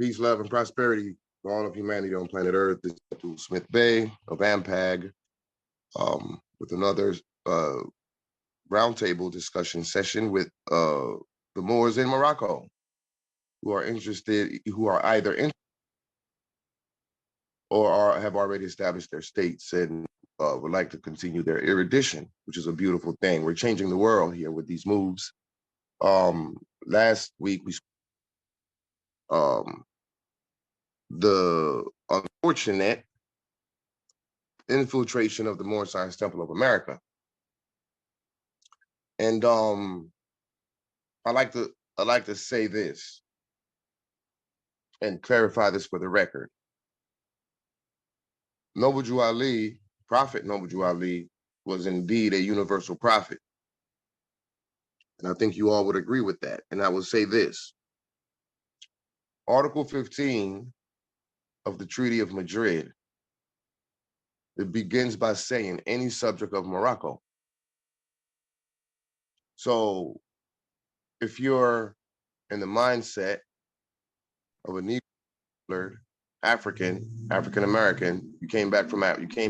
Peace, love, and prosperity to all of humanity on planet Earth. This is Abdul Smith Bey of AMPAG with another roundtable discussion session with the Moors in Morocco who are either interested or have already established their states and would like to continue their erudition, which is a beautiful thing. We're changing the world here with these moves. Last week, we the unfortunate infiltration of the Moor Science Temple of America. And I like to say this and clarify this for the record. Noble Jew Ali, Prophet Noble Jew Ali, was indeed a universal prophet. And I think you all would agree with that. And I will say this. Article 15 of the Treaty of Madrid, it begins by saying any subject of Morocco. So if you're in the mindset of a Negro, African-American, you came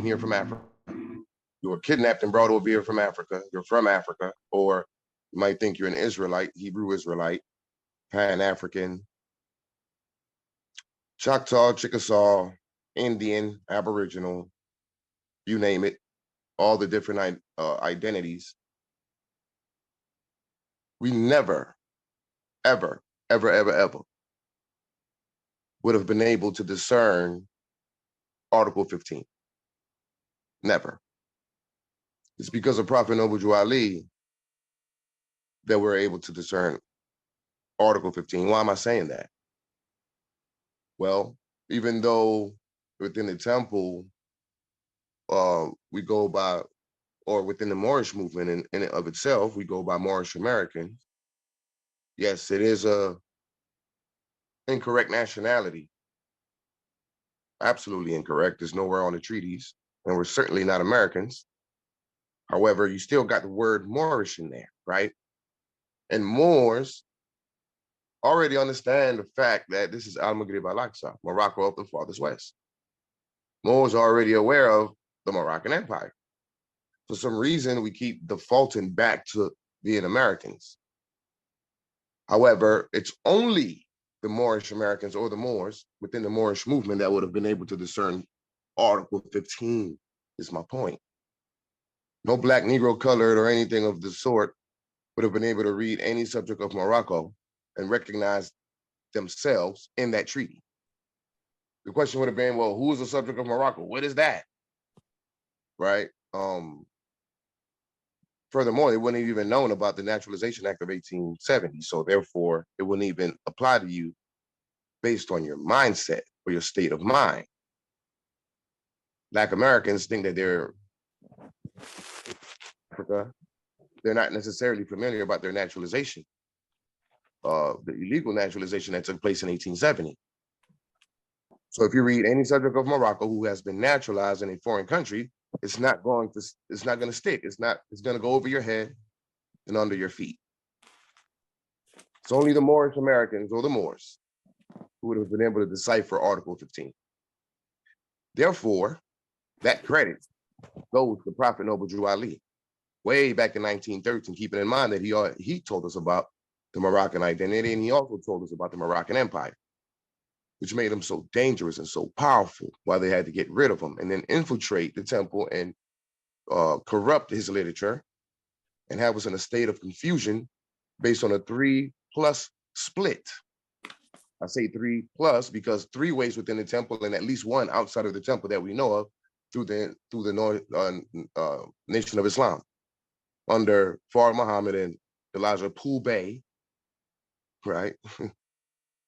here from Africa, you were kidnapped and brought over here from Africa, you're from Africa, or you might think you're an Israelite, Hebrew Israelite, Pan-African, Choctaw, Chickasaw, Indian, Aboriginal, you name it, all the different identities. We never, ever would have been able to discern Article 15. Never. It's because of Prophet Noble Jew Ali that we're able to discern Article 15. Why am I saying that? Well, even though within the temple, we go by, or within the Moorish movement in and of itself, we go by Moorish American. Yes, it is a incorrect nationality. Absolutely incorrect. It's nowhere on the treaties, and we're certainly not Americans. However, you still got the word Moorish in there, right? And Moors already understand the fact that this is Al-Maghrib al-Aqsa, Morocco of the farthest west. Moors are already aware of the Moroccan Empire. For some reason, we keep defaulting back to being Americans. However, it's only the Moorish Americans or the Moors within the Moorish movement that would have been able to discern Article 15, is my point. No Black, Negro, colored, or anything of the sort would have been able to read any subject of Morocco and recognize themselves in that treaty. The question would have been, well, who is the subject of Morocco? What is that? Right? Furthermore, they wouldn't have even known about the Naturalization Act of 1870. So therefore, it wouldn't even apply to you based on your mindset or your state of mind. Black Americans think that they're Africa. They're not necessarily familiar about their naturalization, the illegal naturalization that took place in 1870. So if you read any subject of Morocco who has been naturalized in a foreign country, it's not going to stick. It's going to go over your head and under your feet. It's only the Moorish Americans or the Moors who would have been able to decipher Article 15. Therefore, that credit goes to Prophet Noble Jew Ali, way back in 1913, keeping in mind that he told us about the Moroccan identity, and he also told us about the Moroccan Empire, which made him so dangerous and so powerful, why they had to get rid of him and then infiltrate the temple and corrupt his literature and have us in a state of confusion based on a 3+ split. I say 3+ because 3 ways within the temple and at least 1 outside of the temple that we know of through the Nation of Islam under Fard Muhammad and Elijah Pool Bey, right?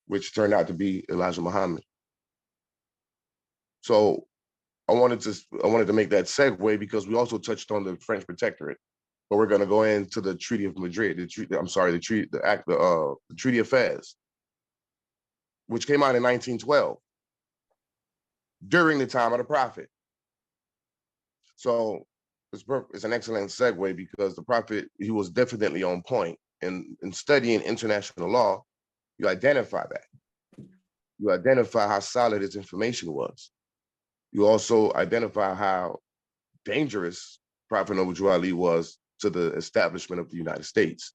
Which turned out to be Elijah Muhammad. So I wanted to make that segue because we also touched on the French Protectorate, but we're going to go into the Treaty of Madrid. The Treaty of Fez, which came out in 1912 during the time of the Prophet. So it's an excellent segue because the Prophet, he was definitely on point. And in studying international law, you identify that. You identify how solid its information was. You also identify how dangerous Prophet Noble Ali was to the establishment of the United States.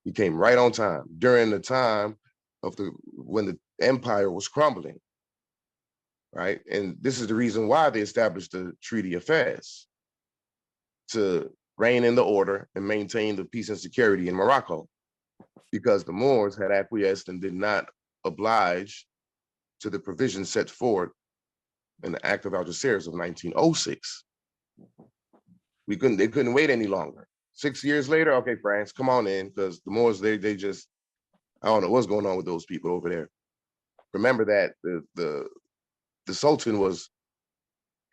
He came right on time during the time of when the empire was crumbling, right? And this is the reason why they established the Treaty of Fez, to rein in the order and maintain the peace and security in Morocco, because the Moors had acquiesced and did not oblige to the provisions set forth in the Act of Algeciras of 1906. They couldn't wait any longer. 6 years later, okay, France, come on in, because the Moors, they just, I don't know what's going on with those people over there. Remember that the Sultan was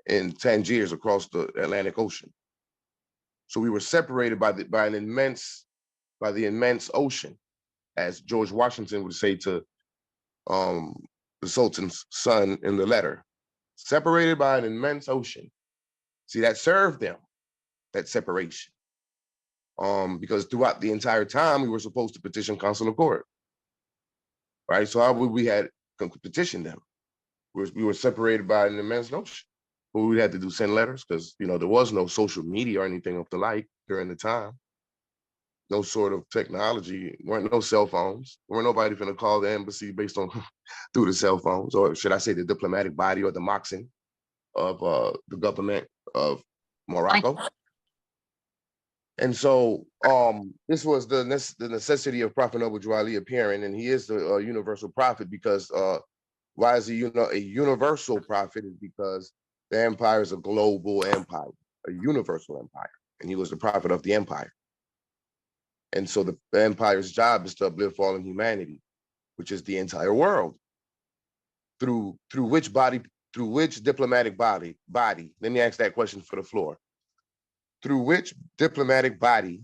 in Tangiers across the Atlantic Ocean. So we were separated by the immense ocean, as George Washington would say to the Sultan's son in the letter, separated by an immense ocean. See, that served them, that separation. Because throughout the entire time, we were supposed to petition consular court, right? So how would we had petitioned them? We were separated by an immense ocean. What we had to do, send letters, because there was no social media or anything of the like during the time. No sort of technology, weren't no cell phones. Weren't nobody finna call the embassy based on through the cell phones, or should I say the diplomatic body or the moxin of the government of Morocco. And so this was the necessity of Prophet Noble Ali appearing, and he is the universal prophet, because why is he a universal prophet? Is because the empire is a global empire, a universal empire, and he was the prophet of the empire. And so the empire's job is to uplift fallen humanity, which is the entire world. Through which diplomatic body? Let me ask that question for the floor. Through which diplomatic body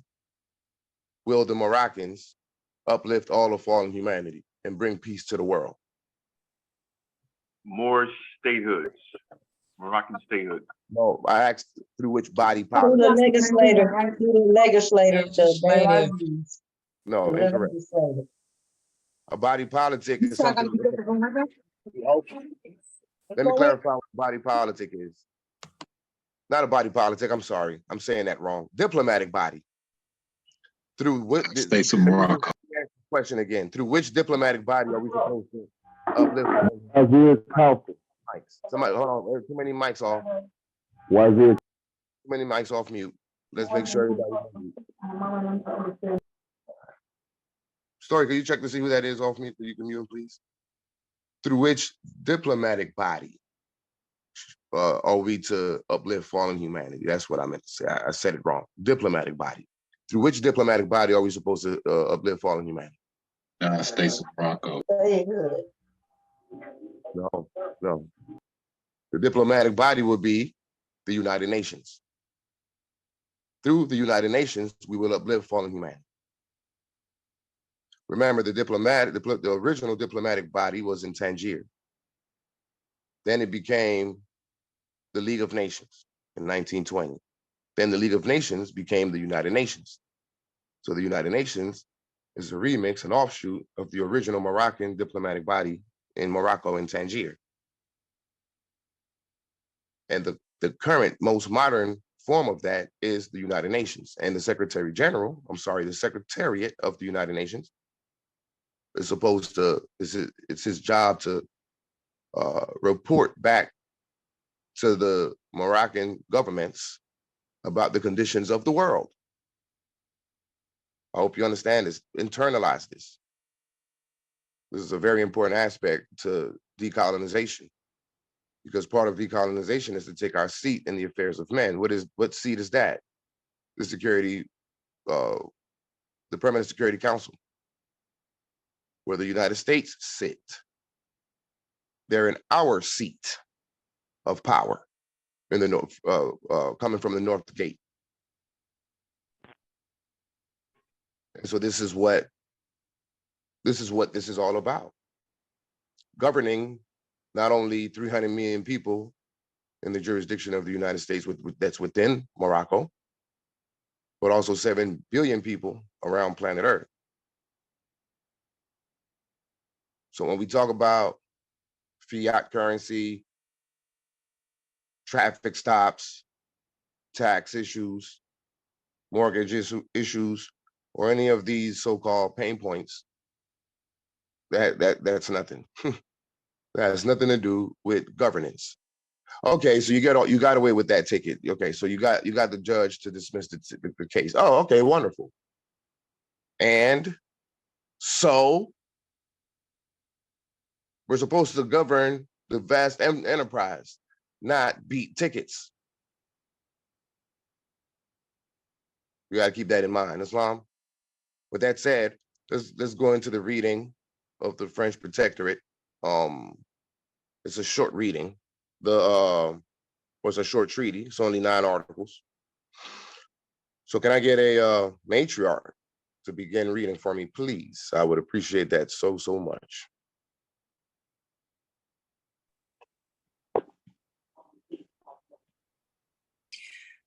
will the Moroccans uplift all of fallen humanity and bring peace to the world? More statehoods, Moroccan statehood. No, I asked through which body Through the legislator, No, incorrect. A body politic is something. Let me clarify what body politic is. Not a body politic, I'm sorry. I'm saying that wrong. Diplomatic body. Through what States of Morocco. Question again. Through which diplomatic body are we supposed to uplift? Mics. Somebody, hold on. There's too many mics off. Too many mics off mute. Let's make sure everybody's on mute. Story, can you check to see who that is off mute so you can mute him, please? Through which diplomatic body are we to uplift fallen humanity? That's what I meant to say. I said it wrong. Diplomatic body. Through which diplomatic body are we supposed to uplift fallen humanity? States of Morocco. No. The diplomatic body would be the United Nations. Through the United Nations, we will uplift fallen humanity. Remember, the original diplomatic body was in Tangier. Then it became the League of Nations in 1920. Then the League of Nations became the United Nations. So the United Nations is a remix, an offshoot of the original Moroccan diplomatic body in Morocco and Tangier. And the current, most modern form of that is the United Nations. And the Secretariat of the United Nations is supposed to, it's his job to report back to the Moroccan governments about the conditions of the world. I hope you understand this, internalize this. This is a very important aspect to decolonization, because part of decolonization is to take our seat in the affairs of men. What seat is that? The Permanent Security Council, where the United States sit. They're in our seat of power in the north, coming from the North Gate. And so this is what this is all about. Governing not only 300 million people in the jurisdiction of the United States that's within Morocco, but also 7 billion people around planet Earth. So when we talk about fiat currency, traffic stops, tax issues, mortgage issues, or any of these so-called pain points. That's nothing. That has nothing to do with governance. Okay, so you got away with that ticket. Okay, so you got the judge to dismiss the case. Oh, okay, wonderful. And so we're supposed to govern the vast enterprise, not beat tickets. You got to keep that in mind, Islam. With that said, let's go into the reading of the French Protectorate. It's a short reading. Was a short treaty. It's only 9 articles. So can I get a matriarch to begin reading for me, please? I would appreciate that so much.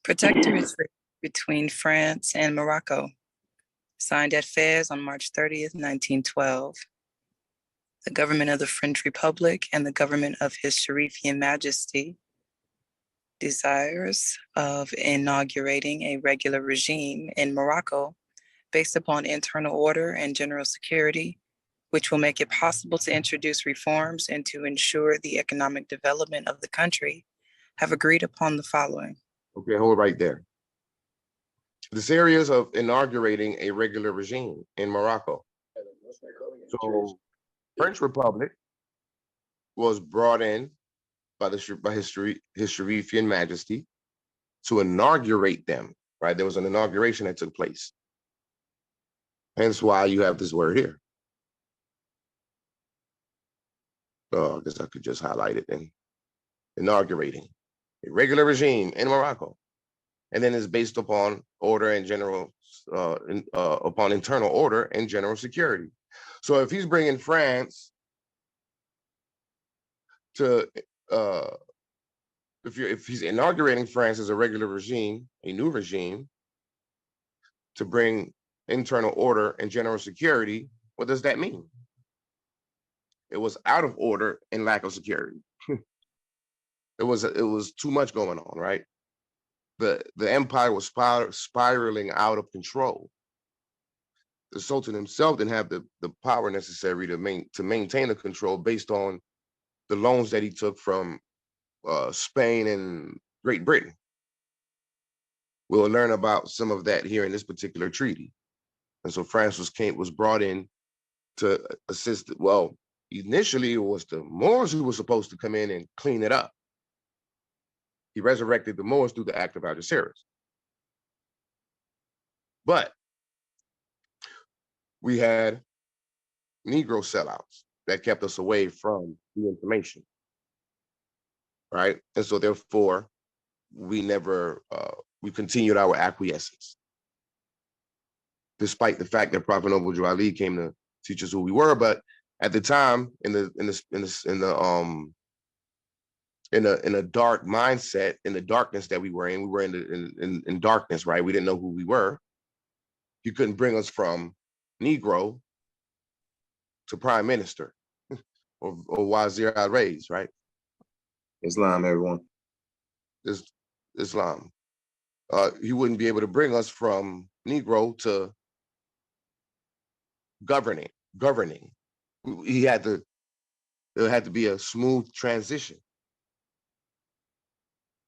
Protectorate Treaty between France and Morocco, signed at Fez on March 30th, 1912. The government of the French Republic and the government of His Sharifian Majesty desires of inaugurating a regular regime in Morocco based upon internal order and general security, which will make it possible to introduce reforms and to ensure the economic development of the country, have agreed upon the following. Okay, hold right there. The series of inaugurating a regular regime in Morocco. So French Republic was brought in by His Sharifian Majesty to inaugurate them, right? There was an inauguration that took place. Hence why you have this word here. I guess I could just highlight it and inaugurating a regular regime in Morocco. And then it's based upon order and general, upon internal order and general security. So if he's bringing France to, if he's inaugurating France as a regular regime, a new regime, to bring internal order and general security, what does that mean? It was out of order and lack of security. It was too much going on, right? The empire was spiraling out of control. The Sultan himself didn't have the power necessary to maintain the control based on the loans that he took from Spain and Great Britain. We'll learn about some of that here in this particular treaty. And so France was brought in to assist. Well, initially it was the Moors who were supposed to come in and clean it up. He resurrected the Moors through the Act of Algeciras. But we had Negro sellouts that kept us away from the information, right? And so therefore, we never, we continued our acquiescence. Despite the fact that Prophet Noble Ali came to teach us who we were, but at the time, in a dark mindset, in the darkness that we were in darkness, right? We didn't know who we were. You couldn't bring us from Negro to Prime Minister or Wazir al-Rays, right? Islam, everyone. Islam. He wouldn't be able to bring us from Negro to governing. There had to be a smooth transition.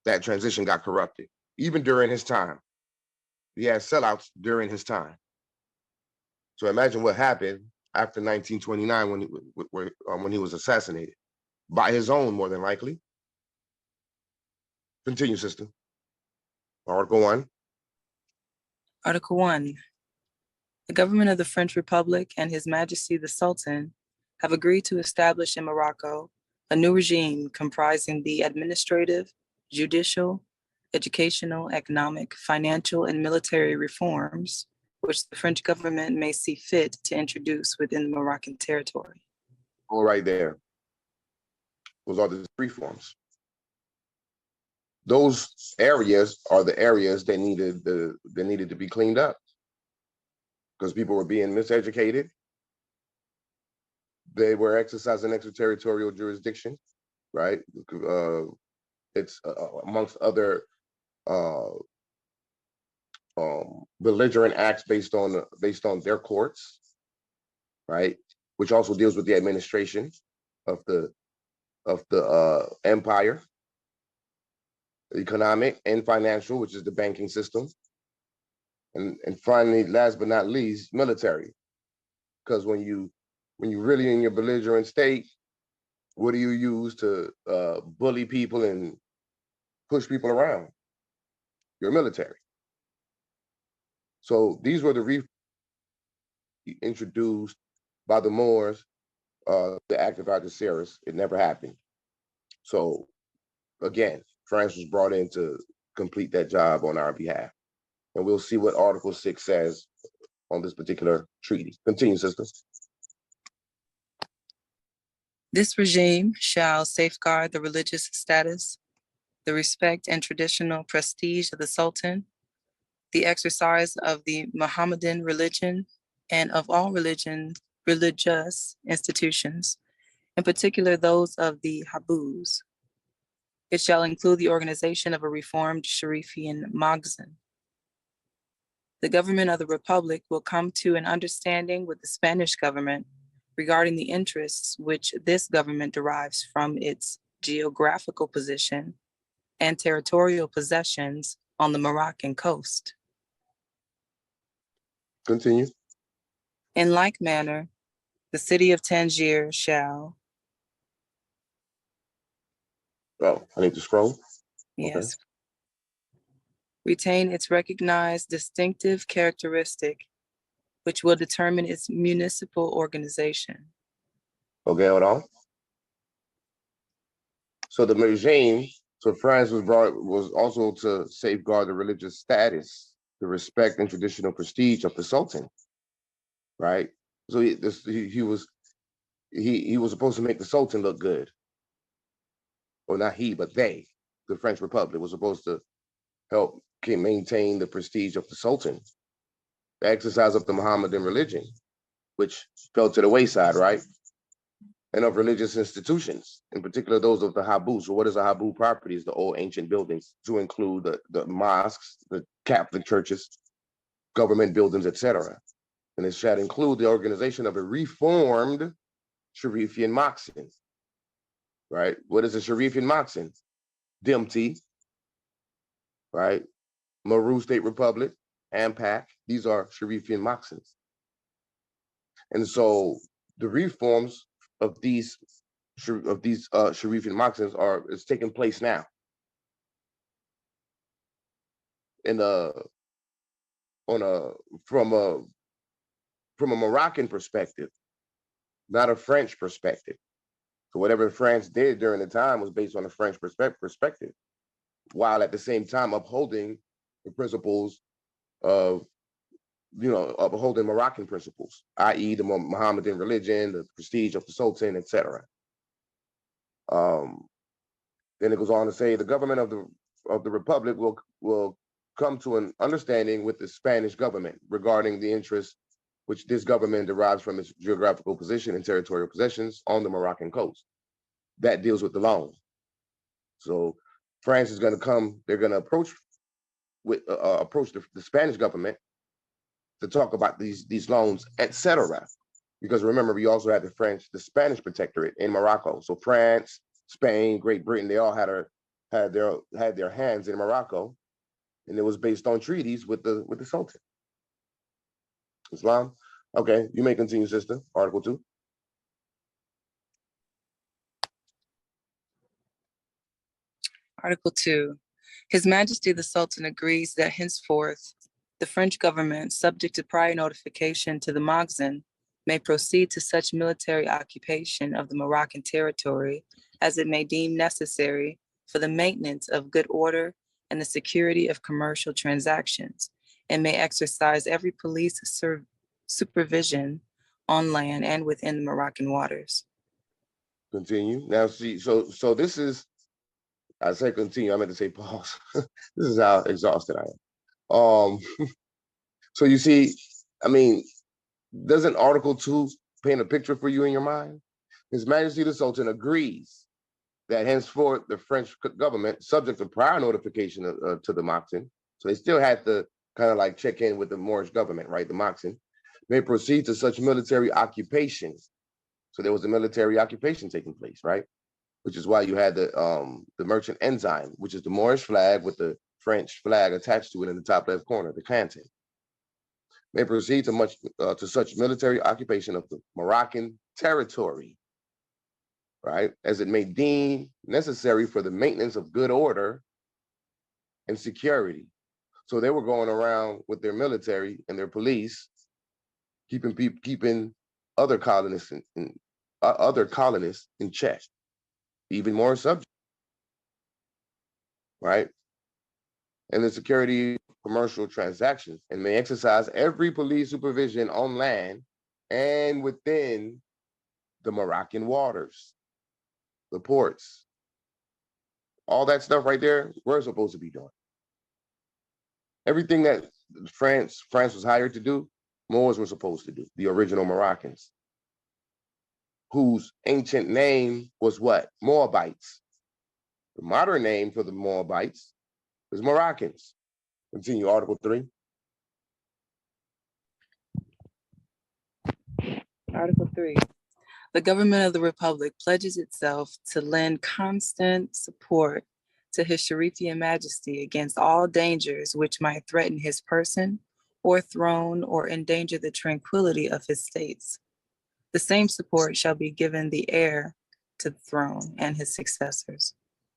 That transition got corrupted, even during his time. He had sellouts during his time. So imagine what happened after 1929 when he was assassinated by his own, more than likely. Continue, sister. Article 1. Article 1. The government of the French Republic and His Majesty the Sultan have agreed to establish in Morocco a new regime comprising the administrative, judicial, educational, economic, financial, and military reforms which the French government may see fit to introduce within the Moroccan territory. All right there. Those are the reforms. Those areas are the areas that needed to be cleaned up because people were being miseducated. They were exercising extraterritorial jurisdiction, right? It's amongst other belligerent acts based on their courts, right? Which also deals with the administration of the empire, economic and financial, which is the banking system, and finally, last but not least, military. Because when you really in your belligerent state, what do you use to bully people and push people around? Your military. So these were the introduced by the Moors, the Act of Algeciras. It never happened. So again, France was brought in to complete that job on our behalf. And we'll see what Article 6 says on this particular treaty. Continue, sister. This regime shall safeguard the religious status, the respect and traditional prestige of the Sultan, the exercise of the Mohammedan religion, and of all religious institutions, in particular those of the Habus. It shall include the organization of a reformed Sharifian Maghzen. The government of the Republic will come to an understanding with the Spanish government regarding the interests which this government derives from its geographical position and territorial possessions on the Moroccan coast. Continue. In like manner, the city of Tangier shall, Oh, I need to scroll. yes, retain its recognized distinctive characteristic, which will determine its municipal organization. Okay, hold on. So the regime, so France was also to safeguard the religious status, the respect and traditional prestige of the Sultan, right? So he was supposed to make the Sultan look good. Or not he, but they, the French Republic, was supposed to help maintain the prestige of the Sultan, the exercise of the Mohammedan religion, which fell to the wayside, right? And of religious institutions, in particular those of the Habu. So what is a Habu property? Is the old ancient buildings, to include the mosques, the Catholic churches, government buildings, etc. And it shall include the organization of a reformed Sharifian Maghzen, right? What is a Sharifian Maghzen? DMT, right? Maru State Republic, AMPAG. These are Sharifian Maghzens. And so the reforms of these Sharifian Maghzens is taking place now. From a Moroccan perspective, not a French perspective. So whatever France did during the time was based on a French perspective, while at the same time upholding the principles of, upholding Moroccan principles, i.e. the Mohammedan religion, the prestige of the Sultan, etc. Then it goes on to say the government of the Republic will come to an understanding with the Spanish government regarding the interests which this government derives from its geographical position and territorial possessions on the Moroccan coast. That deals with the loan. So France is going to come, they're going to approach the Spanish government to talk about these loans, etc. Because remember, we also had the Spanish Protectorate in Morocco. So France, Spain, Great Britain, they all had their hands in Morocco, and it was based on treaties with the Sultan. Islam. Okay, you may continue, sister. Article 2. Article 2. His Majesty the Sultan agrees that henceforth the French government, subject to prior notification to the Maghzen, may proceed to such military occupation of the Moroccan territory as it may deem necessary for the maintenance of good order and the security of commercial transactions, and may exercise every police supervision on land and within the Moroccan waters. Continue. Now, see, so this is, I say continue, I meant to say pause. This is how exhausted I am. So you see, I mean, doesn't Article 2 paint a picture for you in your mind? His Majesty the Sultan agrees that henceforth the French government, subject to prior notification to the Moxen, so they still had to kind of like check in with the Moorish government, right? The Moxen, may proceed to such military occupation. So there was a military occupation taking place, right? Which is why you had the merchant ensign, which is the Moorish flag with the French flag attached to it in the top left corner, the canton. May proceed to such military occupation of the Moroccan territory, right, as it may deem necessary for the maintenance of good order and security. So they were going around with their military and their police, keeping other colonists in check, even more subject, right? And the security of commercial transactions, and may exercise every police supervision on land and within the Moroccan waters, the ports, all that stuff right there, we're supposed to be doing. Everything that France was hired to do, Moors were supposed to do, the original Moroccans, whose ancient name was what? Moabites. The modern name for the Moabites is Moroccans. Continue, Article 3. Article 3. The government of the Republic pledges itself to lend constant support to His Sharifian Majesty against all dangers which might threaten his person or throne or endanger the tranquility of his states. The same support shall be given the heir to the throne and his successors.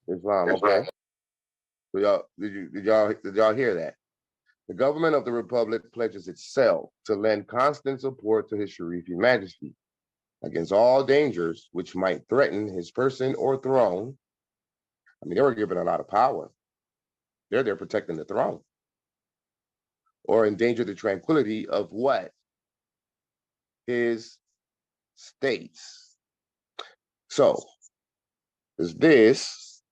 Islam, okay. So did y'all hear that? The government of the Republic pledges itself to lend constant support to His Sharifian Majesty against all dangers which might threaten his person or throne. I mean, they were given a lot of power. They're there protecting the throne. Or endanger the tranquility of what? His states. So, is this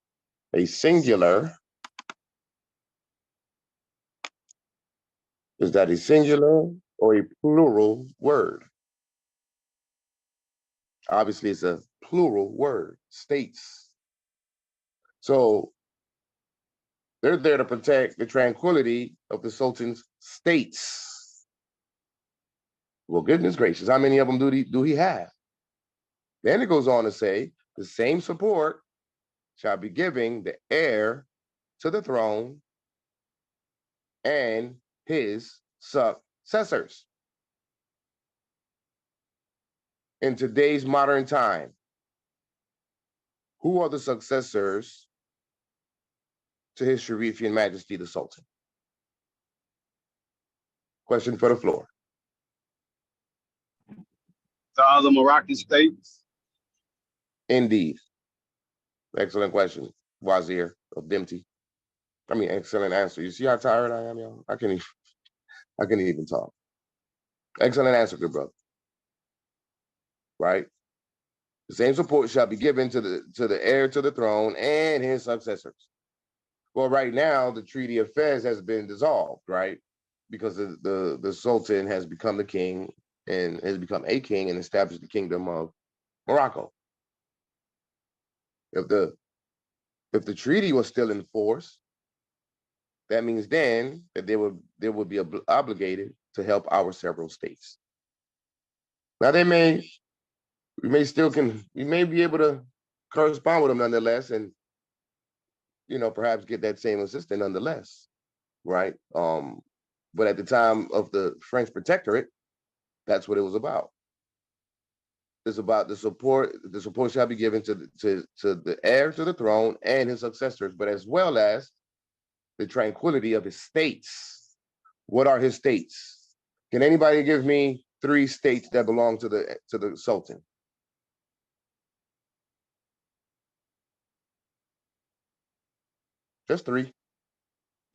a singular? Is that a singular or a plural word? Obviously, it's a plural word, states. So they're there to protect the tranquility of the Sultan's states. Well, goodness gracious, how many of them do he have? Then it goes on to say, the same support shall be giving the heir to the throne and his successors. In today's modern time, who are the successors to His Sharifian Majesty the Sultan? Question for the floor. The other Moroccan states. Indeed. Excellent question, Wazir of Dimti. I mean, excellent answer. You see how tired I am, y'all? I can't even talk. Excellent answer, good brother. Right? The same support shall be given to the heir to the throne and his successors. Well, right now, the Treaty of Fez has been dissolved, right? Because the Sultan has become the king and has become a king and established the kingdom of Morocco. If the treaty was still in force, that means then that they would be obligated to help our several states. Now we may be able to correspond with them nonetheless, and perhaps get that same assistance nonetheless, right? But at the time of the French Protectorate, that's what it was about. It's about the support. The support shall be given to the heir to the throne and his successors, but as well as the tranquility of his states. What are his states? Can anybody give me 3 states that belong to the Sultan? Just 3.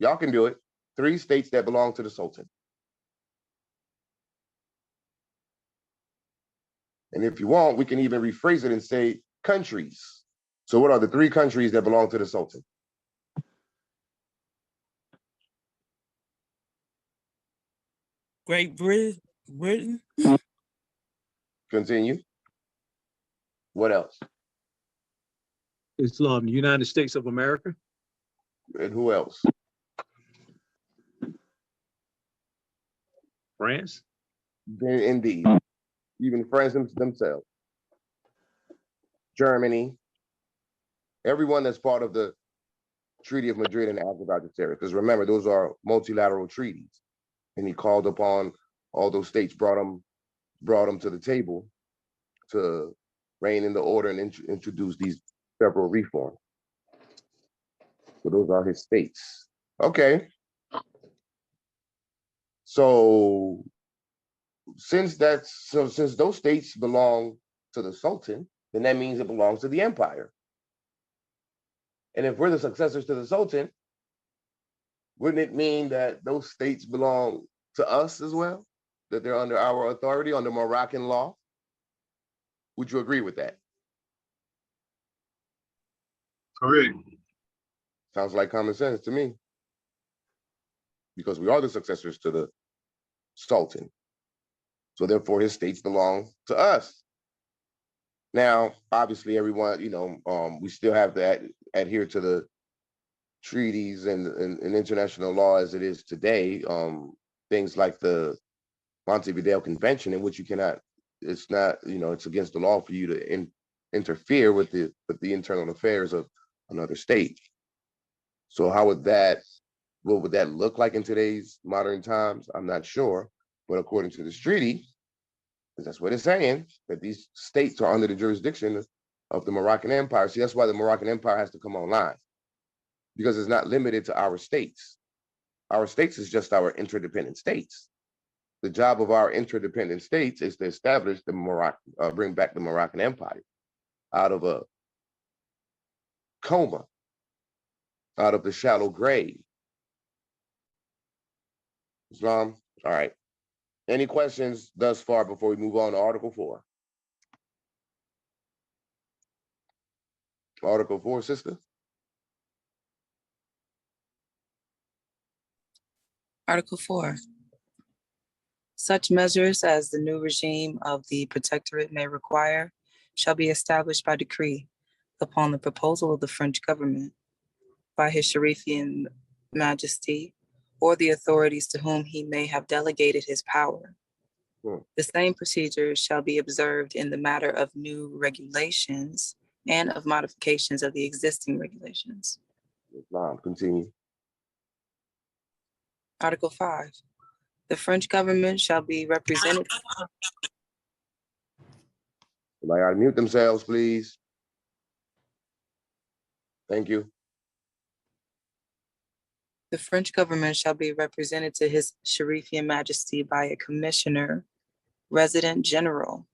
Y'all can do it. 3 states that belong to the Sultan. And if you want, we can even rephrase it and say countries. So what are the 3 countries that belong to the Sultan? Great Britain. Continue. What else? Islam, the United States of America. And who else? France. Indeed. Even France themselves. Germany. Everyone that's part of the Treaty of Madrid and Acts of Adjusterate. Because remember, those are multilateral treaties. And he called upon all those states, brought them to the table to rein in the order and introduce these several reforms. So those are his states. Okay. So since those states belong to the Sultan, then that means it belongs to the empire. And if we're the successors to the Sultan, wouldn't it mean that those states belong to us as well? That they're under our authority, under Moroccan law? Would you agree with that? Correct. Sounds like common sense to me. Because we are the successors to the Sultan. So therefore his states belong to us. Now, obviously everyone, we still have to adhere to the treaties and international law as it is today. Things like the Montevideo Convention, in which you cannot, it's not, it's against the law for you to interfere with the internal affairs of another state. So what would that look like in today's modern times? I'm not sure, but according to this treaty, that's what it's saying, that these states are under the jurisdiction of the Moroccan Empire. See, that's why the Moroccan Empire has to come online, because it's not limited to our states. Our states is just our interdependent states. The job of our interdependent states is to establish bring back the Moroccan Empire out of a coma, out of the shallow grave. Islam, all right. Any questions thus far before we move on to Article 4? Article 4, sister? Article 4. Such measures as the new regime of the Protectorate may require shall be established by decree upon the proposal of the French government by his Sharifian Majesty or the authorities to whom he may have delegated his power. The same procedures shall be observed in the matter of new regulations and of modifications of the existing regulations. Islam, continue. Article 5. The French government shall be represented. Somebody ought to mute themselves, please. Thank you. The French government shall be represented to his Sharifian Majesty by a commissioner, resident general,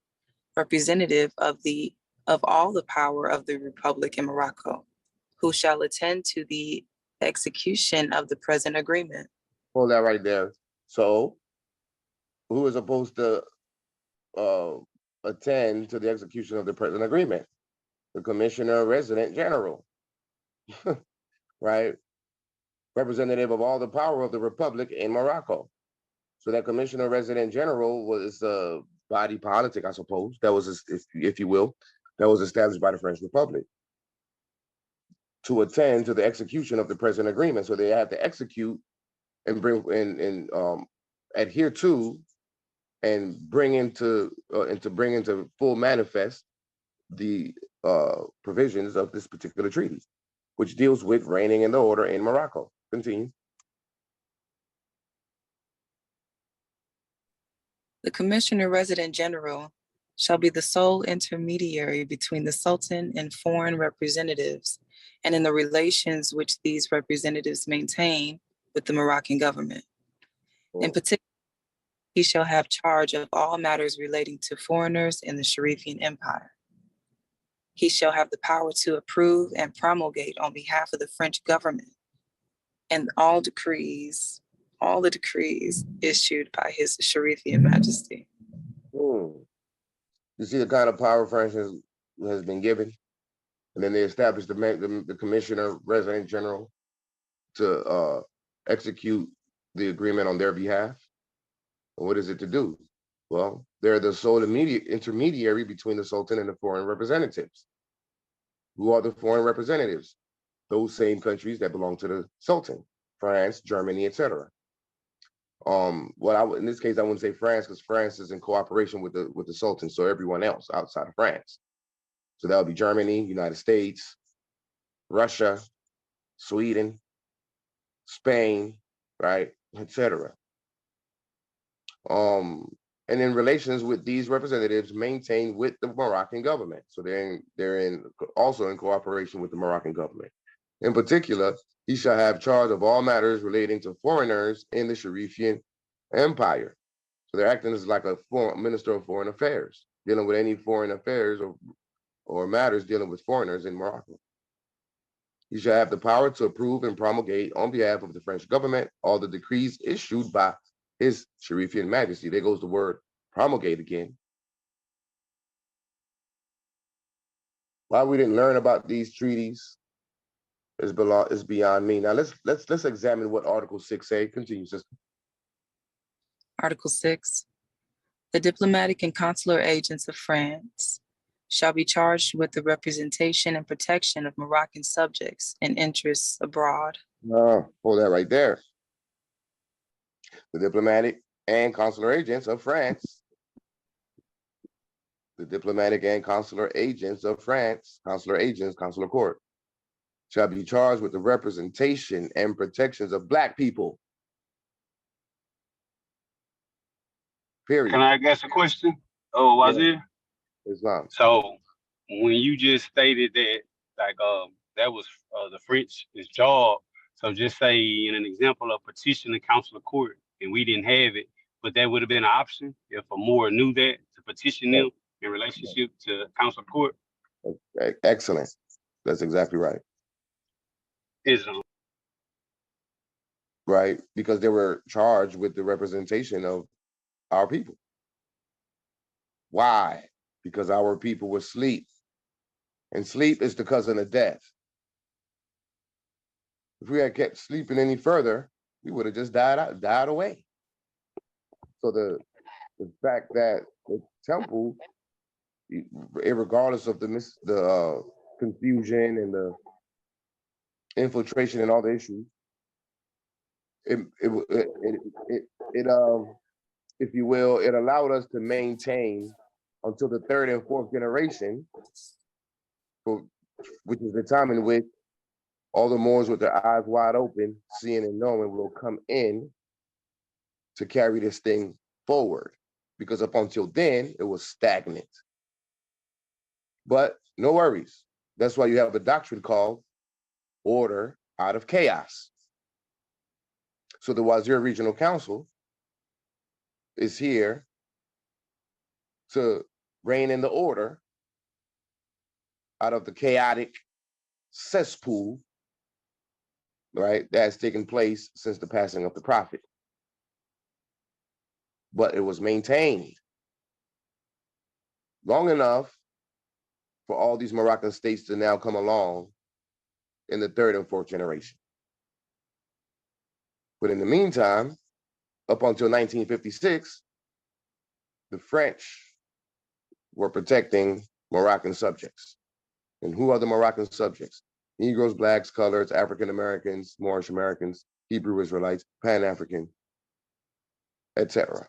representative of all the power of the Republic in Morocco, who shall attend to the execution of the present agreement. Hold that right there. So, who is supposed to attend to the execution of the present agreement? The commissioner, resident general, right? Representative of all the power of the Republic in Morocco. So that commissioner, resident general was a body politic, I suppose. That was, if you will, that was established by the French Republic to attend to the execution of the present agreement. So they had to execute and bring adhere to and bring into full manifest the provisions of this particular treaty, which deals with reigning in the order in Morocco. Continue. The commissioner resident general shall be the sole intermediary between the Sultan and foreign representatives and in the relations which these representatives maintain with the Moroccan government. In particular, he shall have charge of all matters relating to foreigners in the Sharifian Empire. He shall have the power to approve and promulgate on behalf of the French government and all the decrees issued by his Sharifian Majesty. You see the kind of power France has been given, and then they established the commissioner, resident general, to execute the agreement on their behalf. And what is it to do? Well, they're the sole immediate intermediary between the Sultan and the foreign representatives. Who are the foreign representatives? Those same countries that belong to the Sultan, France, Germany, etc. Well, in this case, I wouldn't say France because France is in cooperation with the Sultan, so everyone else outside of France. So that would be Germany, United States, Russia, Sweden, Spain, right, etc. And in relations with these representatives maintained with the Moroccan government. So they're also in cooperation with the Moroccan government. In particular, he shall have charge of all matters relating to foreigners in the Sharifian Empire. So they're acting as like a minister of foreign affairs, dealing with any foreign affairs or matters dealing with foreigners in Morocco. He shall have the power to approve and promulgate on behalf of the French government all the decrees issued by His Sharifian Majesty. There goes the word promulgate again. Why we didn't learn about these treaties is beyond me. Now let's examine what Article 6 say. Continue, sister. Article 6. The diplomatic and consular agents of France shall be charged with the representation and protection of Moroccan subjects and interests abroad. Hold that right there. The diplomatic and consular agents of France. The diplomatic and consular agents of France, consular agents, consular court, shall be charged with the representation and protections of Black people. Period. Can I ask a question? Oh, Wazir? Islam. So when you just stated that, like, that was the French's job. So just say in an example of petition to consular court, and we didn't have it, but that would have been an option if a Moor knew that to petition them in relationship to consular court. Excellent. That's exactly right. Islam. Right, because they were charged with the representation of our people. Why? Because our people were asleep. And sleep is the cousin of death. If we had kept sleeping any further, we would have just died away. So the fact that the temple, regardless of the confusion and the infiltration and all the issues, it if you will, it allowed us to maintain until the third and fourth generation, which is the time in which all the Moors with their eyes wide open, seeing and knowing, will come in to carry this thing forward. Because up until then, it was stagnant. But no worries. That's why you have a doctrine called order out of chaos. So the Wazir Regional Council is here to rein in the order out of the chaotic cesspool, right, that has taken place since the passing of the prophet. But it was maintained long enough for all these Moroccan states to now come along in the third and fourth generation. But in the meantime, up until 1956, the French were protecting Moroccan subjects. And who are the Moroccan subjects? Negroes, Blacks, Coloreds, African Americans, Moorish Americans, Hebrew Israelites, Pan-African, etc.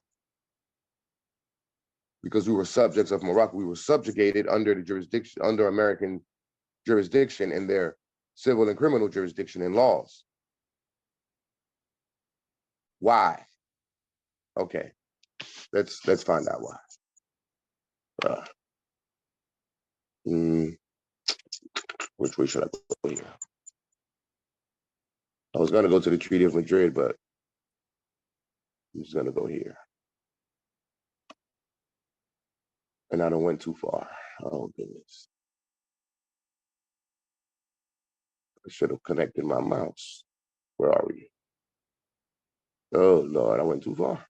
Because we were subjects of Morocco, we were subjugated under the jurisdiction, under American jurisdiction in their civil and criminal jurisdiction and laws. Why? Okay, let's find out why. Which way should I go here? I was gonna go to the Treaty of Madrid, but I'm just gonna go here. And I don't went too far. Oh goodness. I should have connected my mouse. Where are we? Oh Lord, I went too far.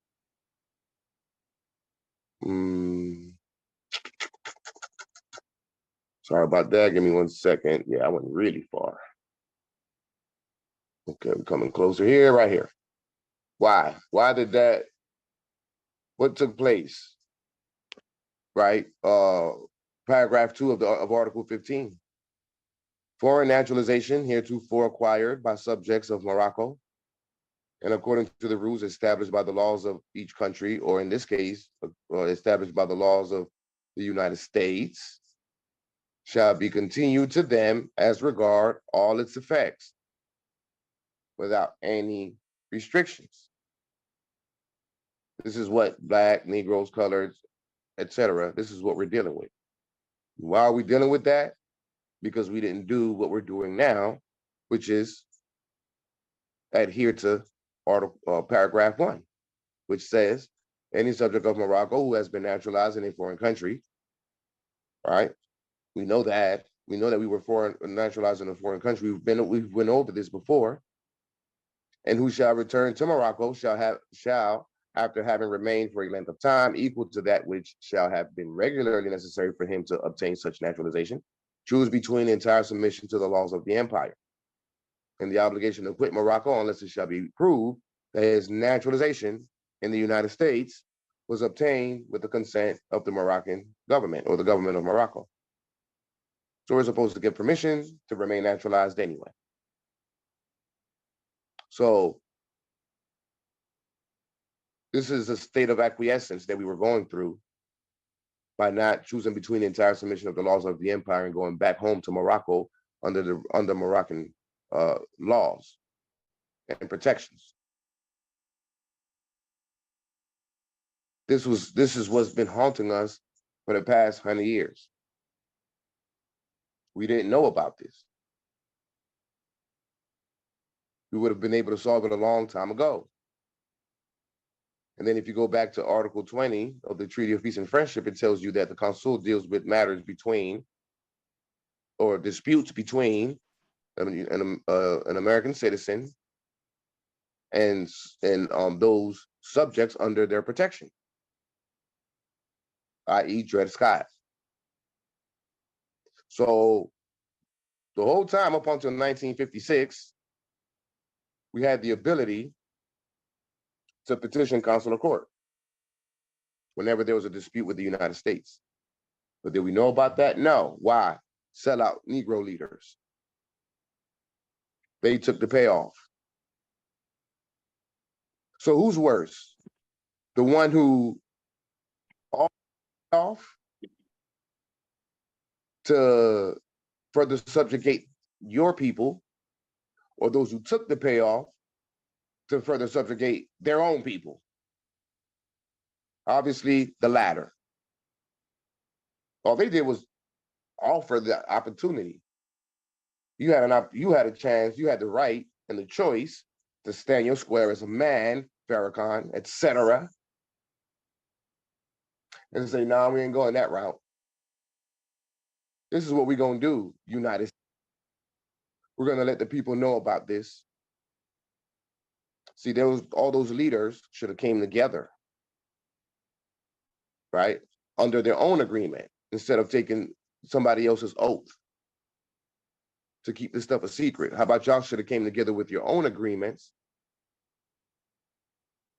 Sorry about that. Give me 1 second. Yeah, I went really far. Okay, we're coming closer here, right here. Why? Why did that? What took place? right? Paragraph 2 of Article 15. Foreign naturalization heretofore acquired by subjects of Morocco, and according to the rules established by the laws of each country, or in this case, established by the laws of the United States, shall be continued to them as regard all its effects, without any restrictions. This is what Black, Negroes, coloreds, etc. This is what we're dealing with. Why are we dealing with that? Because we didn't do what we're doing now, which is adhere to paragraph 1, which says any subject of Morocco who has been naturalized in a foreign country, right? We know that. We know that we were naturalized in a foreign country. We've went over this before. And who shall return to Morocco shall, after having remained for a length of time equal to that which shall have been regularly necessary for him to obtain such naturalization, choose between entire submission to the laws of the empire and the obligation to quit Morocco unless it shall be proved that his naturalization in the United States was obtained with the consent of the Moroccan government or the government of Morocco. So we're supposed to give permission to remain naturalized anyway. So this is a state of acquiescence that we were going through by not choosing between the entire submission of the laws of the empire and going back home to Morocco under Moroccan laws and protections. This is what's been haunting us for the past 100 years. We didn't know about this. We would have been able to solve it a long time ago. And then if you go back to Article 20 of the Treaty of Peace and Friendship, it tells you that the Council deals with matters between or disputes between an American citizen and those subjects under their protection, i.e. Dred Scott. So the whole time up until 1956, we had the ability to petition consular court whenever there was a dispute with the United States. But did we know about that? No. Why? Sellout Negro leaders. They took the payoff. So who's worse? The one who off to further subjugate your people, or those who took the payoff to further subjugate their own people? Obviously, the latter. All they did was offer the opportunity. You had a chance, you had the right and the choice to stand your square as a man, Farrakhan, etc., and say, "No, we ain't going that route. This is what we're gonna do, United States. We're gonna let the people know about this." See, all those leaders should have came together, right, under their own agreement instead of taking somebody else's oath to keep this stuff a secret. How about y'all should have came together with your own agreements,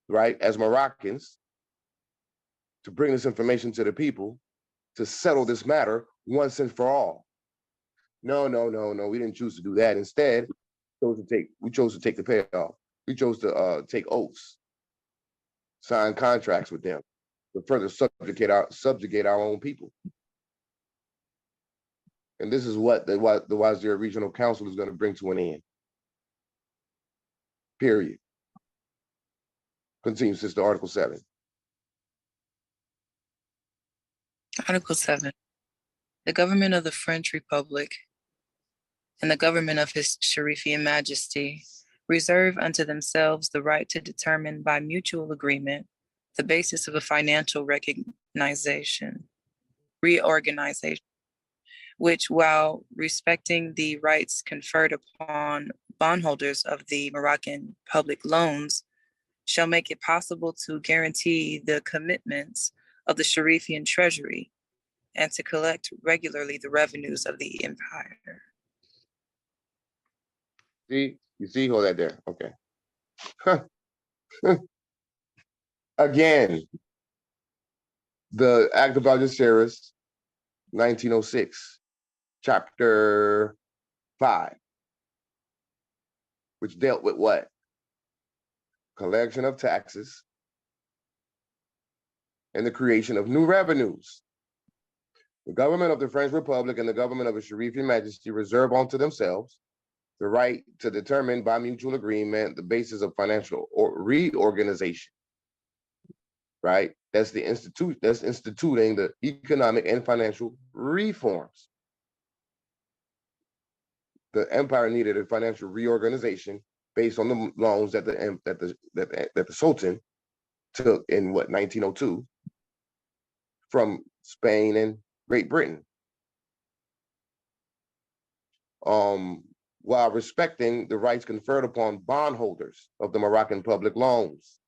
right, as Moroccans, to bring this information to the people to settle this matter once and for all. No, we didn't choose to do that. Instead, we chose to take the payoff. We chose to take oaths, sign contracts with them to further subjugate our own people. And this is what the Wazir Regional Council is going to bring to an end. Period. Continue, Sister. Article 7. Article 7. The government of the French Republic and the government of His Sharifian Majesty reserve unto themselves the right to determine by mutual agreement the basis of a financial reorganization, which, while respecting the rights conferred upon bondholders of the Moroccan public loans, shall make it possible to guarantee the commitments of the Sharifian treasury and to collect regularly the revenues of the empire. See, you see, hold that there. Okay. Again, the Act of Algeciras, 1906, Chapter 5, which dealt with what? Collection of taxes and the creation of new revenues. The government of the French Republic and the government of His Sharifian Majesty reserve unto themselves the right to determine by mutual agreement the basis of financial reorganization. Right? That's instituting the economic and financial reforms. The empire needed a financial reorganization based on the loans that the Sultan took in 1902 from Spain and Great Britain, while respecting the rights conferred upon bondholders of the Moroccan public loans,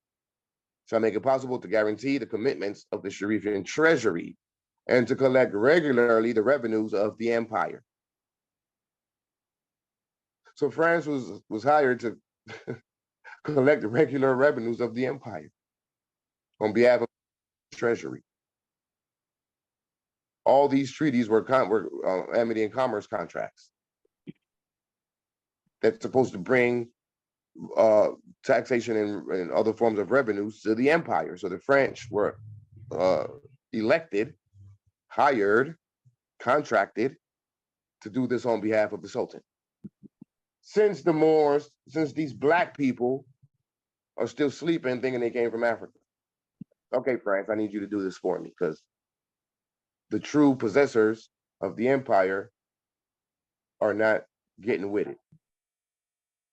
shall make it possible to guarantee the commitments of the Sharifian treasury and to collect regularly the revenues of the empire. So France was hired to collect the regular revenues of the empire on behalf of the treasury. All these treaties were amity and commerce contracts that's supposed to bring taxation and other forms of revenues to the empire. So the French were elected, hired, contracted to do this on behalf of the Sultan. Since the Moors, since these black people are still sleeping thinking they came from Africa. Okay, France, I need you to do this for me because the true possessors of the empire are not getting with it.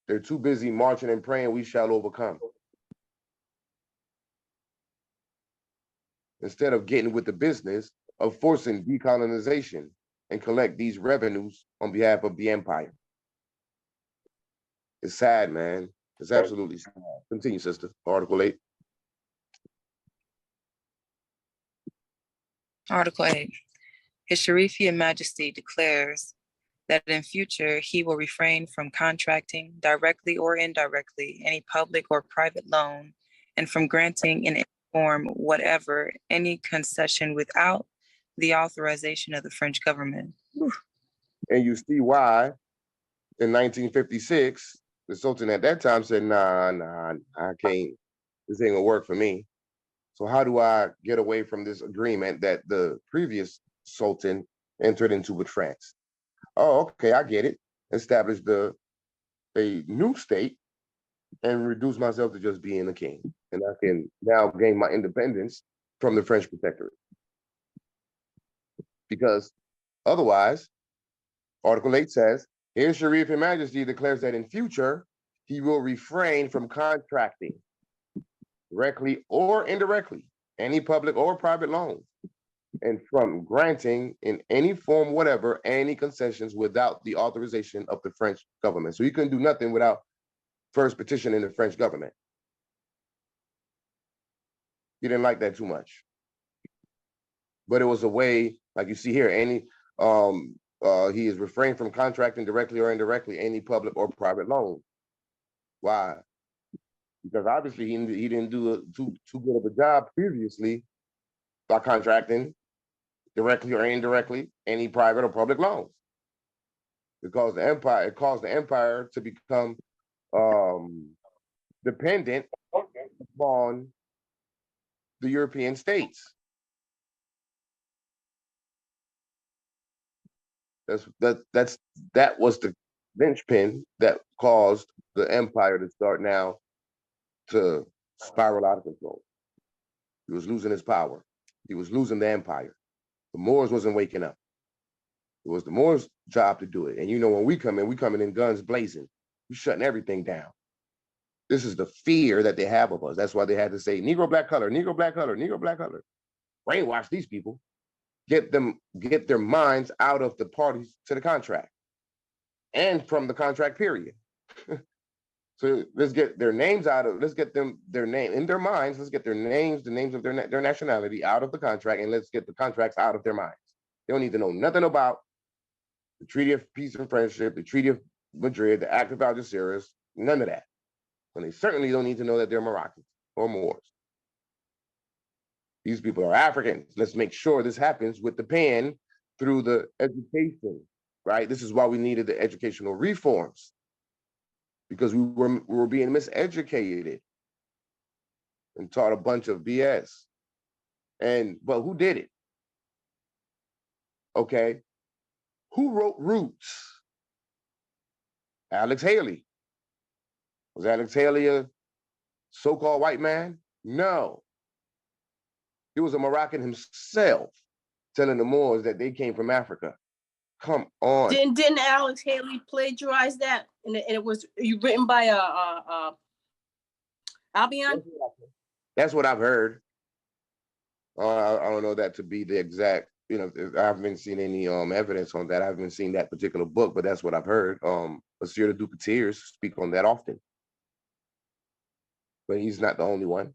They're too busy marching and praying, we shall overcome. Instead of getting with the business of forcing decolonization and collect these revenues on behalf of the empire. It's sad, man. It's absolutely sad. Continue, sister. Article 8. Article 8. His Sharifian Majesty declares that in future he will refrain from contracting directly or indirectly any public or private loan and from granting in any form whatever any concession without the authorization of the French government. And you see why in 1956, the Sultan at that time said, nah, I can't, this ain't gonna work for me. So how do I get away from this agreement that the previous Sultan entered into with France? Oh, okay, I get it. Establish a new state and reduce myself to just being a king. And I can now gain my independence from the French Protectorate. Because otherwise, Article 8 says, His Sharifian Majesty declares that in future, he will refrain from contracting directly or indirectly any public or private loan and from granting in any form whatever any concessions without the authorization of the French government. So you couldn't do nothing without first petitioning the French government. He didn't like that too much. But it was a way, like you see here, he is refrained from contracting directly or indirectly any public or private loan. Why? Because obviously he didn't do too good of a job previously by contracting directly or indirectly any private or public loans. It caused the empire to become dependent upon the European states. That was the linchpin that caused the empire to start now to spiral out of control. He was losing his power. He was losing the empire. The Moors wasn't waking up. It was the Moors' job to do it. And you know, when we come in guns blazing. We're shutting everything down. This is the fear that they have of us. That's why they had to say, Negro, black color, Negro, black color, Negro, black color. Brainwash these people. Get their minds out of the parties to the contract and from the contract period. So let's get their names let's get them their name in their minds. Let's get their names, the names of their nationality out of the contract, and let's get the contracts out of their minds. They don't need to know nothing about the Treaty of Peace and Friendship, the Treaty of Madrid, the Act of Algeciras, none of that. And they certainly don't need to know that they're Moroccans or Moors. These people are Africans. Let's make sure this happens with the pen through the education, right? This is why we needed the educational reforms, because we were being miseducated and taught a bunch of BS. But who did it? Okay. Who wrote Roots? Alex Haley. Was Alex Haley a so-called white man? No. He was a Moroccan himself telling the Moors that they came from Africa. Come on. Didn't Alex Haley plagiarize that? And it was written by Albion? That's what I've heard. I don't know that to be the exact, I haven't seen any evidence on that. I haven't seen that particular book, but that's what I've heard. Monsieur the Duke of Tears speak on that often. But he's not the only one.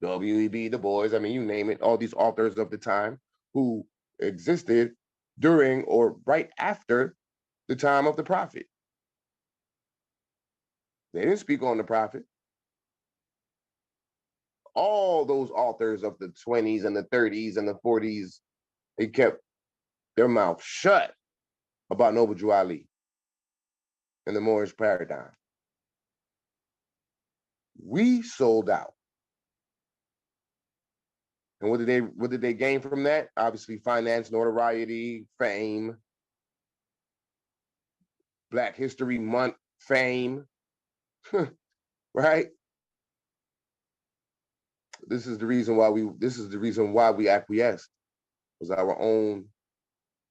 W.E.B. Du Bois, I mean, you name it, all these authors of the time who existed during or right after the time of the prophet. They didn't speak on the prophet. All those authors of the 20s and the 30s and the 40s, they kept their mouth shut about Noble Drew Ali and the Moorish paradigm. We sold out. And what did they gain from that? Obviously, finance, notoriety, fame, Black History Month fame, right? This is the reason why we acquiesced, was our own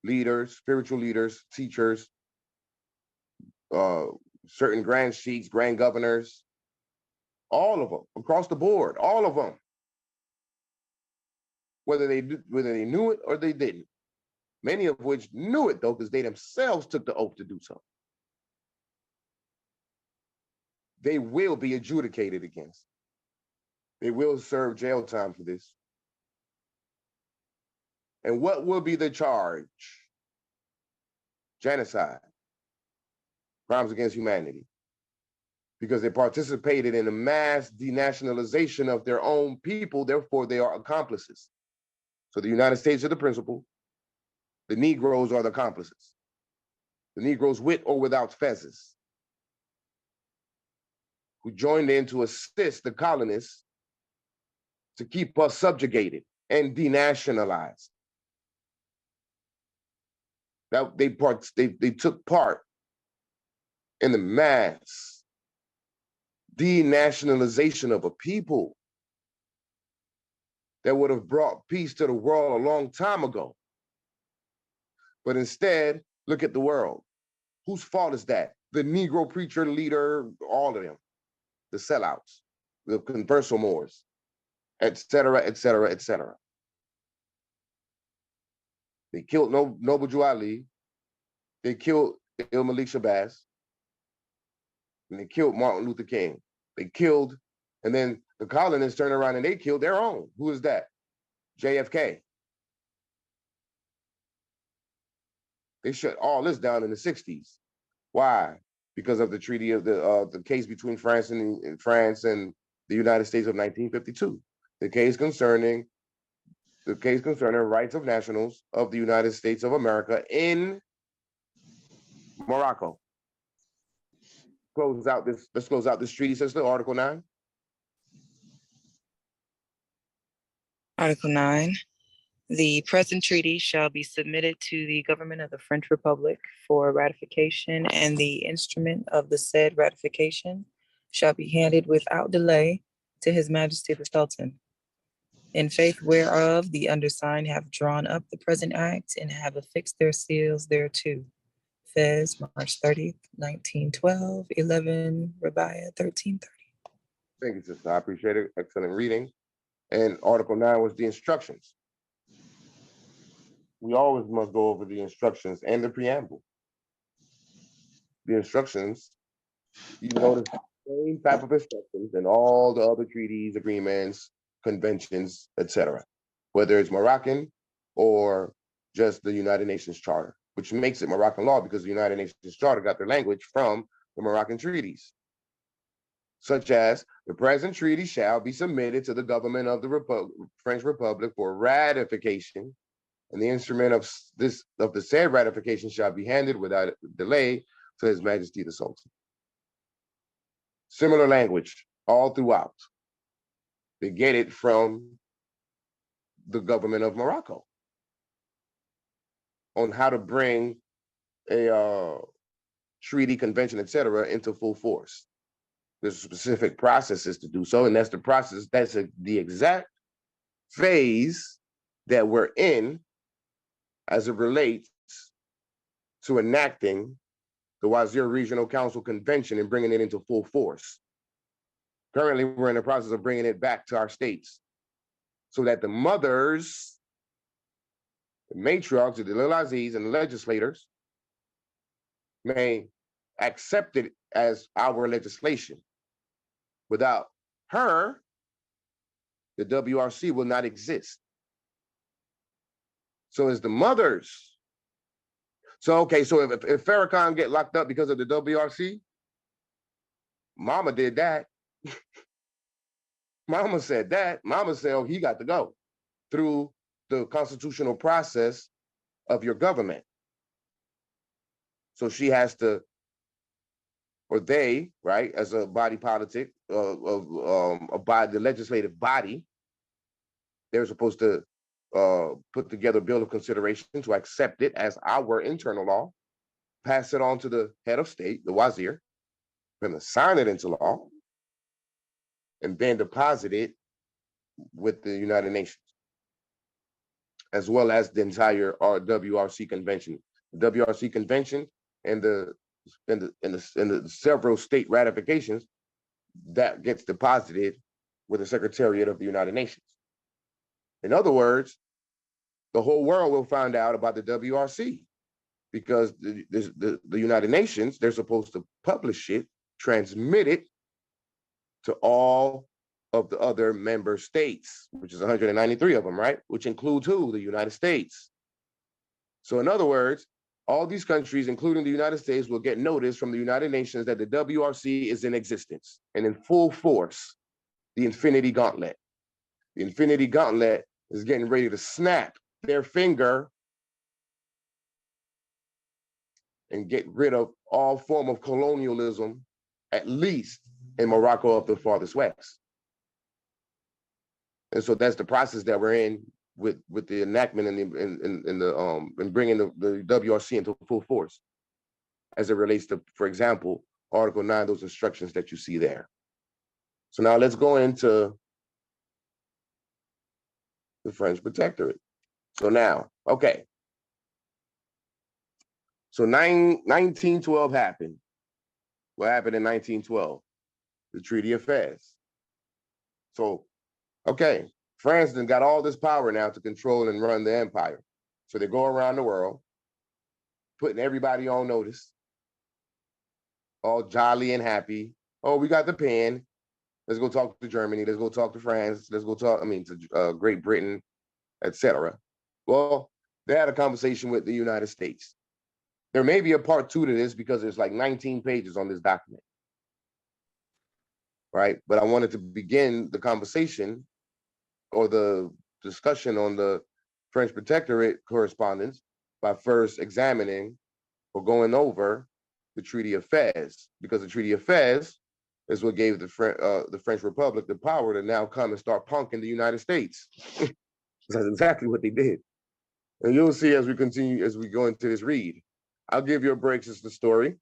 leaders, spiritual leaders, teachers, certain grand sheiks, grand governors, all of them across the board, all of them. Whether they knew it or they didn't. Many of which knew it though, because they themselves took the oath to do so. They will be adjudicated against. They will serve jail time for this. And what will be the charge? Genocide. Crimes against humanity. Because they participated in a mass denationalization of their own people, therefore they are accomplices. So the United States are the principal. The Negroes are the accomplices. The Negroes with or without fezzes, who joined in to assist the colonists to keep us subjugated and denationalized. That they took part in the mass denationalization of a people that would have brought peace to the world a long time ago. But instead, look at the world. Whose fault is that? The Negro preacher leader, all of them, the sellouts, the converso Moors, et cetera, et cetera, et cetera. They killed Noble Drew Ali. They killed Il Malik Shabazz. And they killed Martin Luther King. They killed, and then the colonists turned around and they killed their own. Who is that? JFK. They shut all this down in the 60s. Why? Because of the treaty of the case between France and the United States of 1952. The case concerning rights of nationals of the United States of America in Morocco. Let's close out this treaty, sister, Article 9. Article 9. The present treaty shall be submitted to the government of the French Republic for ratification, and the instrument of the said ratification shall be handed without delay to His Majesty the Sultan. In faith whereof the undersigned have drawn up the present act and have affixed their seals thereto. Fez, March 30th, 1912, 11 Rabiah, 1330. Thank you, sister. I appreciate it. Excellent reading. And Article 9 was the instructions. We always must go over the instructions and the preamble. The instructions, you notice the same type of instructions in all the other treaties, agreements, conventions, etc. Whether it's Moroccan or just the United Nations Charter, which makes it Moroccan law because the United Nations Charter got their language from the Moroccan treaties. such as the present treaty shall be submitted to the government of the French Republic for ratification, and the instrument of the said ratification shall be handed without delay to His Majesty the Sultan. Similar language all throughout. They get it from the government of Morocco on how to bring a treaty, convention, etc., into full force. There's specific processes to do so, and that's the process. That's the exact phase that we're in as it relates to enacting the Wazir Regional Council Convention and bringing it into full force. Currently, we're in the process of bringing it back to our states so that the mothers, the matriarchs, the little Aziz, and the legislators may accept it as our legislation. Without her, the WRC will not exist. So it's the mothers. So, okay, so if Farrakhan get locked up because of the WRC, Mama did that. Mama said that. Mama said, oh, he got to go through the constitutional process of your government. So she has to, or they, right, as a body politic the legislative body, they're supposed to put together a bill of consideration to accept it as our internal law, pass it on to the head of state, the wazir, for him to sign it into law, and then deposit it with the United Nations, as well as the entire WRC convention. The WRC convention and the several state ratifications that gets deposited with the Secretariat of the United Nations. In other words, the whole world will find out about the WRC because the United Nations, they're supposed to publish it, transmit it to all of the other member states, which is 193 of them, right? Which includes who? The United States. So in other words, all these countries, including the United States, will get notice from the United Nations that the WRC is in existence and in full force, the Infinity Gauntlet. The Infinity Gauntlet is getting ready to snap their finger and get rid of all form of colonialism, at least in Morocco of the farthest west. And so that's the process that we're in with the enactment and bringing the WRC into full force as it relates to, for example, Article 9, those instructions that you see there. So now let's go into the French Protectorate. So now, okay. So 1912 happened. What happened in 1912? The Treaty of Fez. So, okay, France then got all this power now to control and run the empire. So they go around the world, putting everybody on notice, all jolly and happy. Oh, we got the pen. Let's go talk to Germany. Let's go talk to France. Let's go talk, to Great Britain, etc. Well, they had a conversation with the United States. There may be a part 2 to this because there's like 19 pages on this document, right? But I wanted to begin the conversation or the discussion on the French Protectorate correspondence by first examining or going over the Treaty of Fez, because the Treaty of Fez is what gave the French Republic the power to now come and start punking the United States. That's exactly what they did. And you'll see as we continue, as we go into this read. I'll give you a break as the story.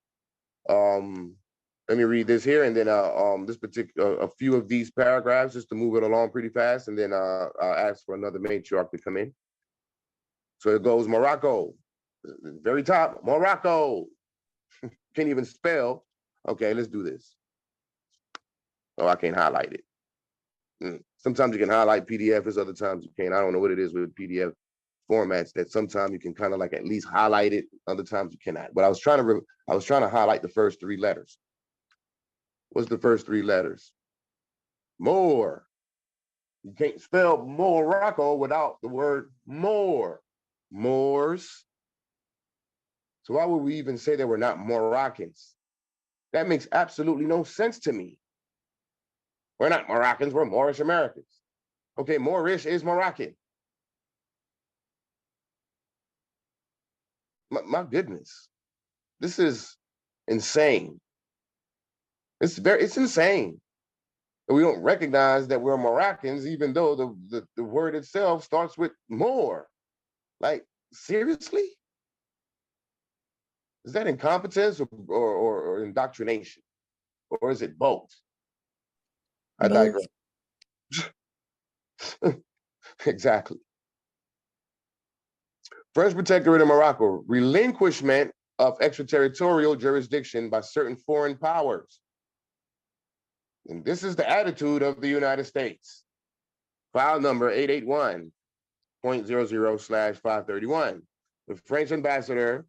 Let me read this here, and then this particular a few of these paragraphs just to move it along pretty fast, and then I'll ask for another matriarch to come in. So it goes Morocco, very top, Morocco. Can't even spell. Okay, let's do this. Oh, I can't highlight it. Sometimes you can highlight PDF, as other times you can't. I don't know what it is with PDF formats that sometimes you can kind of like at least highlight it, other times you cannot. But I was trying to highlight the first 3 letters. What's the first 3 letters? More. You can't spell Morocco without the word more. Moors. So why would we even say that we're not Moroccans? That makes absolutely no sense to me. We're not Moroccans, we're Moorish Americans. Okay, Moorish is Moroccan. My goodness, this is insane. It's insane. We don't recognize that we're Moroccans, even though the word itself starts with more. Like, seriously? Is that incompetence or indoctrination? Or is it both? I Both. digress. Exactly. French Protectorate of Morocco, relinquishment of extraterritorial jurisdiction by certain foreign powers. And this is the attitude of the United States. File number 881.00/531. The French ambassador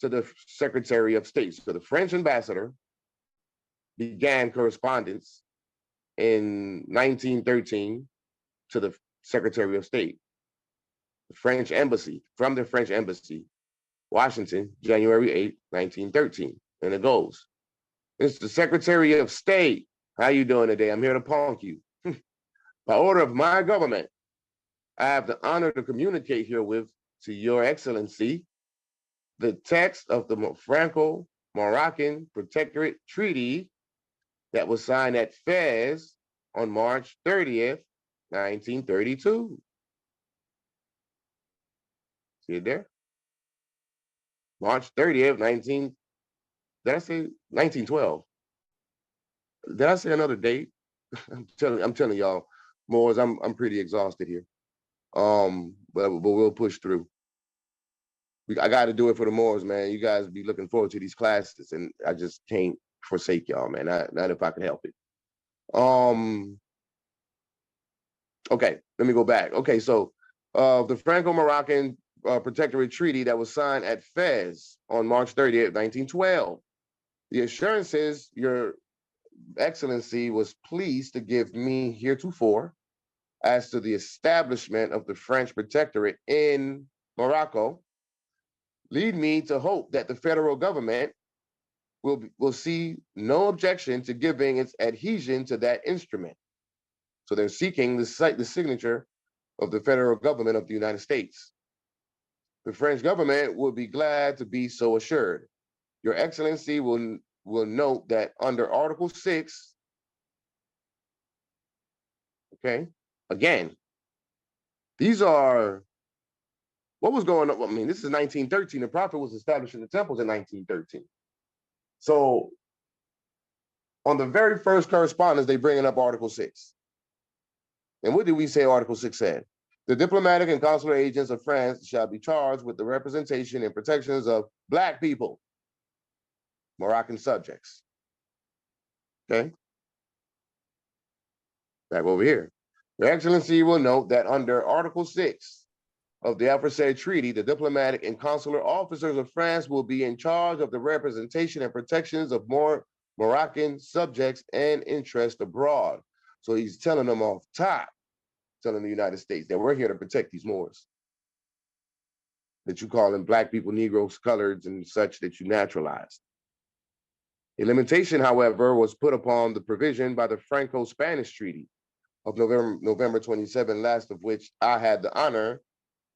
to the Secretary of State. So the French ambassador began correspondence in 1913 to the Secretary of State. The French embassy, from the French embassy, Washington, January 8, 1913. And it goes, it's the Secretary of State. How you doing today? I'm here to punk you. By order of my government, I have the honor to communicate herewith to Your Excellency the text of the Franco-Moroccan Protectorate Treaty that was signed at Fez on March 30th, 1932. See it there? March 30th, did I say 1912? Did I say another date? I'm telling y'all, Moors, I'm pretty exhausted here. But we'll push through. I got to do it for the Moors, man. You guys be looking forward to these classes, and I just can't forsake y'all, man. Not if I can help it. Okay, let me go back. Okay, so the Franco-Moroccan Protectorate Treaty that was signed at Fez on March 30th, 1912. The assurances Your Excellency was pleased to give me heretofore as to the establishment of the French Protectorate in Morocco lead me to hope that the federal government will see no objection to giving its adhesion to that instrument. So they're seeking the signature of the federal government of the United States. The French government will be glad to be so assured. Your Excellency will note that under Article 6, okay, again, these are, what was going on? I mean, this is 1913. The Prophet was establishing the temples in 1913. So on the very first correspondence, they bringing up Article 6. And what did we say Article 6 said? The diplomatic and consular agents of France shall be charged with the representation and protections of Black people, Moroccan subjects. Okay? Back over here. Your Excellency will note that under Article 6 of the aforesaid treaty, the diplomatic and consular officers of France will be in charge of the representation and protections of Moroccan subjects and interests abroad. So he's telling them off top, telling the United States that we're here to protect these Moors, that you call them Black people, Negroes, coloreds, and such that you naturalized. A limitation, however, was put upon the provision by the Franco-Spanish Treaty of November 27, last of which I had the honor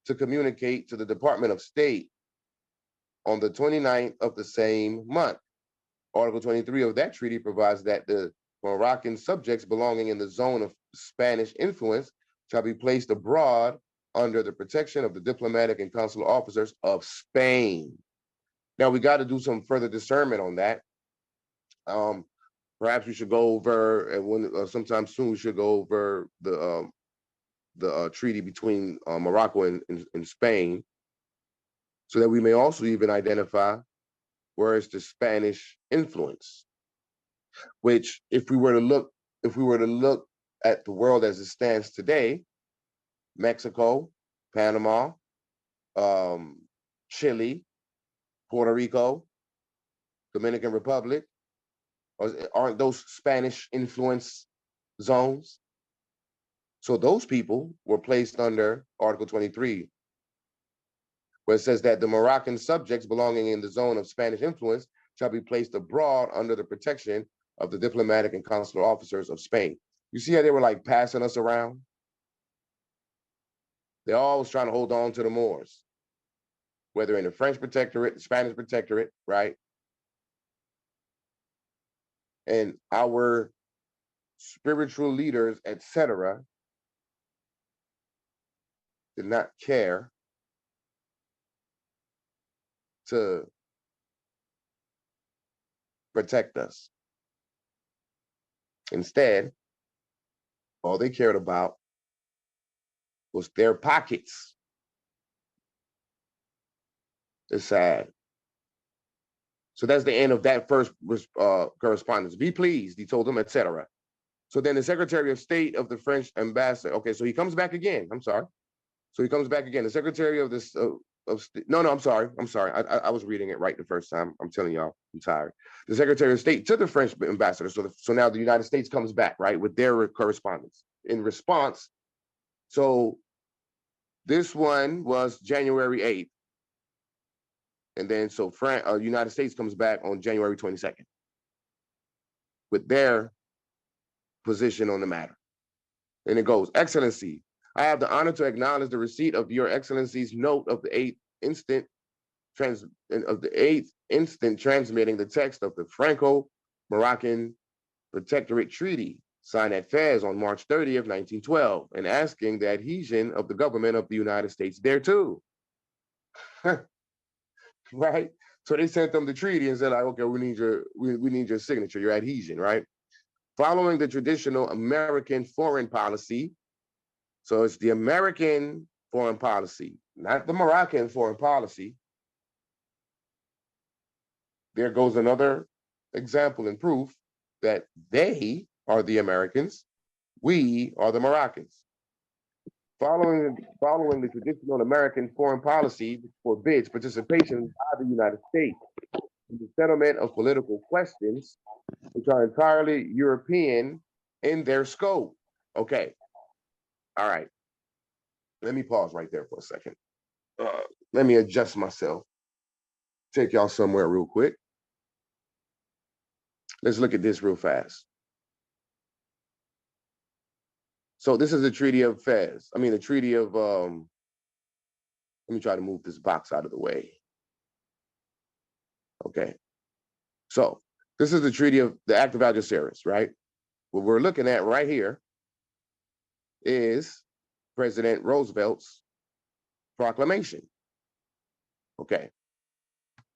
to communicate to the Department of State on the 29th of the same month. Article 23 of that treaty provides that the Moroccan subjects belonging in the zone of Spanish influence shall be placed abroad under the protection of the diplomatic and consular officers of Spain. Now we got to do some further discernment on that. Perhaps we should go over, and sometime soon we should go over the treaty between Morocco and Spain, so that we may also even identify where is the Spanish influence. Which, if we were to look at the world as it stands today, Mexico, Panama, Chile, Puerto Rico, Dominican Republic, aren't those Spanish influence zones? So those people were placed under Article 23, where it says that the Moroccan subjects belonging in the zone of Spanish influence shall be placed abroad under the protection of the diplomatic and consular officers of Spain. You see how they were like passing us around? They all was trying to hold on to the Moors, whether in the French Protectorate, the Spanish Protectorate, right? And our spiritual leaders, etc., did not care to protect us. Instead, all they cared about was their pockets. It's sad. So that's the end of that first correspondence. Be pleased, he told them, etc. So then the Secretary of State of the French ambassador, okay, so he comes back again. I'm sorry. So he comes back again. The Secretary of this, no, I'm sorry. I was reading it right the first time. I'm telling y'all, I'm tired. The Secretary of State to the French ambassador. So now the United States comes back, right, with their correspondence. In response, so this one was January 8th. And then so United States comes back on January 22nd with their position on the matter. And it goes, Excellency, I have the honor to acknowledge the receipt of your Excellency's note of the 8th instant transmitting the text of the Franco-Moroccan Protectorate Treaty signed at Fez on March 30th, 1912, and asking the adhesion of the government of the United States thereto. Right? So they sent them the treaty and said, like, okay, we need your signature, your adhesion, right? Following the traditional American foreign policy. So it's the American foreign policy, not the Moroccan foreign policy. There goes another example and proof that they are the Americans, we are the Moroccans. Following the traditional American foreign policy, which forbids participation by the United States in the settlement of political questions, which are entirely European in their scope. Okay. All right. Let me pause right there for a second. Let me adjust myself. Take y'all somewhere real quick. Let's look at this real fast. So this is the Treaty of Fez. I mean, the Treaty of, let me try to move this box out of the way. Okay. So this is the Treaty of the Act of Algeciras, right? What we're looking at right here is President Roosevelt's proclamation. Okay.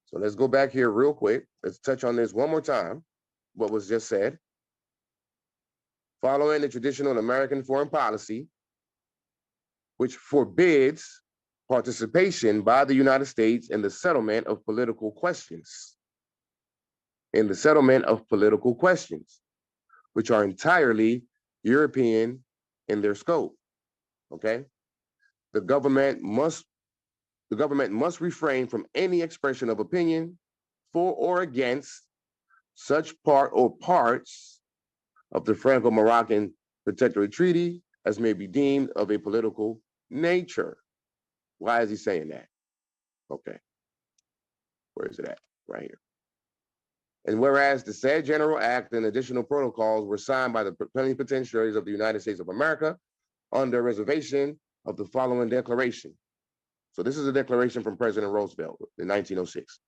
So let's go back here real quick. Let's touch on this one more time, what was just said. Following the traditional American foreign policy, which forbids participation by the United States in the settlement of political questions. In the settlement of political questions, which are entirely European in their scope. Okay? The government must refrain from any expression of opinion for or against such part or parts of the Franco-Moroccan Protectorate Treaty as may be deemed of a political nature. Why is he saying that? Okay. Where is it at? Right here. And whereas the said General Act and additional protocols were signed by the plenipotentiaries of the United States of America under reservation of the following declaration. So this is a declaration from President Roosevelt in 1906.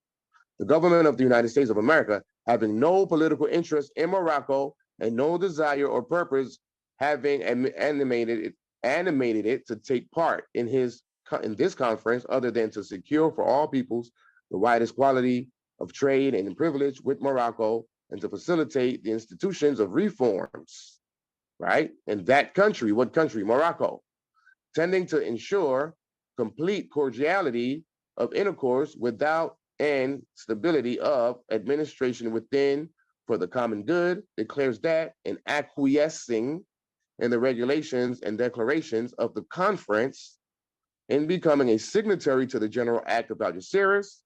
The government of the United States of America, having no political interest in Morocco and no desire or purpose having animated it to take part in this conference other than to secure for all peoples the widest quality of trade and privilege with Morocco and to facilitate the institutions of reforms, right? In that country, what country? Morocco, tending to ensure complete cordiality of intercourse without and stability of administration within for the common good, declares that in acquiescing in the regulations and declarations of the conference in becoming a signatory to the General Act of Algeciras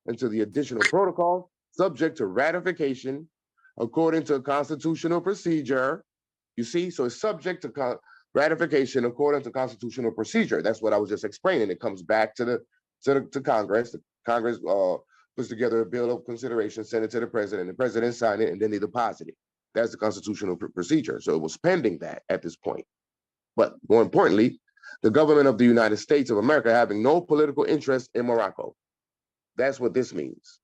and to the additional protocol subject to ratification according to constitutional procedure. You see, so it's subject to ratification according to constitutional procedure. That's what I was just explaining. It comes back to Congress. The Congress puts together a bill of consideration, send it to the president signed it, and then they deposit it. That's the constitutional procedure. So it was pending that at this point. But more importantly, the government of the United States of America having no political interest in Morocco. That's what this means.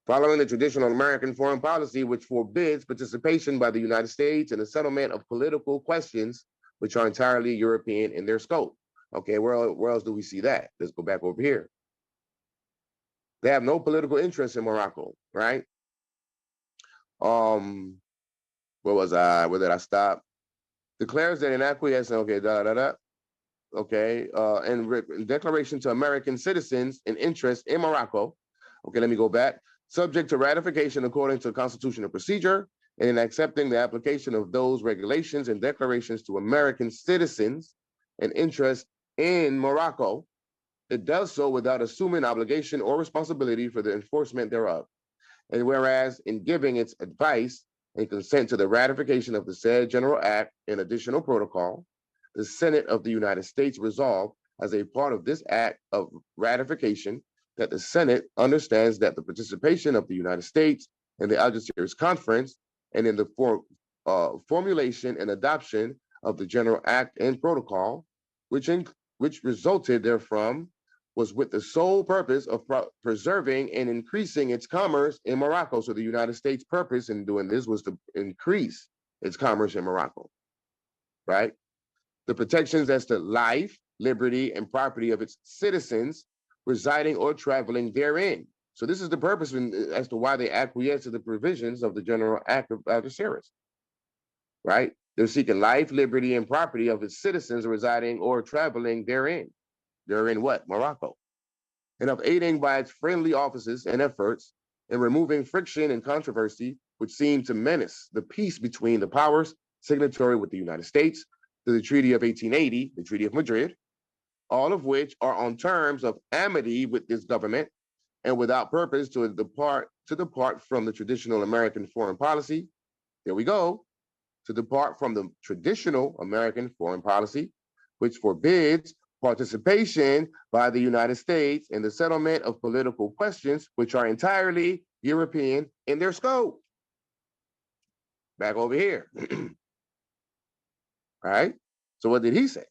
Following the traditional American foreign policy, which forbids participation by the United States in the settlement of political questions, which are entirely European in their scope. Okay, where else do we see that? Let's go back over here. They have no political interest in Morocco, right? Where was I? Where did I stop? Declares that in acquiescence, okay, okay, and declaration to American citizens in interest in Morocco. Okay, let me go back. Subject to ratification according to constitutional procedure, and in accepting the application of those regulations and declarations to American citizens in interest in Morocco, it does so without assuming obligation or responsibility for the enforcement thereof. And whereas in giving its advice and consent to the ratification of the said General Act and additional protocol, the Senate of the United States resolved as a part of this act of ratification that the Senate understands that the participation of the United States in the Algeciras Conference and in the formulation and adoption of the General Act and Protocol, which resulted therefrom, was with the sole purpose of preserving and increasing its commerce in Morocco. So the United States' purpose in doing this was to increase its commerce in Morocco, right? The protections as to life, liberty, and property of its citizens residing or traveling therein. So this is the purpose as to why they acquiesce to the provisions of the General Act of Algeciras, right? They're seeking life, liberty, and property of its citizens residing or traveling therein. They're in what? Morocco. And of aiding by its friendly offices and efforts in removing friction and controversy, which seem to menace the peace between the powers signatory with the United States to the Treaty of 1880, the Treaty of Madrid, all of which are on terms of amity with this government and without purpose to depart from the traditional American foreign policy. There we go. To depart from the traditional American foreign policy, which forbids participation by the United States in the settlement of political questions, which are entirely European in their scope. Back over here. All right. So what did he say?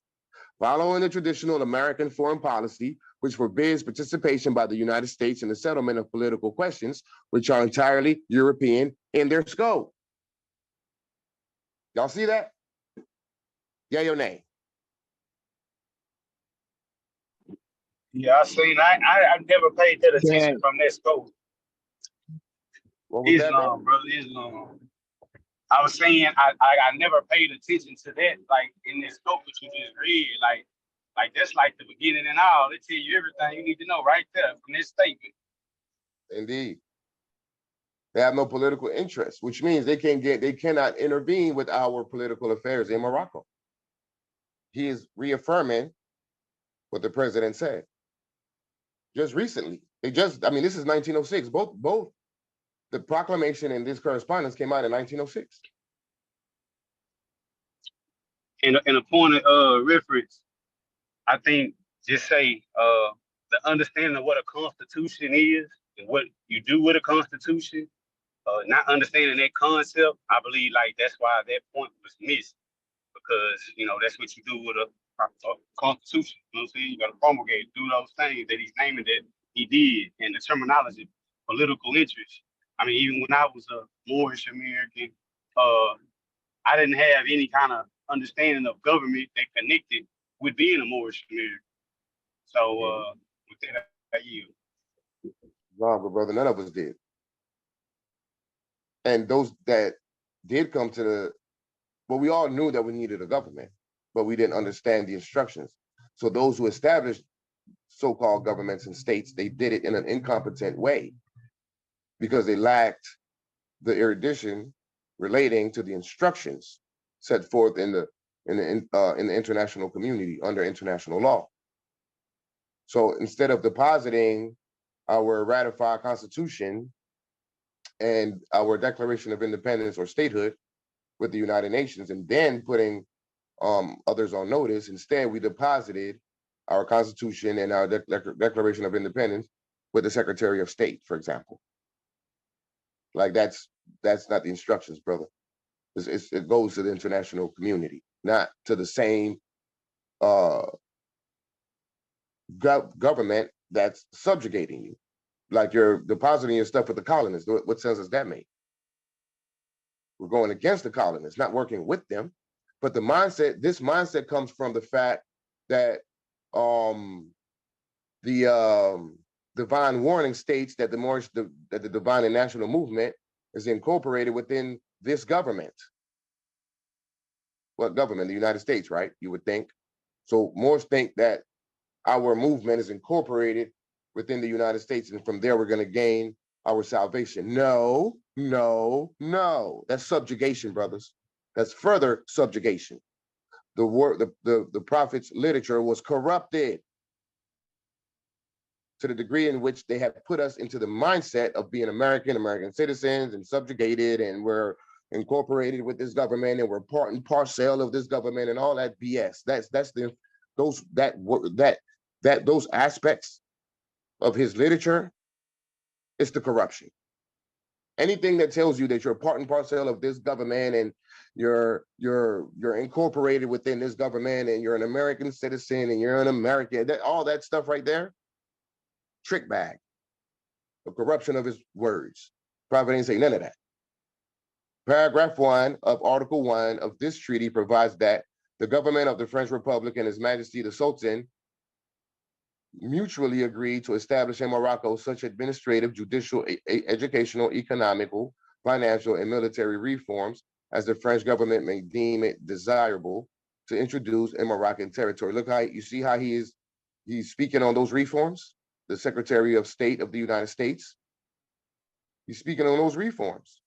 Following the traditional American foreign policy, which forbids participation by the United States in the settlement of political questions, which are entirely European in their scope. Y'all see that? Yay or nay? Yeah, I seen. I never paid that attention from that scope. What was that, Islam, brother, Islam. I was saying I never paid attention to that, like in this scope that you just read, like that's like the beginning and all. They tell you everything you need to know right there from this statement. Indeed. They have no political interest, which means they cannot intervene with our political affairs in Morocco. He is reaffirming what the president said just recently. This is 1906. Both the proclamation and this correspondence came out in 1906. And a point of reference, I think just say the understanding of what a constitution is and what you do with a constitution, not understanding that concept, I believe like that's why that point was missed. Because that's what you do with a constitution. You know what I'm saying? You gotta promulgate, do those things that he's naming that he did, and the terminology, political interest. I mean, even when I was a Moorish American, I didn't have any kind of understanding of government that connected with being a Moorish American. So with that, I yield. No, but brother, none of us did. And those that did come to we all knew that we needed a government, but we didn't understand the instructions. So those who established so-called governments and states, they did it in an incompetent way because they lacked the erudition relating to the instructions set forth in the international community under international law. So instead of depositing our ratified constitution and our Declaration of Independence or statehood with the United Nations and then putting others on notice, instead we deposited our Constitution and our Declaration of Independence with the Secretary of State, for example. Like that's that's not the instructions, brother. It goes to the international community, not to the same government that's subjugating you. Like you're depositing your stuff with the colonists. What sense does that make? We're going against the colonists, not working with them. But this mindset comes from the fact that the divine warning states that the divine and national movement is incorporated within this government. What government? The United States, right? You would think. So Moors think that our movement is incorporated within the United States, and from there we're going to gain our salvation. No, no, no. That's subjugation, brothers. That's further subjugation. The prophet's literature was corrupted to the degree in which they have put us into the mindset of being American citizens and subjugated, and we're incorporated with this government, and we're part and parcel of this government, and all that BS. Those aspects of his literature is the corruption. Anything that tells you that you're part and parcel of this government, and you're incorporated within this government, and you're an American citizen, and you're an American, all that stuff right there, trick bag, the corruption of his words. Prophet didn't say none of that. Paragraph 1 of Article 1 of this treaty provides that the government of the French Republic and His Majesty the Sultan mutually agree to establish in Morocco such administrative, judicial, educational, economical, financial, and military reforms as the French government may deem it desirable to introduce in Moroccan territory. Look how you see how he's speaking on those reforms. The Secretary of State of the United States, he's speaking on those reforms.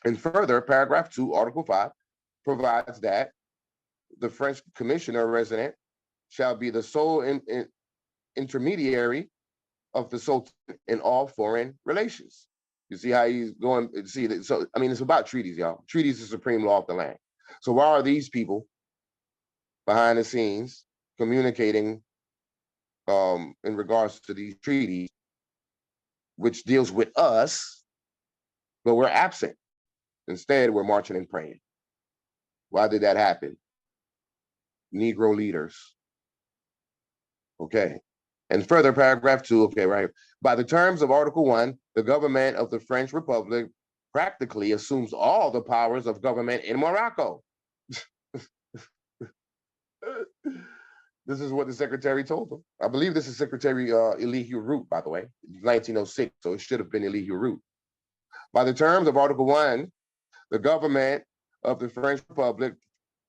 And further, paragraph 2, Article 5 provides that the French commissioner resident shall be the sole intermediary of the Sultan in all foreign relations. You see how he's going, see that? So, I mean, it's about treaties, y'all. Treaties is the supreme law of the land. So why are these people behind the scenes communicating in regards to these treaties, which deals with us, but we're absent? Instead, we're marching and praying. Why did that happen? Negro leaders. Okay. And further, paragraph 2, okay, right. By the terms of Article 1, the government of the French Republic practically assumes all the powers of government in Morocco. This is what the secretary told them. I believe this is Secretary Elihu Root, by the way, 1906, so it should have been Elihu Root. By the terms of Article 1, the government of the French Republic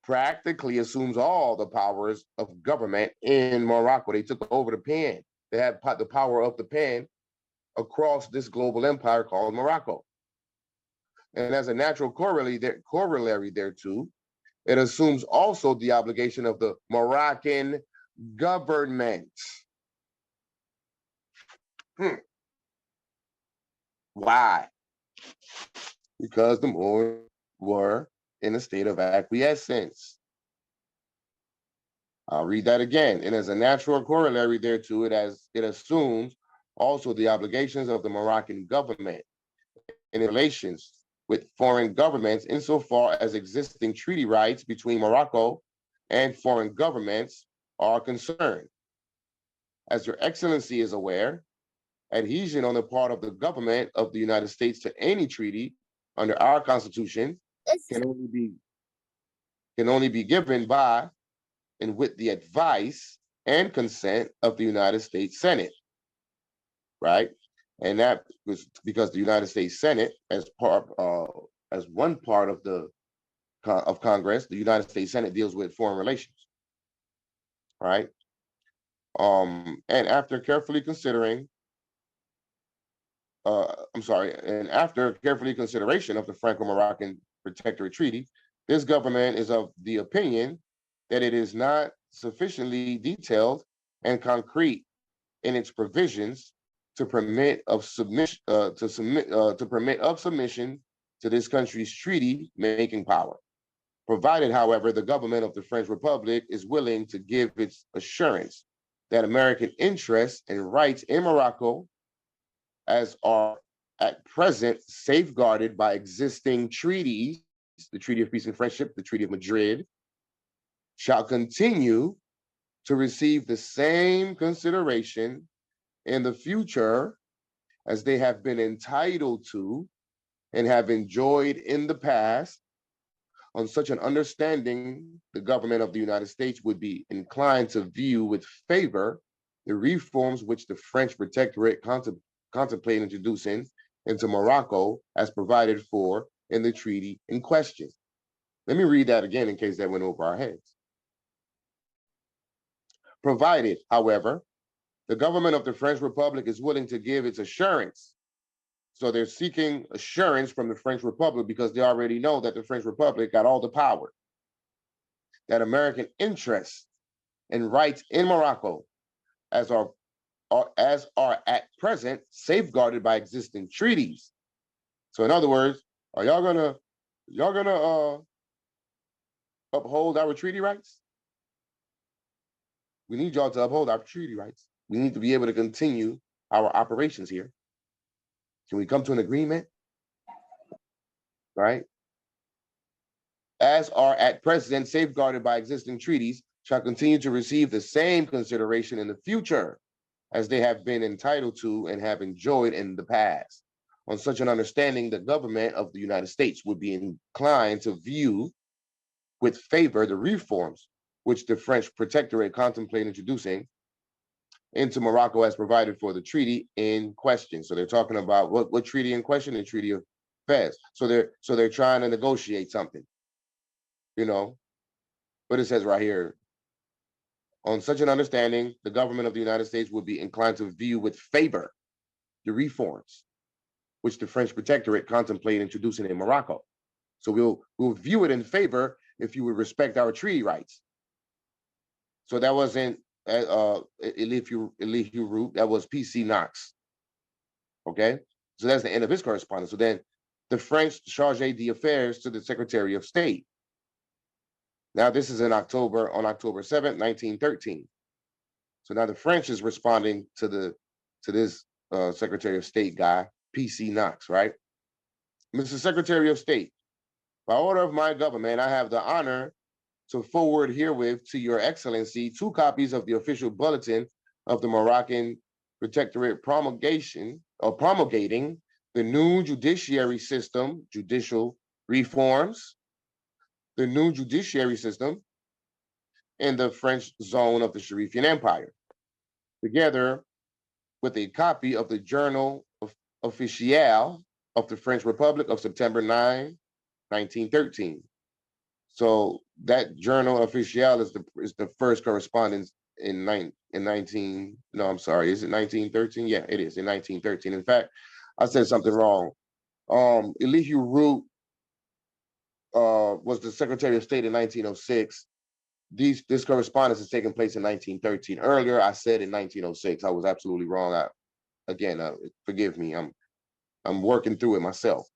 practically assumes all the powers of government in Morocco. They took over the pen. They had the power of the pen across this global empire called Morocco. And as a natural corollary thereto, it assumes also the obligation of the Moroccan government. Why? Because the Moors were in a state of acquiescence. I'll read that again. And as a natural corollary thereto, it assumes also the obligations of the Moroccan government in relations with foreign governments insofar as existing treaty rights between Morocco and foreign governments are concerned. As Your Excellency is aware, adhesion on the part of the government of the United States to any treaty under our Constitution can only be given by and with the advice and consent of the United States Senate, right? And that was because the United States Senate, as one part of Congress, the United States Senate deals with foreign relations, right? And after carefully considering, after carefully consideration of the Franco-Moroccan Protectorate Treaty, this government is of the opinion that it is not sufficiently detailed and concrete in its provisions to permit of submission to this country's treaty-making power. Provided, however, the government of the French Republic is willing to give its assurance that American interests and rights in Morocco, as at present safeguarded by existing treaties, the Treaty of Peace and Friendship, the Treaty of Madrid, shall continue to receive the same consideration in the future as they have been entitled to and have enjoyed in the past. On such an understanding, the government of the United States would be inclined to view with favor the reforms which the French Protectorate contemplate introducing into Morocco as provided for in the treaty in question. Let me read that again in case that went over our heads. Provided, however, the government of the French Republic is willing to give its assurance. So they're seeking assurance from the French Republic because they already know that the French Republic got all the power, that American interests and rights in Morocco as are at present safeguarded by existing treaties. So in other words, are y'all gonna uphold our treaty rights? We need y'all to uphold our treaty rights. We need to be able to continue our operations here. Can we come to an agreement? Right? As are at present safeguarded by existing treaties, shall continue to receive the same consideration in the future as they have been entitled to and have enjoyed in the past. On such an understanding, the government of the United States would be inclined to view with favor the reforms which the French Protectorate contemplate introducing into Morocco as provided for the treaty in question. So they're talking about what treaty in question? The Treaty of Fez. So they're trying to negotiate something, you know. But it says right here, on such an understanding, the government of the United States would be inclined to view with favor the reforms which the French Protectorate contemplate introducing in Morocco. So we'll view it in favor if you would respect our treaty rights. So that wasn't Elihu Root, that was PC Knox. Okay, so that's the end of his correspondence. So then the French Chargé d'Affaires to the Secretary of State. Now this is on October 7th, 1913. So now the French is responding to this Secretary of State guy, PC Knox, right? Mr. Secretary of State, by order of my government, I have the honor to forward herewith to your excellency 2 copies of the official bulletin of the Moroccan Protectorate promulgating the new judiciary system, judicial reforms, the new judiciary system in the French zone of the Sharifian Empire, together with a copy of the Journal Officiel of the French Republic of September 9, 1913. So that Journal Officiel is the first correspondence in 1913? Yeah, it is in 1913. In fact, I said something wrong. Elihu Root was the Secretary of State in 1906. This correspondence is taking place in 1913. Earlier, I said in 1906. I was absolutely wrong. Forgive me. I'm working through it myself.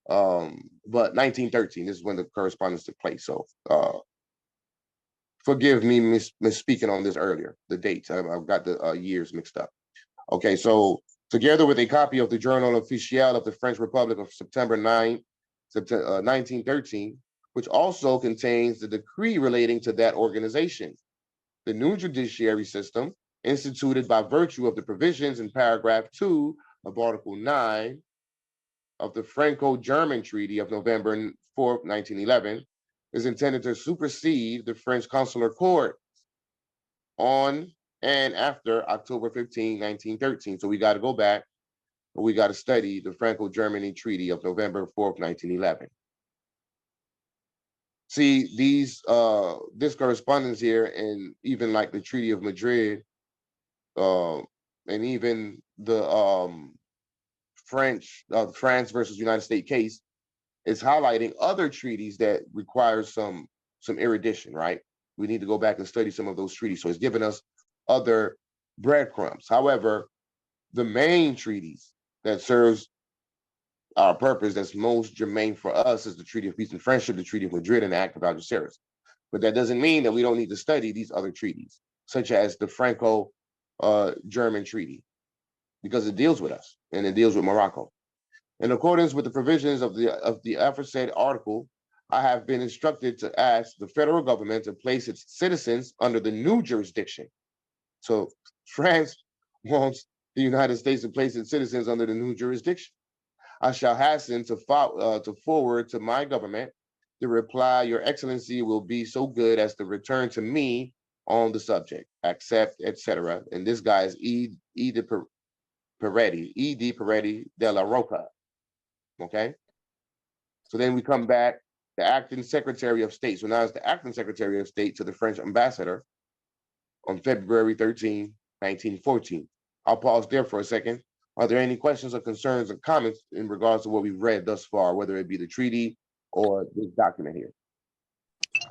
But 1913, this is when the correspondence took place. So forgive me misspeaking on this earlier, the dates. I've got the years mixed up. Okay, so together with a copy of the Journal Officiel of the French Republic of September 9, 1913, which also contains the decree relating to that organization, the new judiciary system instituted by virtue of the provisions in paragraph 2 of Article 9 of the Franco-German Treaty of November 4th, 1911, is intended to supersede the French Consular Court on and after October 15, 1913. So we got to go back, and we got to study the Franco-Germany Treaty of November 4th, 1911. See, this correspondence here, and even like the Treaty of Madrid, and even the France versus United States case, is highlighting other treaties that require some erudition, right? We need to go back and study some of those treaties. So it's giving us other breadcrumbs. However, the main treaties that serves our purpose that's most germane for us is the Treaty of Peace and Friendship, the Treaty of Madrid, and the Act of Algeciras. But that doesn't mean that we don't need to study these other treaties, such as the Franco-German Treaty, because it deals with us and it deals with Morocco. In accordance with the provisions of the aforesaid article, I have been instructed to ask the federal government to place its citizens under the new jurisdiction. So France wants the United States to place its citizens under the new jurisdiction. I shall hasten to forward to my government the reply. Your Excellency will be so good as to return to me on the subject. Accept, etc. And this guy is E. D. Peretti de la Roca. Okay. So then we come back, the acting Secretary of State. So now it's the acting Secretary of State to the French ambassador on February 13, 1914. I'll pause there for a second. Are there any questions or concerns or comments in regards to what we've read thus far, whether it be the treaty or this document here?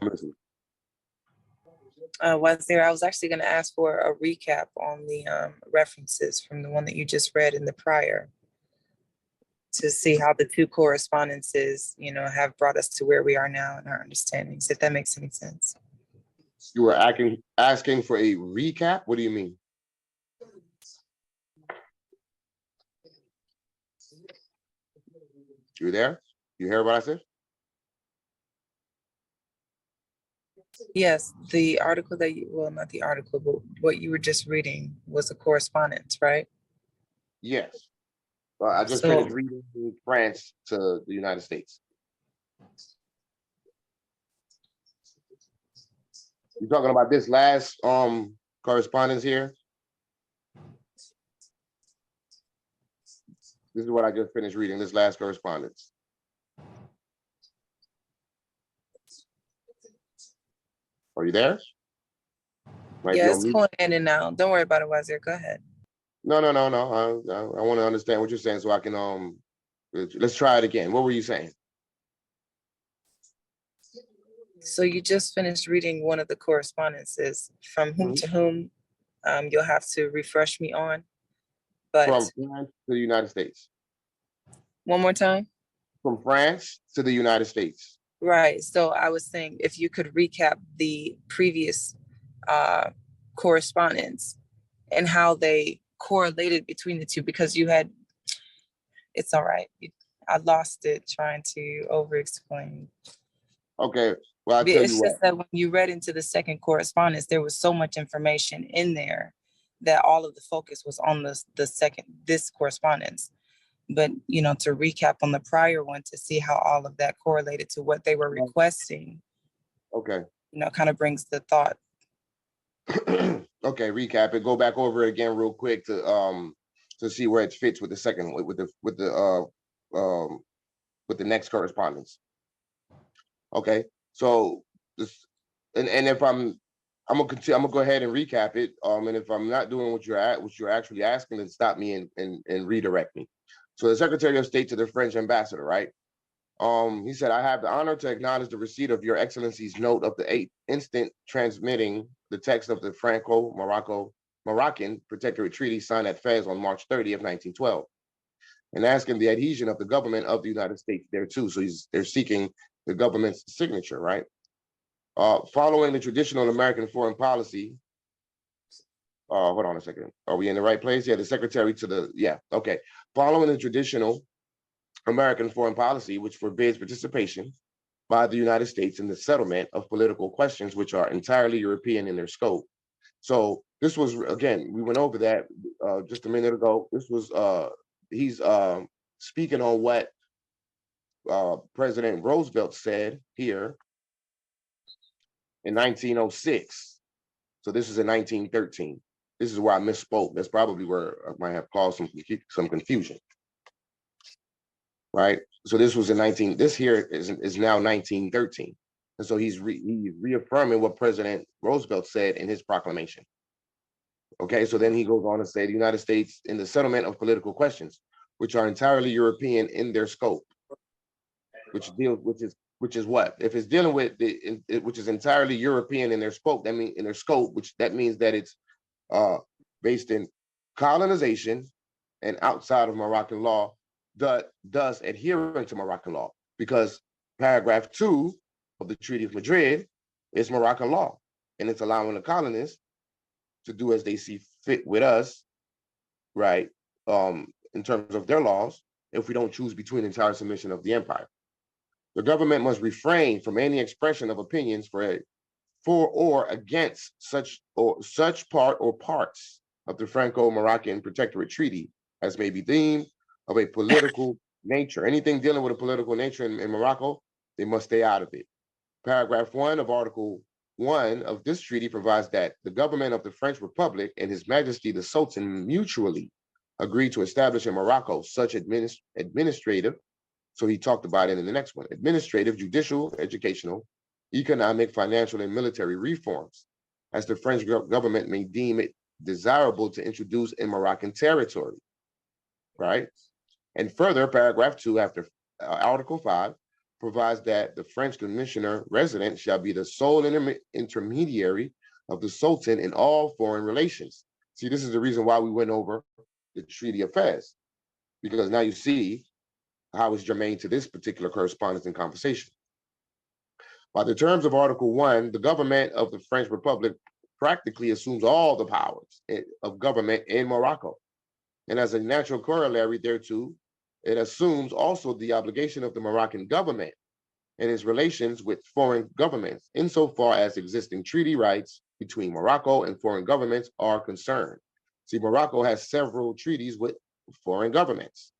I'm listening. Wazir, I was actually going to ask for a recap on the references from the one that you just read in the prior, to see how the two correspondences, have brought us to where we are now in our understandings, if that makes any sense. You were asking for a recap? What do you mean? You there? You hear what I said? Yes, the article that not the article, but what you were just reading was a correspondence, right? Yes. I just So- finished reading France to the United States. You're talking about this last correspondence here? This is what I just finished reading, this last correspondence. Are you there? Might be Yeah, on it's mute. going in and out. Don't worry about it, Wazir. Go ahead. No. I want to understand what you're saying so I can let's try it again. What were you saying? So you just finished reading one of the correspondences from whom to whom. You'll have to refresh me on. But From France to the United States. one more time. From France to the United States. Right. So I was saying, if you could recap the previous correspondence and how they correlated between the two, because it's all right. I lost it trying to over-explain. Okay. Well, I'll tell It's you just what. that when you read into the second correspondence, there was so much information in there that all of the focus was on this correspondence. But, to recap on the prior one, to see how all of that correlated to what they were requesting, Okay. kind of brings the thought. Okay, recap it. Go back over it again real quick to see where it fits with the second with the next correspondence. Okay, so this and if I'm gonna continue, I'm gonna go ahead and recap it. And if I'm not doing what you're actually asking, then stop me and redirect me. So the Secretary of State to the French ambassador, right? He said, I have the honor to acknowledge the receipt of your Excellency's note of the 8th instant transmitting the text of the Moroccan Protectorate Treaty signed at Fez on March 30th, 1912, and asking the adhesion of the government of the United States thereto. So they're seeking the government's signature, right? Following the traditional American foreign policy. Hold on a second. Are we in the right place? Yeah, the secretary to the, yeah, okay. Following the traditional American foreign policy, which forbids participation by the United States in the settlement of political questions, which are entirely European in their scope. So this was, again, we went over that just a minute ago. This was, he's speaking on what President Roosevelt said here in 1906. So this is in 1913. This is where I misspoke. That's probably where I might have caused some confusion. Right. So this was in this here is now 1913. And so he's reaffirming what President Roosevelt said in his proclamation. Okay, so then he goes on to say the United States in the settlement of political questions, which are entirely European in their scope, which is what? If it's dealing with which is entirely European in their scope, that means in their scope, which that means that it's based in colonization and outside of Moroccan law, thus adhering to Moroccan law, because paragraph 2 of the Treaty of Madrid is Moroccan law, and it's allowing the colonists to do as they see fit with us, right? In terms of their laws, if we don't choose between entire submission of the empire. The government must refrain from any expression of opinions for or against such part or parts of the Franco-Moroccan Protectorate Treaty as may be deemed of a political nature. Anything dealing with a political nature in Morocco, they must stay out of it. Paragraph 1 of Article 1 of this treaty provides that the government of the French Republic and His Majesty the Sultan mutually agree to establish in Morocco such administrative, so he talked about it in the next one, administrative, judicial, educational, economic, financial, and military reforms, as the French government may deem it desirable to introduce in Moroccan territory, right? And further, paragraph 2 after Article 5 provides that the French commissioner resident shall be the sole intermediary of the Sultan in all foreign relations. See, this is the reason why we went over the Treaty of Fez, because now you see how it's germane to this particular correspondence and conversation. By the terms of Article 1, the government of the French Republic practically assumes all the powers of government in Morocco. And as a natural corollary thereto, it assumes also the obligation of the Moroccan government and its relations with foreign governments, insofar as existing treaty rights between Morocco and foreign governments are concerned. See, Morocco has several treaties with foreign governments.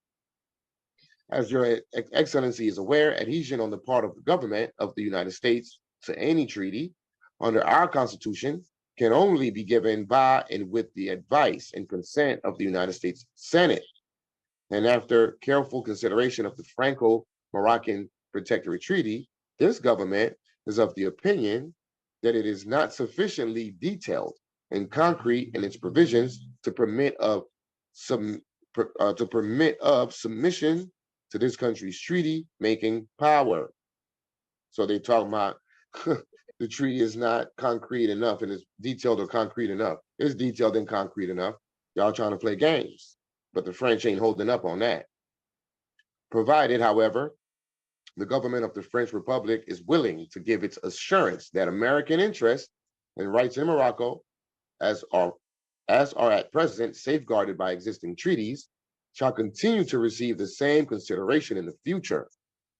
As your excellency is aware, adhesion on the part of the government of the United States to any treaty under our Constitution can only be given by and with the advice and consent of the United States Senate. And after careful consideration of the Franco-Moroccan Protectorate Treaty, this government is of the opinion that it is not sufficiently detailed and concrete in its provisions to permit of submission to this country's treaty making power. So they talk about the treaty is not concrete enough and it's detailed or concrete enough. It's detailed and concrete enough. Y'all trying to play games, but the French ain't holding up on that. Provided, however, the government of the French Republic is willing to give its assurance that American interests and rights in Morocco, as are at present safeguarded by existing treaties, shall continue to receive the same consideration in the future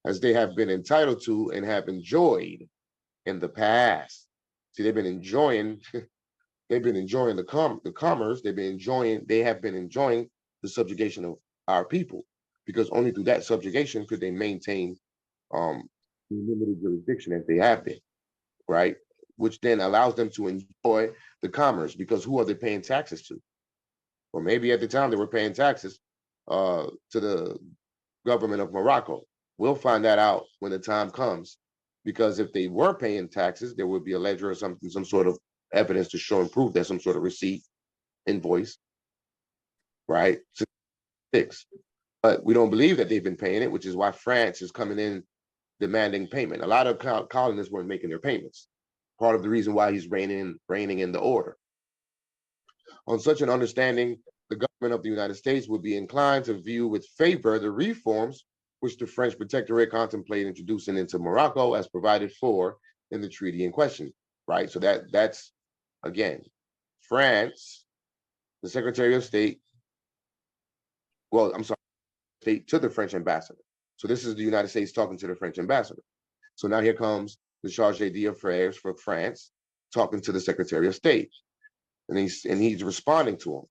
as they have been entitled to and have enjoyed in the past. See, they've been enjoying the commerce, they have been enjoying the subjugation of our people, because only through that subjugation could they maintain the limited jurisdiction that they have been, right? Which then allows them to enjoy the commerce, because who are they paying taxes to? Or maybe at the time they were paying taxes to the government of Morocco. We'll find that out when the time comes, because if they were paying taxes, there would be a ledger or something, some sort of evidence to show and prove that, some sort of receipt, invoice, right? But we don't believe that they've been paying it, which is why France is coming in demanding payment. A lot of colonists weren't making their payments. Part of the reason why he's reigning in the order. On such an understanding, the government of the United States would be inclined to view with favor the reforms which the French Protectorate contemplate introducing into Morocco as provided for in the treaty in question, right? So that's, again, France, the Secretary of State, well, I'm sorry, state to the French ambassador. So this is the United States talking to the French ambassador. So now here comes the Chargé d'Affaires for France talking to the Secretary of State. And he's responding to him.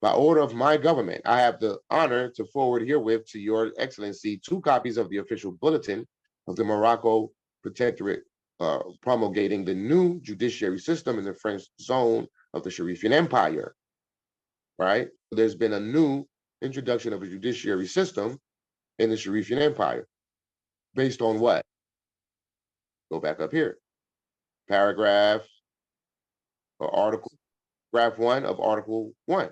By order of my government, I have the honor to forward herewith to your excellency 2 copies of the official bulletin of the Morocco Protectorate promulgating the new judiciary system in the French zone of the Sharifian Empire, right? There's been a new introduction of a judiciary system in the Sharifian Empire. Based on what? Go back up here. Paragraph 1 of Article 1.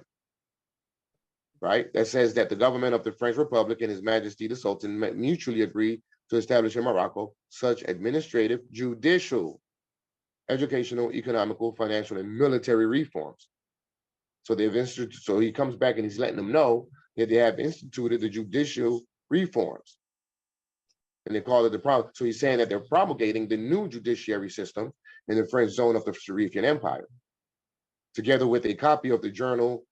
Right? That says that the government of the French Republic and His Majesty the Sultan mutually agree to establish in Morocco such administrative, judicial, educational, economical, financial, and military reforms. So so he comes back and he's letting them know that they have instituted the judicial reforms. And they call it so he's saying that they're promulgating the new judiciary system in the French zone of the Sharifian Empire, together with a copy of the Journal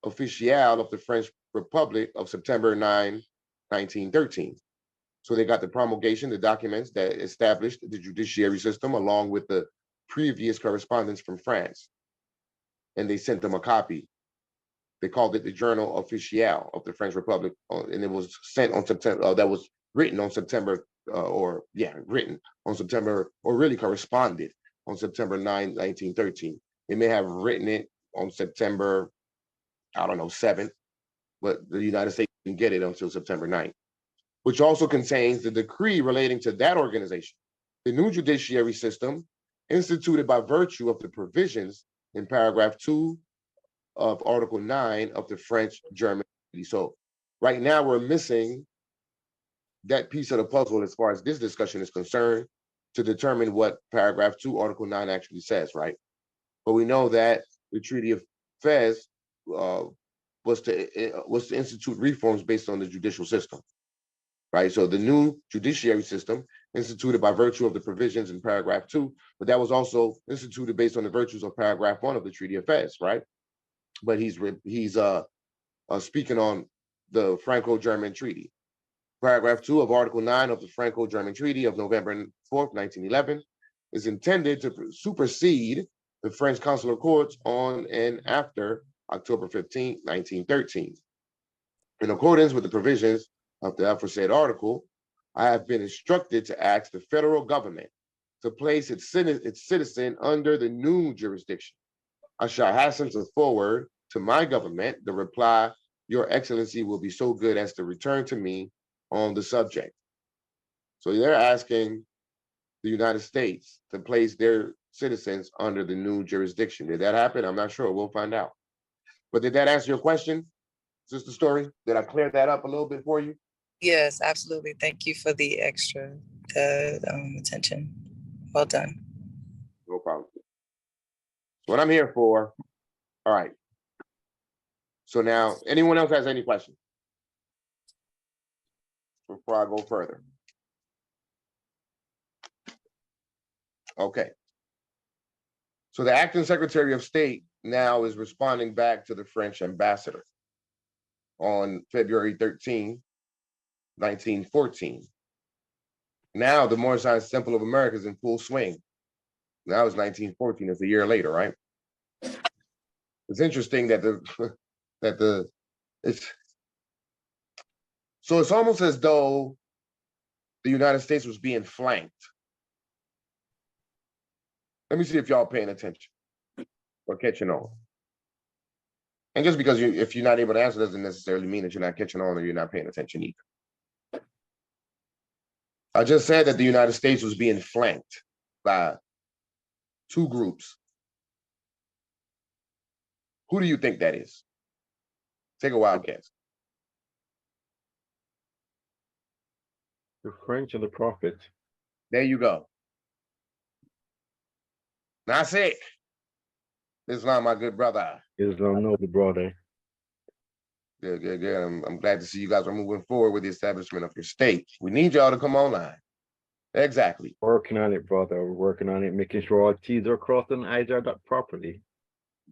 Officiel of the French Republic of September 9, 1913. So they got the promulgation, the documents that established the judiciary system along with the previous correspondence from France. And they sent them a copy. They called it the Journal Officiel of the French Republic, and it was sent on September, that was written on September, written on September, or really corresponded on September 9, 1913. They may have written it on September, I don't know, 7th, but the United States didn't get it until September 9th, which also contains the decree relating to that organization. The new judiciary system instituted by virtue of the provisions in paragraph 2 of Article 9 of the French-German Treaty. So right now we're missing that piece of the puzzle as far as this discussion is concerned to determine what paragraph 2, Article 9 actually says, right? But we know that the Treaty of Fez was to institute reforms based on the judicial system, right? So the new judiciary system instituted by virtue of the provisions in paragraph 2, but that was also instituted based on the virtues of paragraph 1 of the Treaty of Fez, right? But he's speaking on the Franco-German Treaty. Paragraph 2 of Article 9 of the Franco-German Treaty of November 4th, 1911, is intended to supersede the French consular courts on and after October 15, 1913. In accordance with the provisions of the aforesaid article, I have been instructed to ask the federal government to place its citizen under the new jurisdiction. I shall hasten to forward to my government the reply Your Excellency will be so good as to return to me on the subject. So they're asking the United States to place their citizens under the new jurisdiction. Did that happen? I'm not sure. We'll find out. But did that answer your question, Sister Story? Did I clear that up a little bit for you? Yes, absolutely. Thank you for the extra attention. Well done. No problem. What I'm here for. All right. So now, anyone else has any questions before I go further? Okay. So the acting Secretary of State now is responding back to the French ambassador on February 13, 1914. Now the Moroccan Temple of America is in full swing. Now it's 1914, it's a year later, right? It's interesting that it's almost as though the United States was being flanked. Let me see if y'all paying attention or catching on. And just because if you're not able to answer doesn't necessarily mean that you're not catching on or you're not paying attention either. I just said that the United States was being flanked by two groups. Who do you think that is? Take a wild guess. The French and the Prophet. There you go. That's it. Islam, my good brother. Islam, no, the brother. Good, good, good. I'm glad to see you guys are moving forward with the establishment of your state. We need y'all to come online. Exactly. Working on it, brother. We're working on it, making sure all T's are crossed and I's are dotted properly.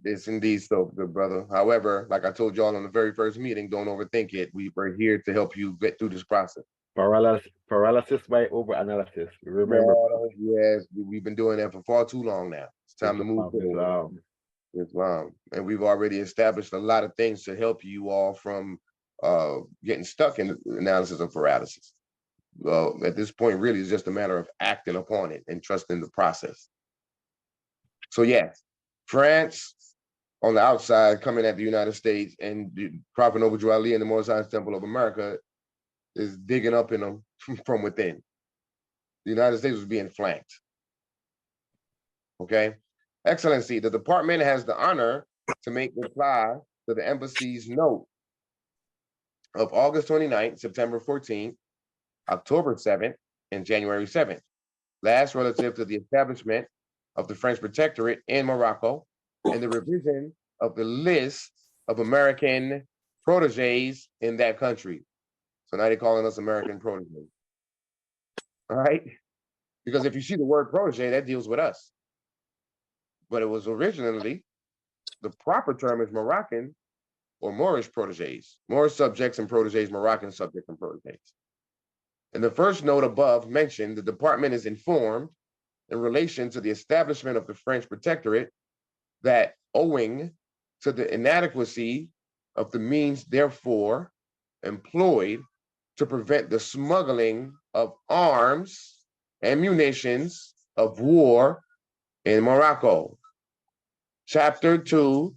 It's indeed so, good brother. However, like I told y'all in the very first meeting, don't overthink it. We're here to help you get through this process. Paralysis by overanalysis. Remember? Yes, we've been doing that for far too long now. It's time to move forward. Islam. And we've already established a lot of things to help you all from getting stuck in the analysis of paralysis. Well, at this point, really, it's just a matter of acting upon it and trusting the process. So yes, France on the outside coming at the United States, and the Prophet Noble Ali and the Moroccan Temple of America is digging up in them from within. The United States was being flanked. Okay. Excellency, the department has the honor to make reply to the embassy's note of August 29th, September 14th, October 7th, and January 7th, last relative to the establishment of the French Protectorate in Morocco and the revision of the list of American proteges in that country. So now they're calling us American proteges. All right? Because if you see the word protege, that deals with us. But it was originally, the proper term is Moroccan or Moorish proteges, Moorish subjects and proteges, Moroccan subjects and proteges. In the first note above mentioned, the department is informed in relation to the establishment of the French Protectorate that owing to the inadequacy of the means therefore employed to prevent the smuggling of arms and munitions of war in Morocco. Chapter 2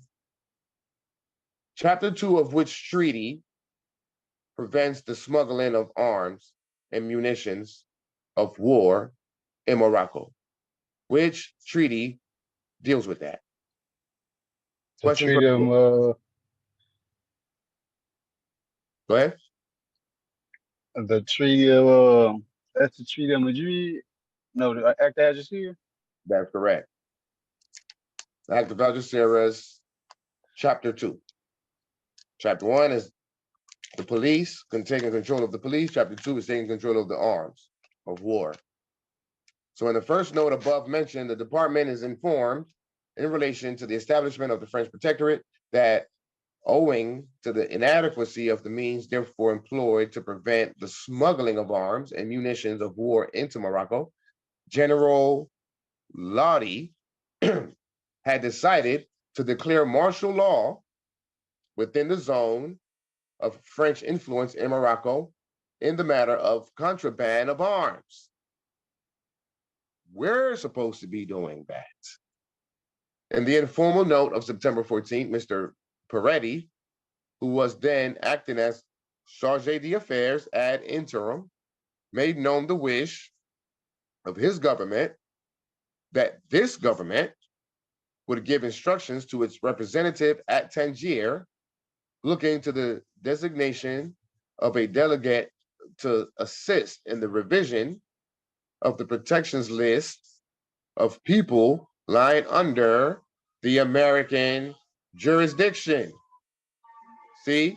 of which treaty prevents the smuggling of arms and munitions of war in Morocco. Which treaty deals with that? The Question Treaty for of, Go ahead. the Treaty of, that's the Treaty of Madrid. No, the Act of Algiers. That's correct. Act of Algeciras, chapter 2. Chapter 1 is the police taking control of the police. Chapter 2 is taking control of the arms of war. So in the first note above mentioned, the department is informed in relation to the establishment of the French Protectorate that owing to the inadequacy of the means therefore employed to prevent the smuggling of arms and munitions of war into Morocco, General Lodi had decided to declare martial law within the zone of French influence in Morocco in the matter of contraband of arms. We're supposed to be doing that. In the informal note of September 14th, Mr. Peretti, who was then acting as Chargé d'Affaires ad interim, made known the wish of his government that this government would give instructions to its representative at Tangier, looking to the designation of a delegate to assist in the revision of the protections list of people lying under the American jurisdiction. See,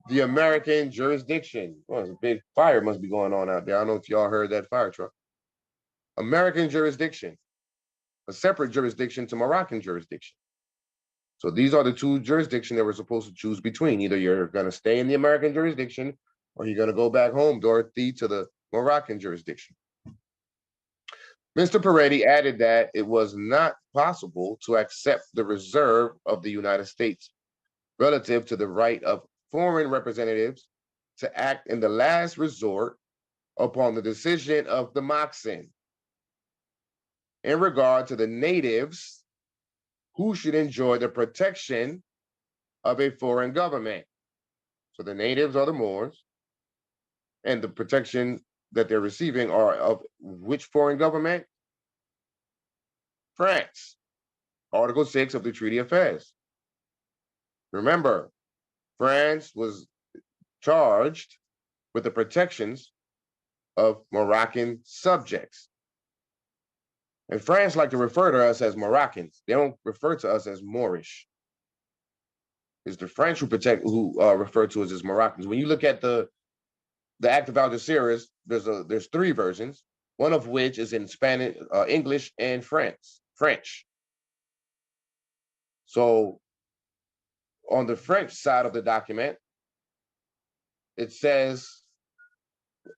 the American jurisdiction. Well, there's a big fire must be going on out there. I don't know if y'all heard that fire truck. American jurisdiction, a separate jurisdiction to Moroccan jurisdiction. So these are the two jurisdictions that we're supposed to choose between. Either you're going to stay in the American jurisdiction or you're going to go back home, Dorothy, to the Moroccan jurisdiction. Mr. Peretti added that it was not possible to accept the reserve of the United States relative to the right of foreign representatives to act in the last resort upon the decision of the Moxen in regard to the natives who should enjoy the protection of a foreign government. So the natives are the Moors, and the protection that they're receiving are of which foreign government? France. Article 6 of the Treaty of Fez. Remember, France was charged with the protections of Moroccan subjects. And France like to refer to us as Moroccans. They don't refer to us as Moorish. It's the French who refer to us as Moroccans. When you look at the Act of Algeciras, there's three versions, one of which is in Spanish, English, and French. So on the French side of the document, it says,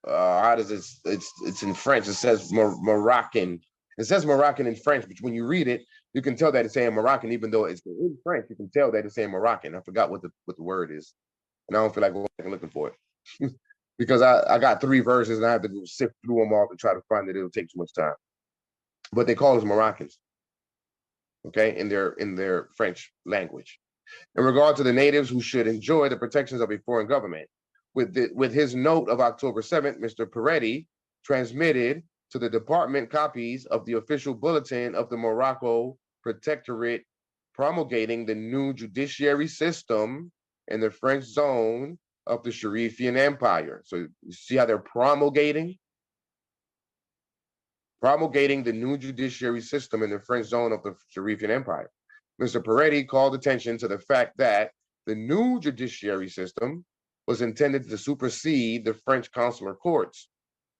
how does it? It's in French. It says Moroccan. It says Moroccan in French, but when you read it, you can tell that it's saying Moroccan, even though it's in French. You can tell that it's saying Moroccan. I forgot what the word is, and I don't feel like going back and looking for it because I got three versions and I have to go sift through them all to try to find it. It'll take too much time. But they call us Moroccans, okay, in their French language. In regard to the natives who should enjoy the protections of a foreign government, with his note of October 7th, Mr. Peretti transmitted to the department copies of the official bulletin of the Morocco Protectorate promulgating the new judiciary system in the French zone of the Sharifian Empire. So you see how they're promulgating the new judiciary system in the French zone of the Sharifian Empire. Mr. Peretti called attention to the fact that the new judiciary system was intended to supersede the French consular courts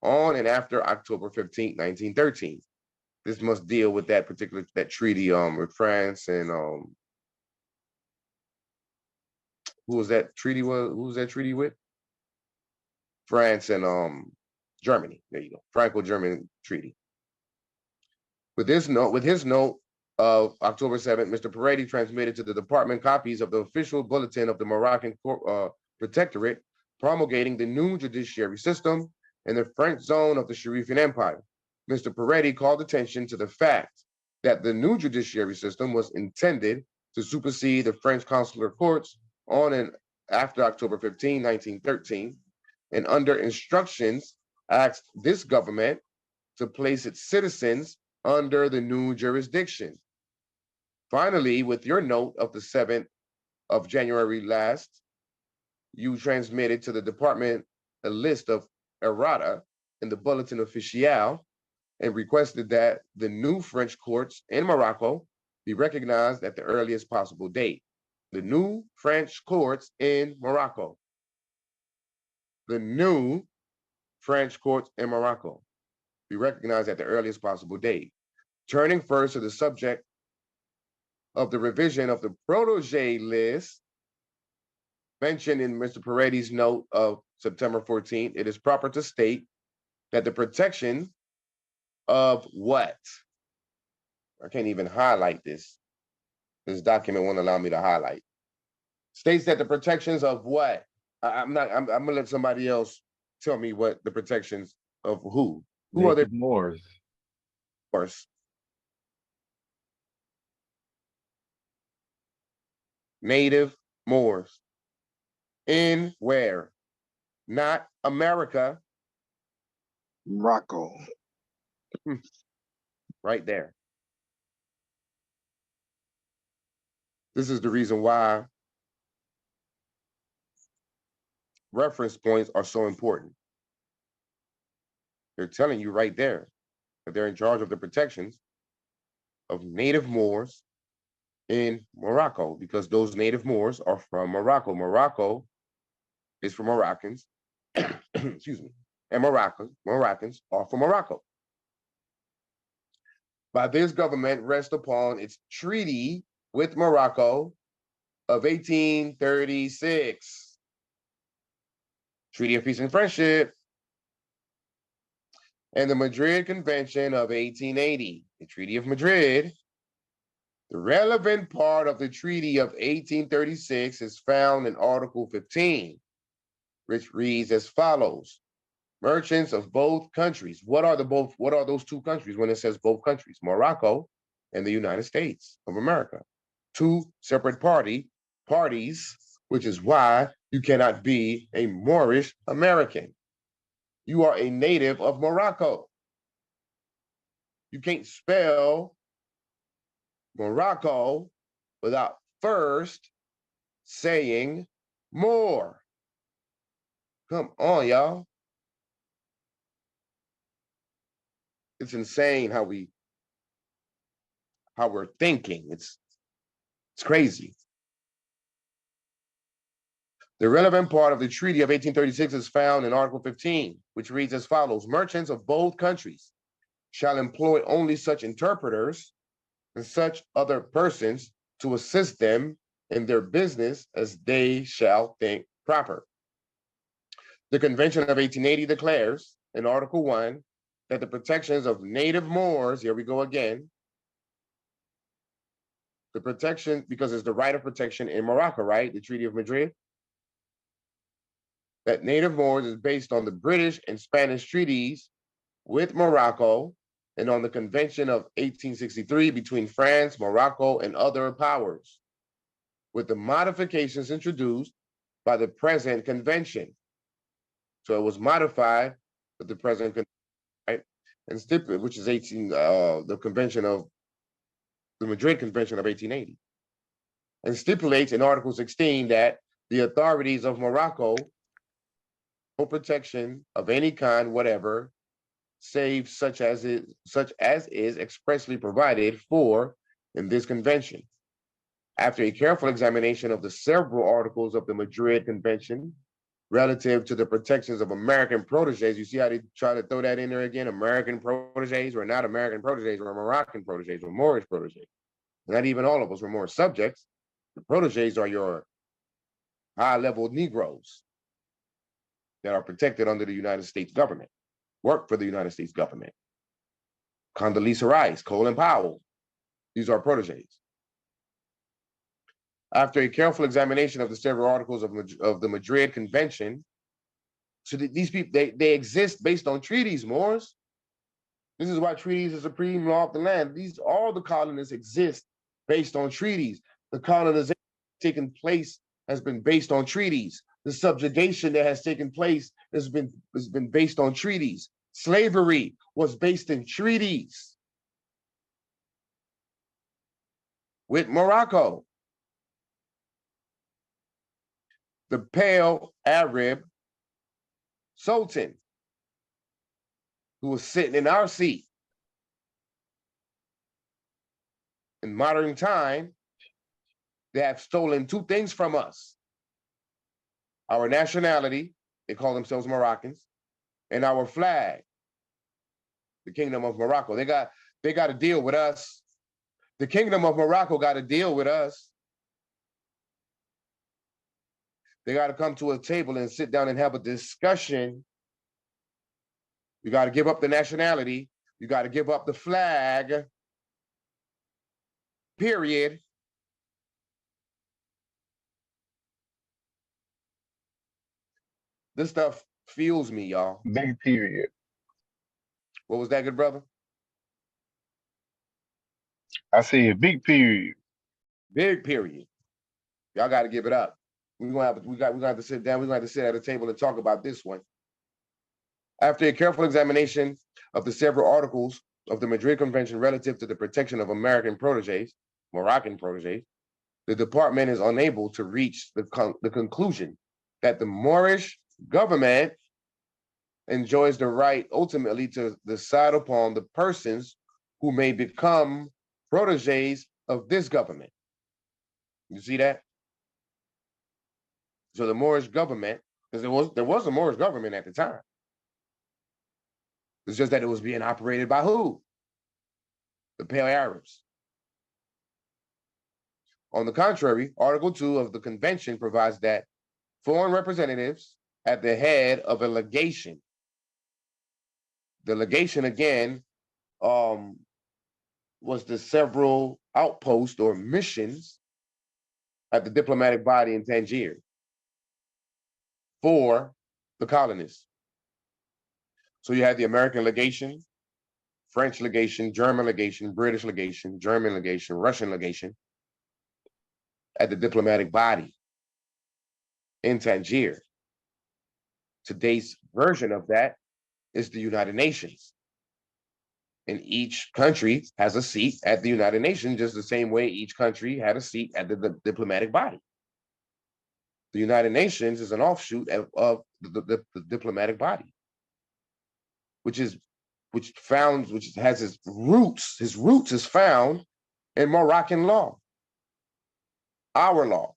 on and after October 15, 1913. This must deal with that treaty with France and who was that treaty with? France and Germany. There you go. Franco-German treaty. With his note of October 7th, Mr. Paredes transmitted to the department copies of the official bulletin of the Moroccan Protectorate promulgating the new judiciary system in the French zone of the Sharifian Empire. Mr. Paredes called attention to the fact that the new judiciary system was intended to supersede the French consular courts on and after October 15, 1913, and under instructions asked this government to place its citizens under the new jurisdiction. Finally, with your note of the 7th of January last, you transmitted to the department a list of errata in the Bulletin Officiel and requested that the new French courts in Morocco be recognized at the earliest possible date. The new French courts in Morocco. The new French courts in Morocco be recognized at the earliest possible date. Turning first to the subject of the revision of the protege list mentioned in Mr. Paredes' note of September 14th, it is proper to state that the protection of what? I can't even highlight this. This document won't allow me to highlight. States that the protections of what? I'm gonna let somebody else tell me what the protections of who? Who are the Native Moors. Moors? Native Moors. In where? Not America. Morocco. Right there. This is the reason why reference points are so important. They're telling you right there that they're in charge of the protections of native Moors in Morocco, because those native Moors are from Morocco. Morocco is for Moroccans, excuse me, and Moroccans are from Morocco. By this government rests upon its treaty with Morocco of 1836. Treaty of Peace and Friendship, and the Madrid Convention of 1880, the Treaty of Madrid. The relevant part of the Treaty of 1836 is found in Article 15, which reads as follows. Merchants of both countries. What are those two countries when it says both countries? Morocco and the United States of America. Two separate parties, which is why you cannot be a Moorish American. You are a native of Morocco. You can't spell Morocco without first saying more. Come on, y'all. It's insane how we're thinking. It's crazy. The relevant part of the Treaty of 1836 is found in Article 15, which reads as follows. Merchants of both countries shall employ only such interpreters and such other persons to assist them in their business as they shall think proper. The Convention of 1880 declares in Article 1 that the protections of native Moors, here we go again, the protection, because it's the right of protection in Morocco, right? The Treaty of Madrid. That native Moors is based on the British and Spanish treaties with Morocco and on the Convention of 1863 between France, Morocco, and other powers, with the modifications introduced by the present convention. So it was modified with the present convention, right? And stipulated, which is the convention of the Madrid Convention of 1880, and stipulates in Article 16 that the authorities of Morocco, no protection of any kind, whatever, save such as is expressly provided for in this convention. After a careful examination of the several articles of the Madrid Convention relative to the protections of American proteges, you see how they try to throw that in there again? American proteges. We're not American proteges, we're Moroccan proteges, we're Moorish proteges. Not even all of us were Moorish subjects. The proteges are your high-level Negroes that are protected under the United States government, work for the United States government. Condoleezza Rice, Colin Powell, these are proteges. After a careful examination of the several articles of the Madrid Convention, so these people, they exist based on treaties, Moors. This is why treaties are supreme law of the land. All the colonists exist based on treaties. The colonization taken place has been based on treaties. The subjugation that has taken place has been based on treaties. Slavery was based in treaties with Morocco. The pale Arab Sultan who was sitting in our seat in modern time, they have stolen two things from us: our nationality, they call themselves Moroccans, and our flag, the Kingdom of Morocco. They got to deal with us. The Kingdom of Morocco got to deal with us. They got to come to a table and sit down and have a discussion. You got to give up the nationality. You got to give up the flag. Period. This stuff fuels me, y'all. Big period. What was that, good brother? I say a big period. Big period. Y'all got to give it up. We're gonna have to sit down. We're gonna have to sit at a table and talk about this one. After a careful examination of the several articles of the Madrid Convention relative to the protection of American proteges, Moroccan proteges, the department is unable to reach the conclusion that the Moorish government enjoys the right ultimately to decide upon the persons who may become proteges of this government. You see that? So the Moorish government, because there was a Moorish government at the time. It's just that it was being operated by who? The Pale Arabs. On the contrary, Article 2 of the convention provides that foreign representatives at the head of a legation. The legation, again, was the several outposts or missions at the diplomatic body in Tangier for the colonists. So you had the American legation, French legation, German legation, British legation, German legation, Russian legation at the diplomatic body in Tangier. Today's version of that is the United Nations. And each country has a seat at the United Nations, just the same way each country had a seat at the diplomatic body. The United Nations is an offshoot of the diplomatic body, which has its roots is found in Moroccan law, our law.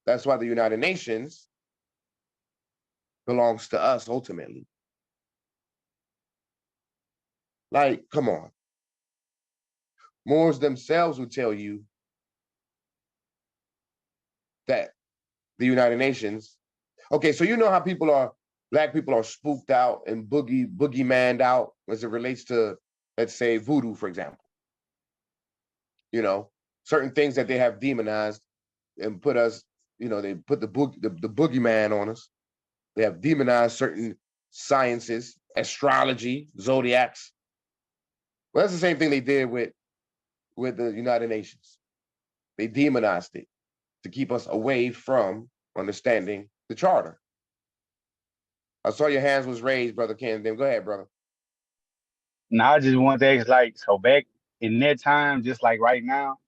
That's why the United Nations belongs to us ultimately. Like, come on. Moors themselves would tell you that the United Nations, okay, so you know how Black people are spooked out and boogie-manned out as it relates to, let's say, voodoo, for example. You know, certain things that they have demonized and put us, you know, they put the boogeyman on us. They have demonized certain sciences, astrology, zodiacs. Well, that's the same thing they did with the United Nations. They demonized it to keep us away from understanding the charter. I saw your hands was raised, Brother Ken. Then go ahead, brother. Now I just want to ask, like, so back in that time, just like right now,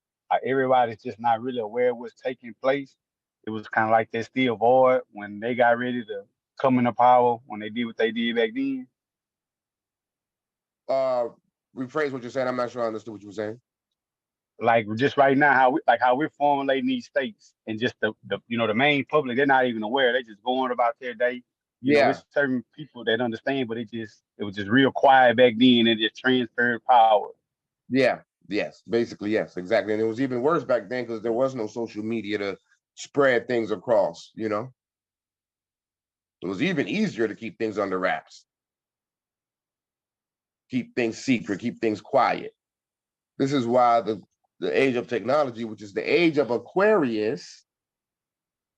everybody's just not really aware of what's taking place. It was kind of like that still void when they got ready to come into power, when they did what they did back then. Rephrase what you're saying. I'm not sure I understood what you were saying. Like just right now, how we're formulating these states, and just the main public, they're not even aware. They just going about their day. You know, it's certain people that understand, but it was just real quiet back then, and it just transferred power. Yeah, yes, basically, yes, exactly. And it was even worse back then because there was no social media spread things across, you know. It was even easier to keep things under wraps. Keep things secret, keep things quiet. This is why the age of technology, which is the age of Aquarius,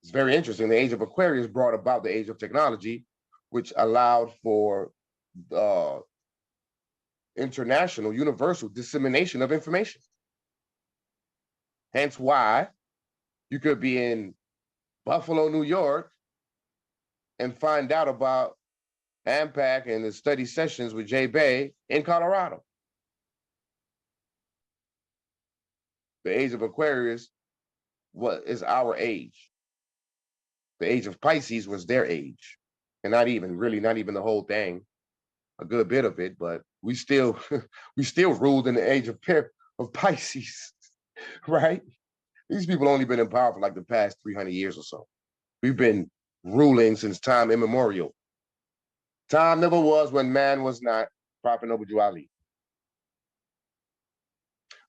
it's very interesting. The age of Aquarius brought about the age of technology, which allowed for international, universal dissemination of information. Hence why you could be in Buffalo, New York, and find out about AMPAG and the study sessions with Jay Bay in Colorado. The age of Aquarius is our age. The age of Pisces was their age. And not even the whole thing, a good bit of it, but we still ruled in the age of Pisces, right? These people only been in power for like the past 300 years or so. We've been ruling since time immemorial. Time never was when man was not. Prophet Noble Ali.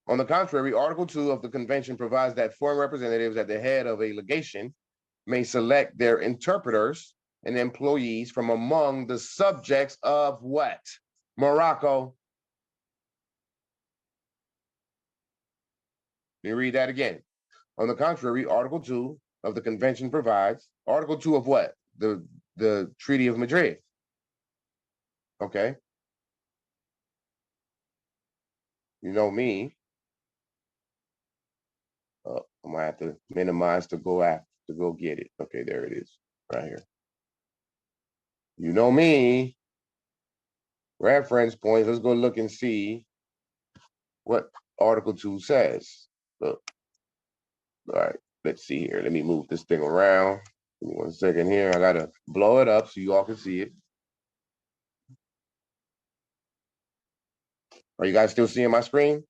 On the contrary, Article 2 of the convention provides that foreign representatives at the head of a legation may select their interpreters and employees from among the subjects of what? Morocco. Let me read that again. On the contrary, Article 2 of the convention provides, Article 2 of what? The Treaty of Madrid. Okay. You know me. I'm gonna have to minimize to go get it. Okay, there it is, right here. You know me. Reference points. Let's go look and see what Article 2 says. Look. All right, let's see here. Let me move this thing around. Give me 1 second here. I gotta blow it up so you all can see it. Are you guys still seeing my screen?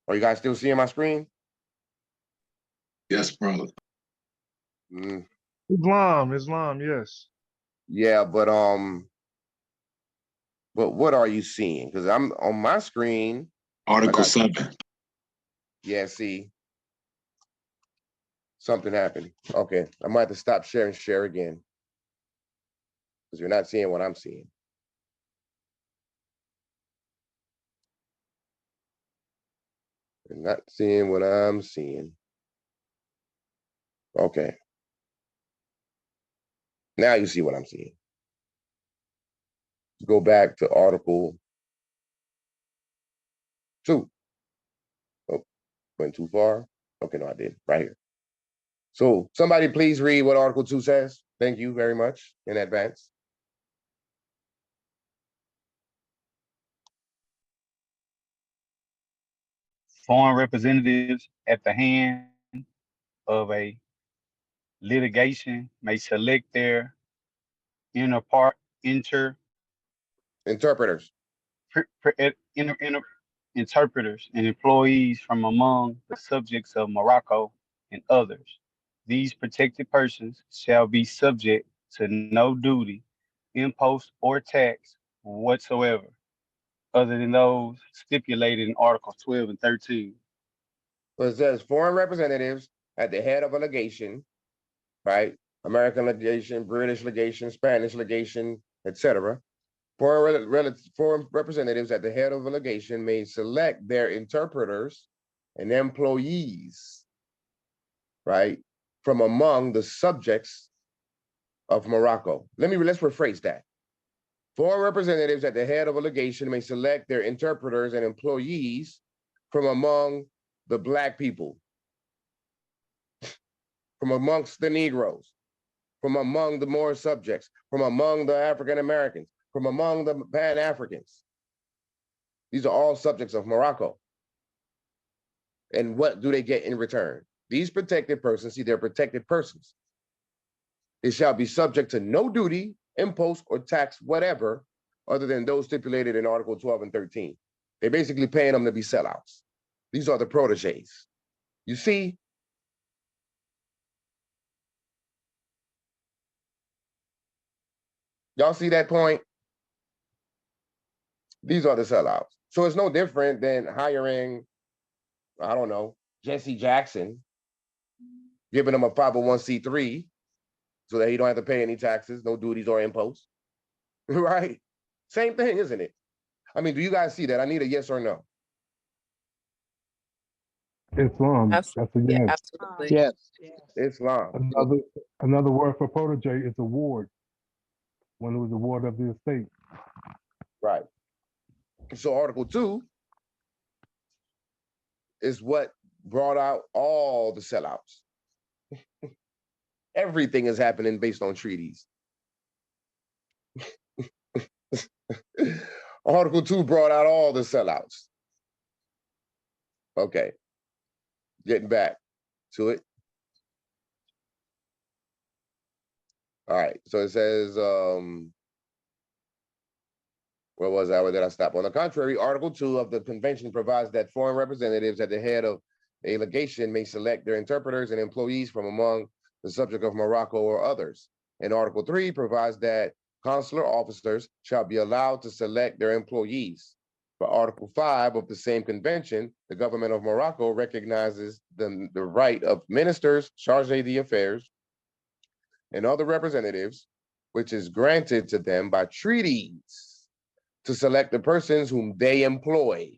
Are you guys still seeing my screen? Yes, brother. Islam, yes. Yeah, but what are you seeing? Because I'm on my screen. Article 7. Yeah, see, something happened. Okay, I might have to stop share and share again because you're not seeing what I'm seeing. You're not seeing what I'm seeing. Okay. Now you see what I'm seeing. Let's go back to Article 2. Oh, went too far. Okay, no, I did. Right here. So somebody please read what Article 2 says. Thank you very much in advance. Foreign representatives at the hand of a litigation may select their Interpreters. interpreters and employees from among the subjects of Morocco and others. These protected persons shall be subject to no duty, impost, or tax whatsoever, other than those stipulated in Articles 12 and 13. So it says foreign representatives at the head of a legation, right? American legation, British legation, Spanish legation, etc. Foreign representatives at the head of a legation may select their interpreters and employees, right, from among the subjects of Morocco. Let's rephrase that. Foreign representatives at the head of a legation may select their interpreters and employees from among the Black people, from amongst the Negroes, from among the Moor subjects, from among the African Americans, from among the Pan-Africans. These are all subjects of Morocco. And what do they get in return? These protected persons, see, they're protected persons. They shall be subject to no duty, impost, or tax, whatever, other than those stipulated in Article 12 and 13. They're basically paying them to be sellouts. These are the proteges. You see? Y'all see that point? These are the sellouts. So it's no different than hiring I don't know, Jesse Jackson, giving him a 501c3 so that he don't have to pay any taxes, no duties or imposts, right? Same thing, isn't it? I mean, do you guys see that? I need a yes or no. Islam. That's a Absolutely, yes. absolutely. Yes. Islam. So, Another word for protege is a ward. When it was a ward of the estate. right. So Article 2 is what brought out all the sellouts. Everything is happening based on treaties. Article 2 brought out all the sellouts. Okay. Getting back to it. All right. So it says, where was I? Where did I stop? On the contrary, Article 2 of the convention provides that foreign representatives at the head of a legation may select their interpreters and employees from among the subject of Morocco or others. And Article 3 provides that consular officers shall be allowed to select their employees. For Article 5 of the same convention, the government of Morocco recognizes the right of ministers, chargés d'affaires, and other representatives, which is granted to them by treaties to select the persons whom they employ.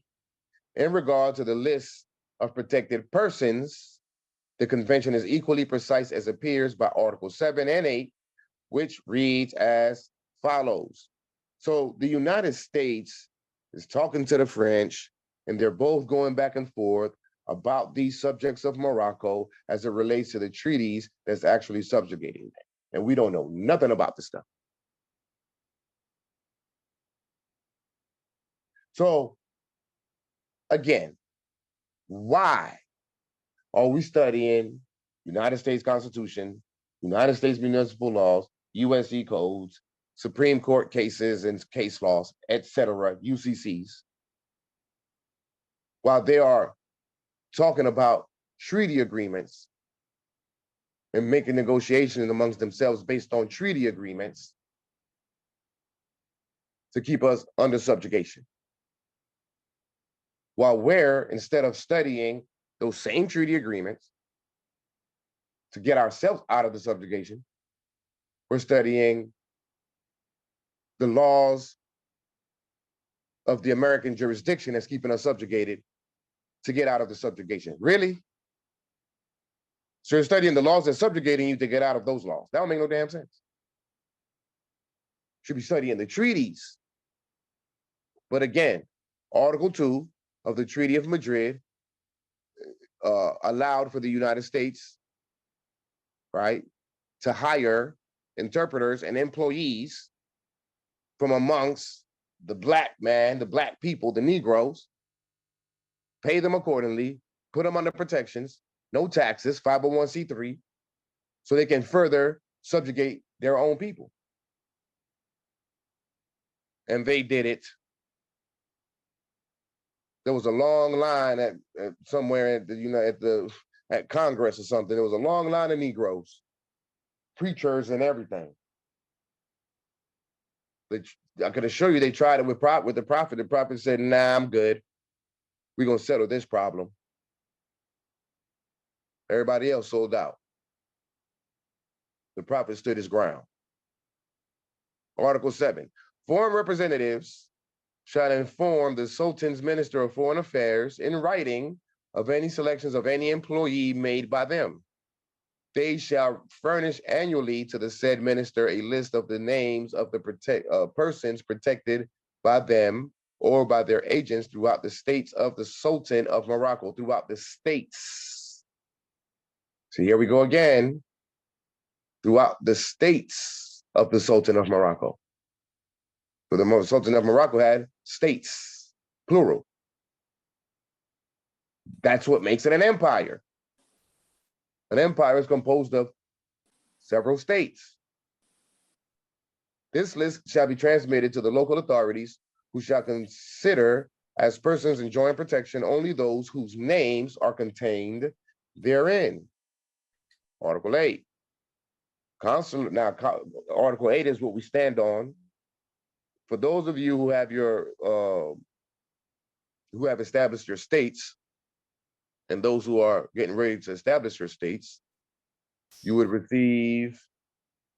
In regard to the list of protected persons, the convention is equally precise as appears by Article 7 and 8, which reads as follows. So the United States is talking to the French, and they're both going back and forth about these subjects of Morocco as it relates to the treaties that's actually subjugating them. And we don't know nothing about this stuff. So again, why are we studying United States Constitution, United States municipal laws, USC codes, Supreme Court cases and case laws, etc., UCCs, while they are talking about treaty agreements and making negotiations amongst themselves based on treaty agreements to keep us under subjugation? While we're, instead of studying those same treaty agreements to get ourselves out of the subjugation, we're studying the laws of the American jurisdiction that's keeping us subjugated to get out of the subjugation. Really? So you're studying the laws that's subjugating you to get out of those laws. That don't make no damn sense. Should be studying the treaties. But again, Article 2 of the Treaty of Madrid allowed for the United States, right, to hire interpreters and employees from amongst the black man, the black people, the Negroes, pay them accordingly, put them under protections, no taxes, 501c3, so they can further subjugate their own people. And they did it. There was a long line at somewhere at the at Congress or something. There was a long line of Negroes, preachers and everything. I could assure you they tried it with the prophet. The prophet said, "Nah, I'm good. We're gonna settle this problem." Everybody else sold out. The prophet stood his ground. Article 7. Foreign representatives shall inform the Sultan's Minister of Foreign Affairs in writing of any selections of any employee made by them. They shall furnish annually to the said minister a list of the names of the persons protected by them or by their agents throughout the states of the Sultan of Morocco, throughout the states. So here we go again, throughout the states of the Sultan of Morocco. So the Sultan of Morocco had states, plural. That's what makes it an empire. An empire is composed of several states. This list shall be transmitted to the local authorities, who shall consider as persons enjoying protection only those whose names are contained therein. Article 8. Now, Article 8 is what we stand on. For those of you who have your who have established your states, and those who are getting ready to establish your states, you would receive,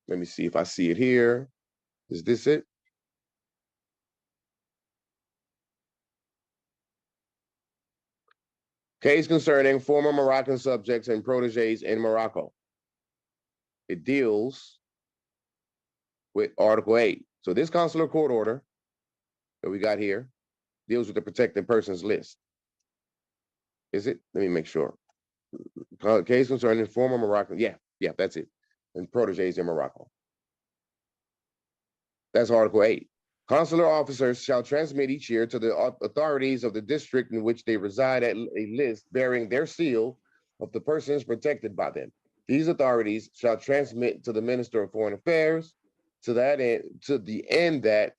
let me see if I see it here. Is this it? Case concerning former Moroccan subjects and proteges in Morocco. It deals with Article 8. So this consular court order that we got here deals with the protected persons list. Is it? Let me make sure. Case concerning former Moroccan. Yeah, that's it. And proteges in Morocco. That's Article 8. Consular officers shall transmit each year to the authorities of the district in which they reside a list bearing their seal of the persons protected by them. These authorities shall transmit to the Minister of Foreign Affairs to the end that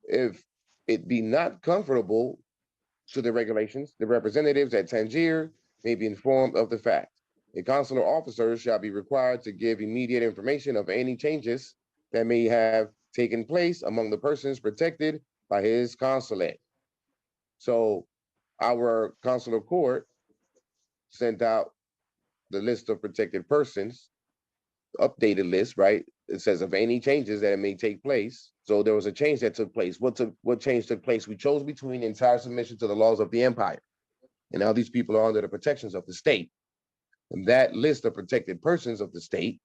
if it be not comfortable to the regulations, the representatives at Tangier may be informed of the fact. A consular officer shall be required to give immediate information of any changes that may have taken place among the persons protected by his consulate. So our consular court sent out the list of protected persons, updated list, right? It says of any changes that may take place. So there was a change that took place. What change took place? We chose between entire submission to the laws of the empire. And now these people are under the protections of the state. And that list of protected persons of the state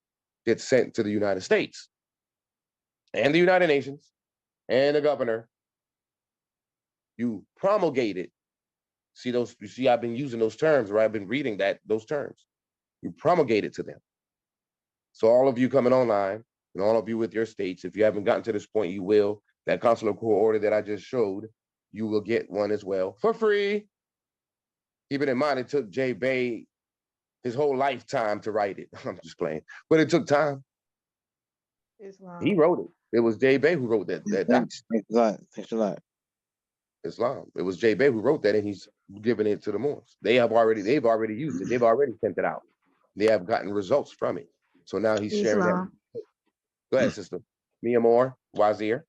gets sent to the United States and the United Nations and the governor. You promulgate it. You see, I've been using those terms, right? I've been reading those terms. You promulgate it to them. So all of you coming online and all of you with your states, if you haven't gotten to this point, you will. That consular court order that I just showed, you will get one as well for free. Keeping in mind, it took Jay Bay his whole lifetime to write it. I'm just playing, but it took time. He wrote it. It was Jay Bay who wrote that. Thanks a lot. Thanks a lot. Islam. It was Jay Bay who wrote that, and he's giving it to the Moors. They've already used it. They've already sent it out. They have gotten results from it. So now he's sharing that. Go ahead, sister. Mia Moore, Wazir.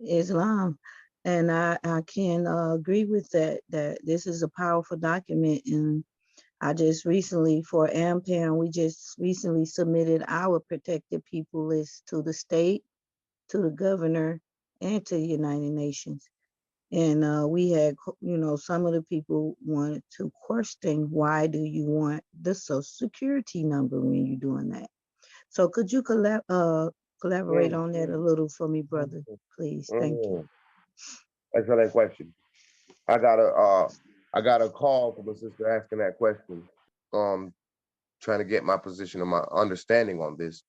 Islam. And I can agree with that this is a powerful document. And I just recently, for AMPAG, we just recently submitted our protected people list to the state, to the governor, and to the United Nations. And we had, some of the people wanted to question, why do you want the Social Security number when you're doing that? So could you collaborate on that a little for me, brother, please? Thank you. Excellent question. I got a call from a sister asking that question. Trying to get my position and my understanding on this.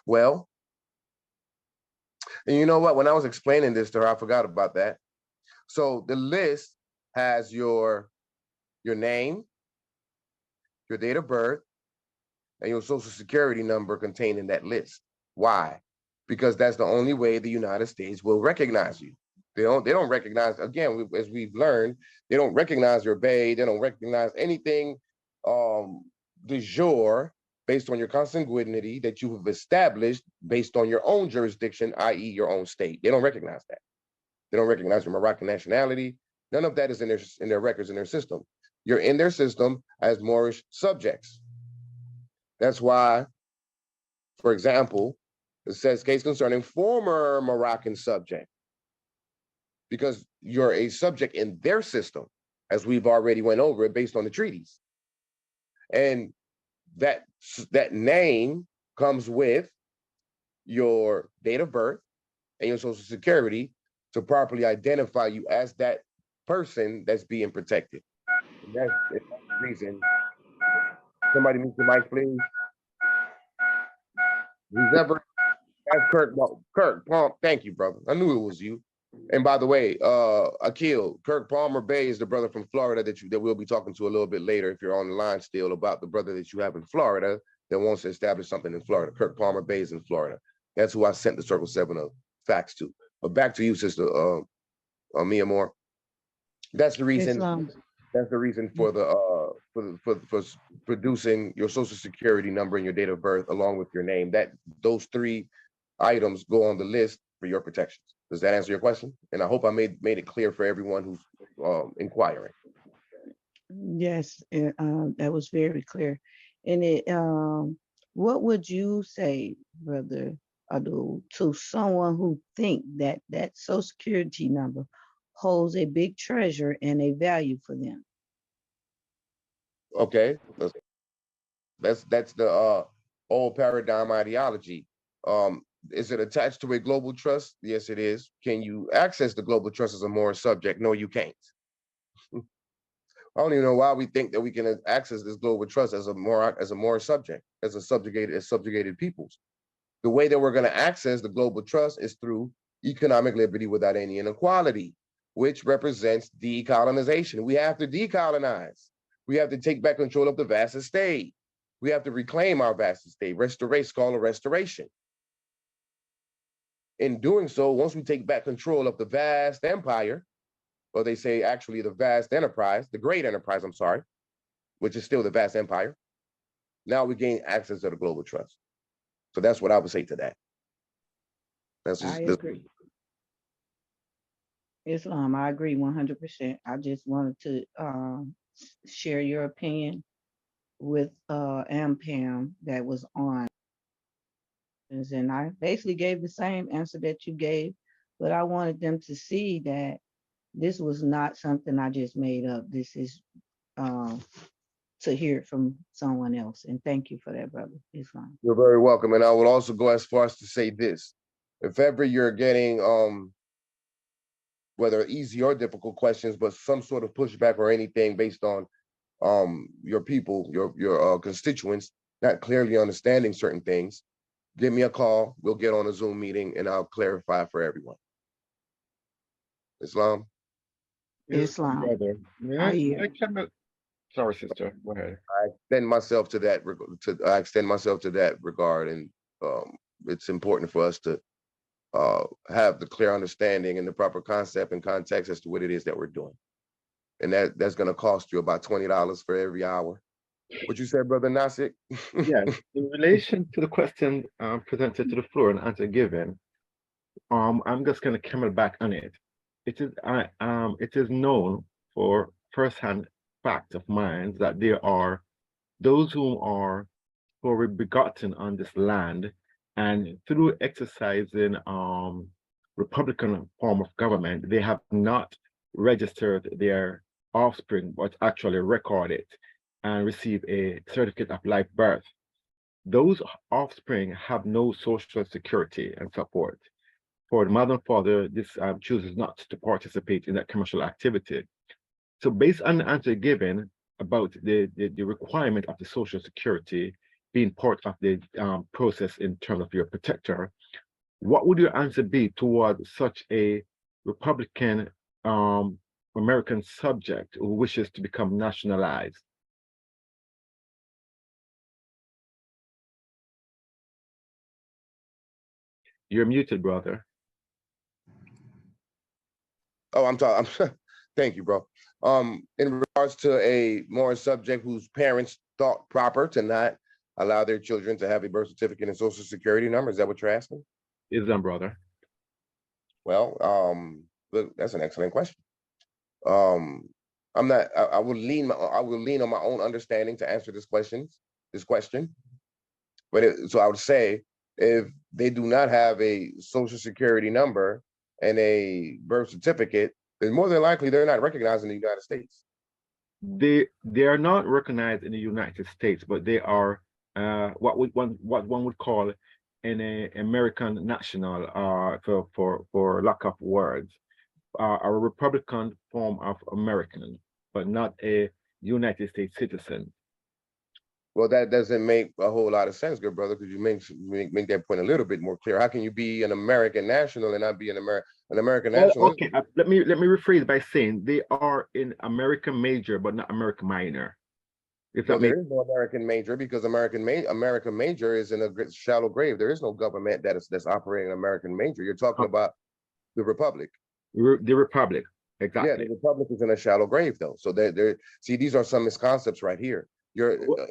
Well, and you know what? When I was explaining this to her, I forgot about that. So the list has your name, your date of birth, and your social security number contained in that list. Why? Because that's the only way the United States will recognize you. They don't recognize, again, as we've learned, they don't recognize your bay, they don't recognize anything de jure based on your consanguinity that you have established based on your own jurisdiction, i.e. your own state. They don't recognize that. They don't recognize your Moroccan nationality. None of that is in their records, in their system. You're in their system as Moorish subjects. That's why, for example, it says case concerning former Moroccan subject, because you're a subject in their system, as we've already went over it based on the treaties. And that name comes with your date of birth and your social security to properly identify you as that person that's being protected. And that's the reason. Somebody mute the mic, please. Who's ever, that's Kirk Palmer. Thank you, brother. I knew it was you. And by the way, Akil, Kirk Palmer Bay is the brother from Florida that we'll be talking to a little bit later, if you're on the line still, about the brother that you have in Florida that wants to establish something in Florida. Kirk Palmer Bay is in Florida. That's who I sent the Circle 7 of facts to. But back to you, sister Mia Moore. That's the reason. Islam. That's the reason for for producing your social security number and your date of birth along with your name. Those three items go on the list for your protections. Does that answer your question? And I hope I made it clear for everyone who's inquiring. Yes, that was very clear. And what would you say, Brother Adu, to someone who think that that Social Security number holds a big treasure and a value for them? Okay, that's the old paradigm ideology. Is it attached to a global trust? Yes, it is. Can you access the global trust as a moral subject? No, you can't. I don't even know why we think that we can access this global trust as a moral subject, as subjugated peoples. The way that we're going to access the global trust is through economic liberty without any inequality, which represents decolonization. We have to decolonize. We have to take back control of the vast estate. We have to reclaim our vast estate. Restoration, call it restoration. In doing so, once we take back control of the vast empire, or they say actually the vast enterprise, the great enterprise, I'm sorry, which is still the vast empire, now we gain access to the global trust. So that's what I would say to that. I agree. Islam, I agree 100%. I just wanted to share your opinion with AMPAM that was on. And I basically gave the same answer that you gave, but I wanted them to see that this was not something I just made up. This is to hear it from someone else. And thank you for that, brother Islam. You're very welcome. And I would also go as far as to say this. If ever you're getting, whether easy or difficult questions, but some sort of pushback or anything based on your people, your constituents, not clearly understanding certain things, give me a call. We'll get on a Zoom meeting and I'll clarify for everyone. Islam? Islam. Brother, sorry, sister, go ahead. I extend myself to that regard, and it's important for us to have the clear understanding and the proper concept and context as to what it is that we're doing. And that's going to cost you about $20 for every hour. What you said, Brother Nasik? Yes, in relation to the question presented to the floor and answer given, I'm just going to come back on it. It is known for first-hand fact of mine that there are those who are begotten on this land, and through exercising Republican form of government, they have not registered their offspring, but actually recorded and receive a certificate of live birth. Those offspring have no social security and support. For the mother and father, this chooses not to participate in that commercial activity. So based on the answer given about the requirement of the social security being part of the process in terms of your protector, what would your answer be toward such a Republican American subject who wishes to become nationalized? You're muted, brother. Oh, I'm talking. Thank you, bro. In regards to a more subject whose parents thought proper to not allow their children to have a birth certificate and social security number, is that what you're asking? Is that, brother? Well, look, that's an excellent question. I'm not. I will lean on my own understanding to answer this question. But so I would say, if they do not have a social security number and a birth certificate, then more than likely they're not recognized in the United States. They are not recognized in the United States, but they are what one would call an American national, for lack of words, a Republican form of American, but not a United States citizen. Well, that doesn't make a whole lot of sense, good brother, because you make that point a little bit more clear. How can you be an American national and not be an American national? Okay, let me rephrase by saying they are in American major, but not American minor. If that there is no American major, because American major is in a shallow grave. There is no government that's operating an American major. You're talking about the Republic. The Republic, exactly. Yeah, the Republic is in a shallow grave, though. So see, these are some misconceptions right here.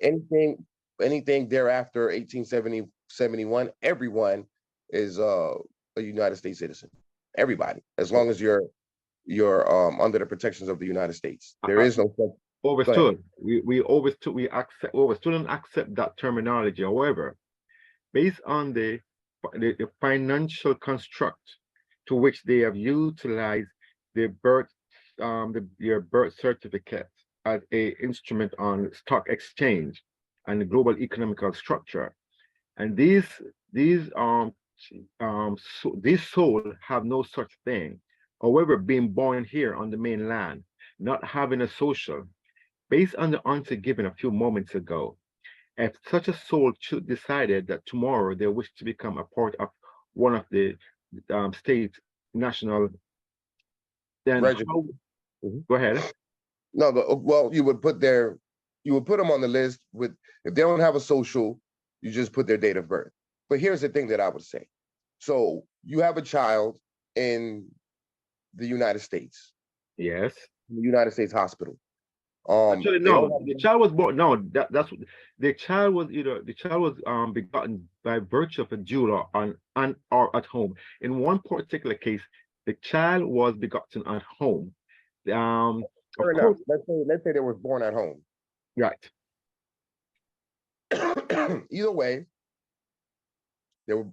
Anything thereafter 1871, everyone is a United States citizen. Everybody, as long as you're under the protections of the United States. There is no Overstood. We overstood. We overstood and accept that terminology. However, based on the financial construct to which they have utilized their your birth certificate as a instrument on stock exchange and the global economical structure, and these souls have no such thing. However, being born here on the mainland, not having a social, based on the answer given a few moments ago, if such a soul decided that tomorrow they wish to become a part of one of the state national, then go ahead. No, well, you would put them on the list with, if they don't have a social, you just put their date of birth. But here's the thing that I would say. So you have a child in the United States. Yes. In the United States hospital. Actually, no, the child was born. No, that's the child was begotten by virtue of a jeweler or at home. In one particular case, the child was begotten at home. Fair enough. Let's say they were born at home. Right. Either way, they were.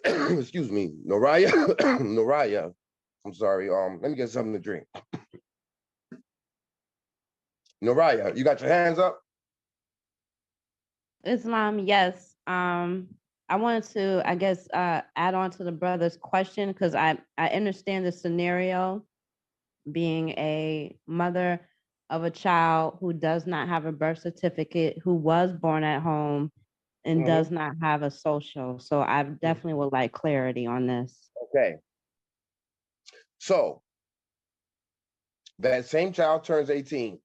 Excuse me, Noraya. I'm sorry. Let me get something to drink. Noraya, you got your hands up? Islam, yes. I wanted to, I guess, add on to the brother's question, because I understand the scenario, being a mother of a child who does not have a birth certificate, who was born at home and does not have a social. So I definitely would like clarity on this. Okay. So that same child turns 18,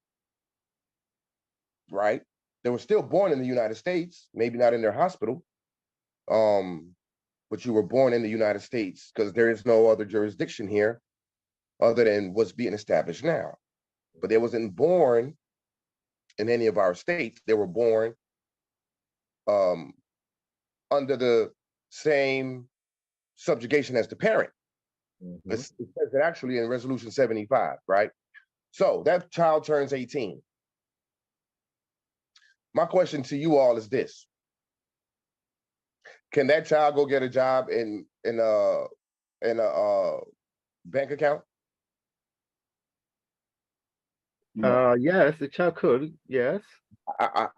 right? They were still born in the United States, maybe not in their hospital, but you were born in the United States because there is no other jurisdiction here other than what's being established now. But they wasn't born in any of our states. They were born under the same subjugation as the parent. It says it actually in Resolution 75, right? So that child turns 18. My question to you all is this: can that child go get a job in a bank account? Yes, the child could. Yes.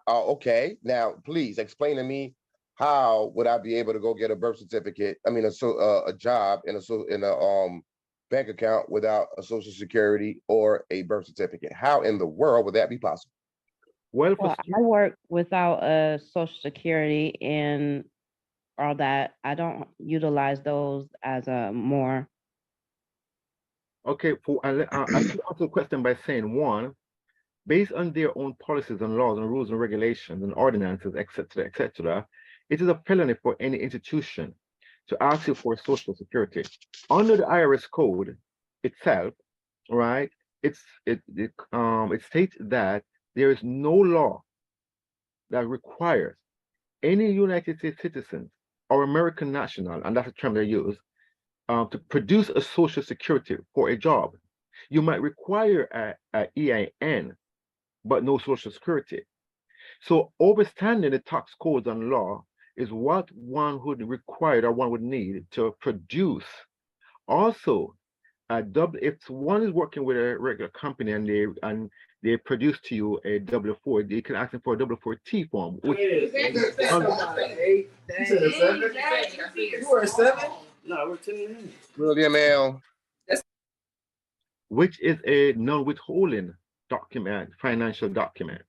Okay. Now, please explain to me, how would I be able to go get a birth certificate? I mean, a job in a bank account without a social security or a birth certificate? How in the world would that be possible? Well, I work without a social security and all that. I don't utilize those as a more. Okay, I should answer the question by saying, one, based on their own policies and laws and rules and regulations and ordinances, etc., it is a felony for any institution to ask you for social security. Under the IRS code itself, right? It states that there is no law that requires any United States citizen or American national, and that's a term they use, to produce a social security for a job. You might require a EIN, but no social security. So overstanding the tax codes and law is what one would require or one would need to produce. Also, if one is working with a regular company and they produce to you a W-4, they can ask them for a W-4T form. Which, William L. Which is a non-withholding document, financial document.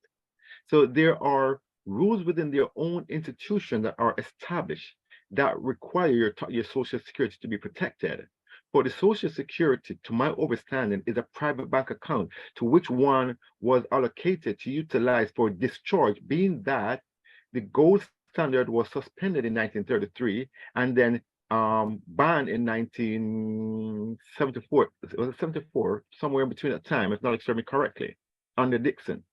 So there are rules within their own institution that are established that require your social security to be protected. For the social security, to my understanding, is a private bank account to which one was allocated to utilize for discharge, being that the gold standard was suspended in 1933 and then banned in 1974. It was 74, somewhere in between that time, if not extremely correctly, under Dixon.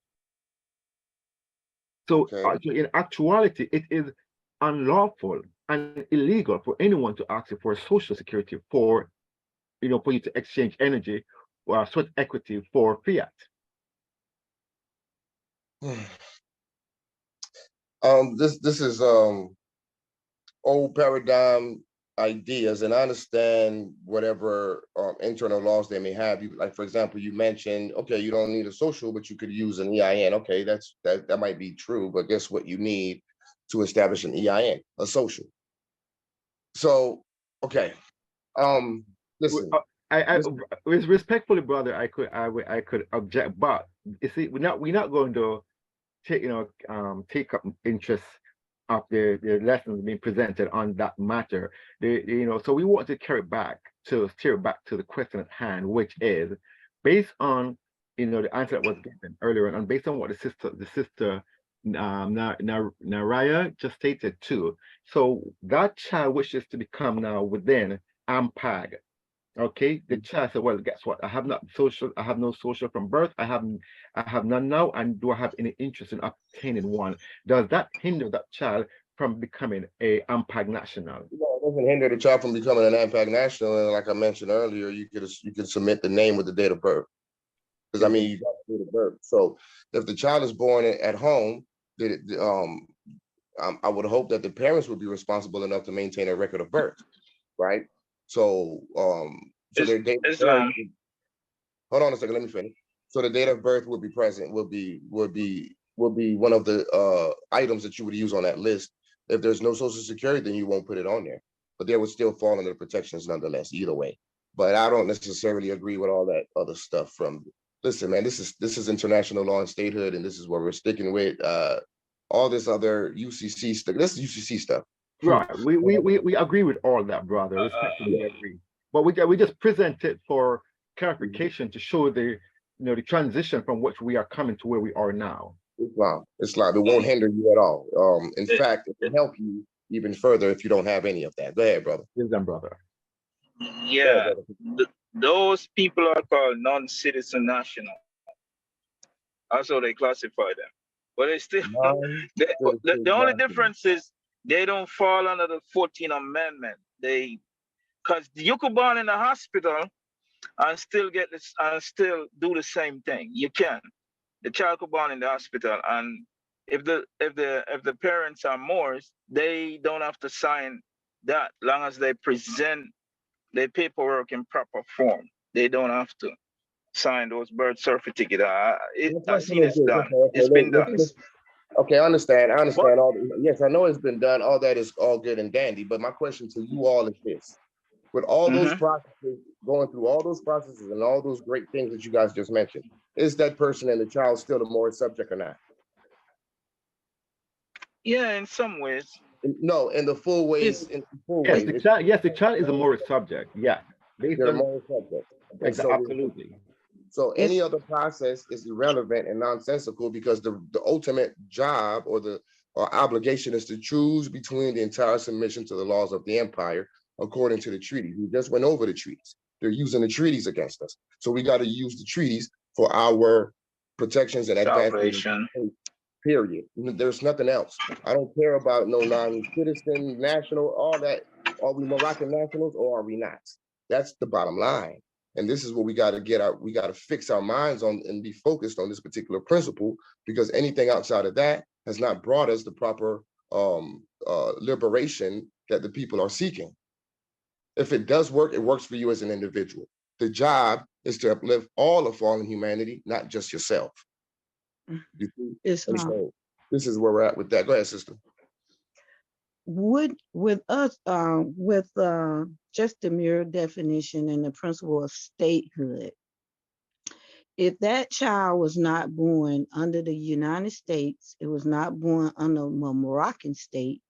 So in actuality, it is unlawful and illegal for anyone to ask you for social security for you to exchange energy or sweat equity for fiat. This is old paradigm ideas, and I understand whatever internal laws they may have. You like, for example, you mentioned, okay, you don't need a social, but you could use an EIN. Okay, that might be true, but guess what you need to establish an EIN, a social. So, okay, listen. With respectfully, brother, I could object, but you see, we're not going to take take up interest of the lessons being presented on that matter. So we want to steer it back to the question at hand, which is based on the answer that was given earlier, and based on what the sister Naraya just stated too. So that child wishes to become now within AMPAG. Okay, the child said, well, guess what? I have no social from birth. I have none now, and do I have any interest in obtaining one? Does that hinder that child from becoming a AMPAG national? No, it doesn't hinder the child from becoming an AMPAG national. And like I mentioned earlier, you can submit the name with the date of birth. Because I mean, you got the date of birth. So if the child is born at home, I would hope that the parents would be responsible enough to maintain a record of birth, right? So, their date of birth, hold on a second, let me finish. So the date of birth would be present, would be one of the items that you would use on that list. If there's no social security, then you won't put it on there. But they would still fall under the protections nonetheless, either way. But I don't necessarily agree with all that other stuff listen, man, this is international law and statehood, and this is what we're sticking with. All this other UCC stuff, this is UCC stuff. Right, we agree with all that, brother. Respectfully, we agree. But we just present it for clarification to show the transition from which we are coming to where we are now. Islam. It won't hinder you at all. In fact, it will help you even further if you don't have any of that. Go ahead, brother. Yes, then, brother. Yeah, those people are called non-citizen national. That's how they classify them. But they still, the only difference is they don't fall under the 14th Amendment. Because you could born in a hospital and still get this and still do the same thing. You can. The child could born in the hospital, and if the parents are Moors, they don't have to sign that, long as they present their paperwork in proper form. They don't have to sign those birth certificate. I've seen it's done. It's been done. Okay, I understand all. Yes, I know it's been done. All that is all good and dandy. But my question to you all is this: with all those processes, going through all those processes and all those great things that you guys just mentioned, is that person and the child still the Moorish subject or not? Yeah, in some ways. No, in the full ways. Yes, the child is a Moorish subject. Yeah, they're a Moorish subject. Absolutely. So any other process is irrelevant and nonsensical, because the ultimate job or obligation is to choose between the entire submission to the laws of the empire according to the treaty. We just went over the treaties. They're using the treaties against us. So we got to use the treaties for our protections and advancement. Period. There's nothing else. I don't care about no non-citizen, national, all that. Are we Moroccan nationals or are we not? That's the bottom line. And this is what we got to get out. We got to fix our minds on and be focused on this particular principle, because anything outside of that has not brought us the proper liberation that the people are seeking. If it does work, it works for you as an individual. The job is to uplift all of fallen humanity, not just yourself. You see? So this is where we're at with that. Go ahead, sister. With us, just the mere definition and the principle of statehood, if that child was not born under the United States, it was not born under a Moroccan state,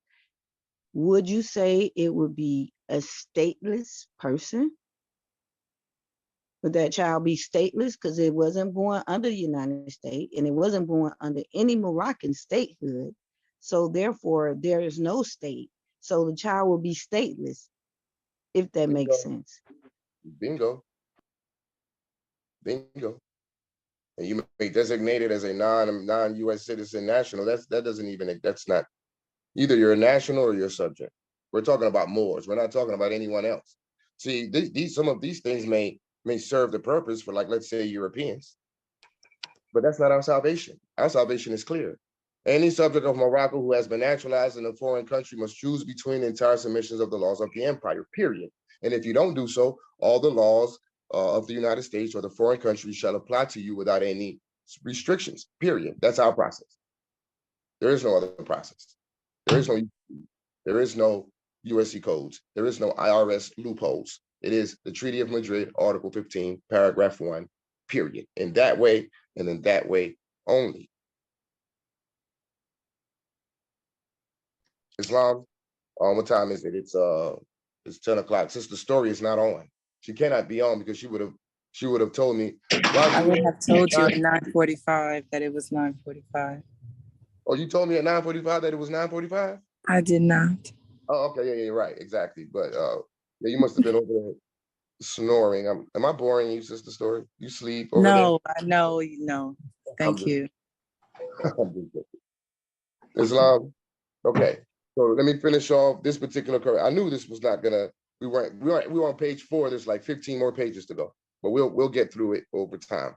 would you say it would be a stateless person? Would that child be stateless because it wasn't born under the United States and it wasn't born under any Moroccan statehood? So therefore, there is no state. So the child will be stateless, if that makes sense. Bingo. And you may designate it as a non-US citizen national. That's not, either you're a national or you're a subject. We're talking about Moors. We're not talking about anyone else. See, some of these things may serve the purpose for, like, let's say, Europeans. But that's not our salvation. Our salvation is clear. Any subject of Morocco who has been naturalized in a foreign country must choose between the entire submissions of the laws of the empire, period. And if you don't do so, all the laws of the United States or the foreign country shall apply to you without any restrictions, period. That's our process. There is no other process. There is no USC codes. There is no IRS loopholes. It is the Treaty of Madrid, Article 15, paragraph 1, period. In that way, and in that way only. Islam, what time is it? It's 10 o'clock. Since the story is not on, she cannot be on because she would have told me. I would have told you at 9:45 that it was 9:45. Oh, you told me at 9:45 that it was 9:45? I did not. Oh, okay, yeah, you're right, exactly. But yeah, you must have been over there snoring. Am I boring you, Sister Story? You sleep over there? No, I know, you know. Thank you. Islam. Okay. So let me finish off this particular. I knew this was not gonna. We were on page 4. There's like 15 more pages to go, but we'll get through it over time.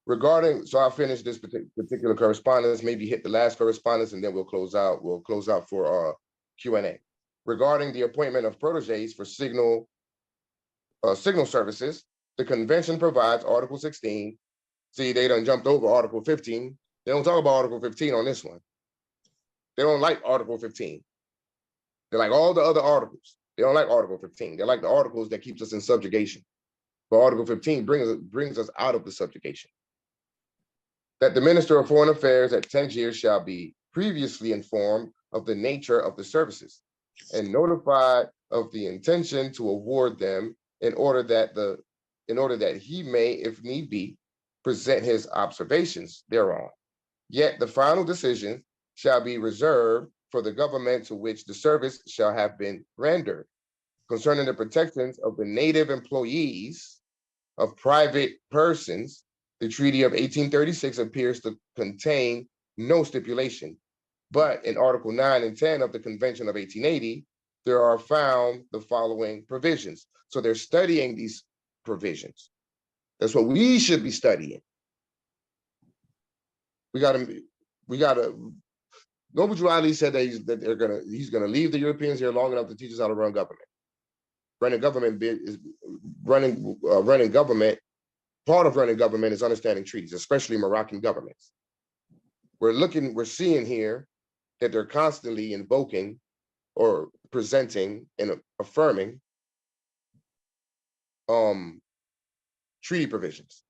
Regarding, so I'll finish this particular correspondence. Maybe hit the last correspondence, and then we'll close out. We'll close out for Q&A. Regarding the appointment of proteges for signal services, the convention provides Article 16. See, they done jumped over Article 15. They don't talk about Article 15 on this one. They don't like Article 15. They like all the other articles. They don't like Article 15. They like the articles that keeps us in subjugation. But Article 15 brings us out of the subjugation. That the Minister of Foreign Affairs at Tangier shall be previously informed of the nature of the services and notified of the intention to award them in order that he may, if need be, present his observations thereon. Yet the final decision shall be reserved for the government to which the service shall have been rendered. Concerning the protections of the native employees of private persons, the Treaty of 1836 appears to contain no stipulation. But in Article 9 and 10 of the Convention of 1880, there are found the following provisions. So they're studying these provisions. That's what we should be studying. We gotta. Noble Ali said that he's gonna leave the Europeans here long enough to teach us how to run government. Running government is running government. Part of running government is understanding treaties, especially Moroccan governments. We're seeing here that they're constantly invoking or presenting and affirming treaty provisions.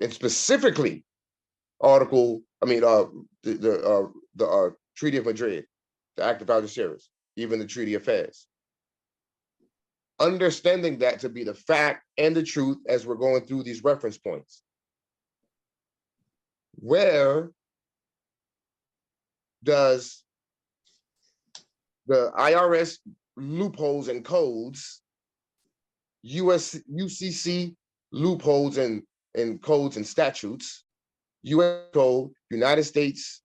And specifically the Treaty of Madrid, the Act of Algeciras, even the Treaty of Fez. Understanding that to be the fact and the truth as we're going through these reference points. Where does the IRS loopholes and codes, UCC loopholes and codes and statutes, US Code, United States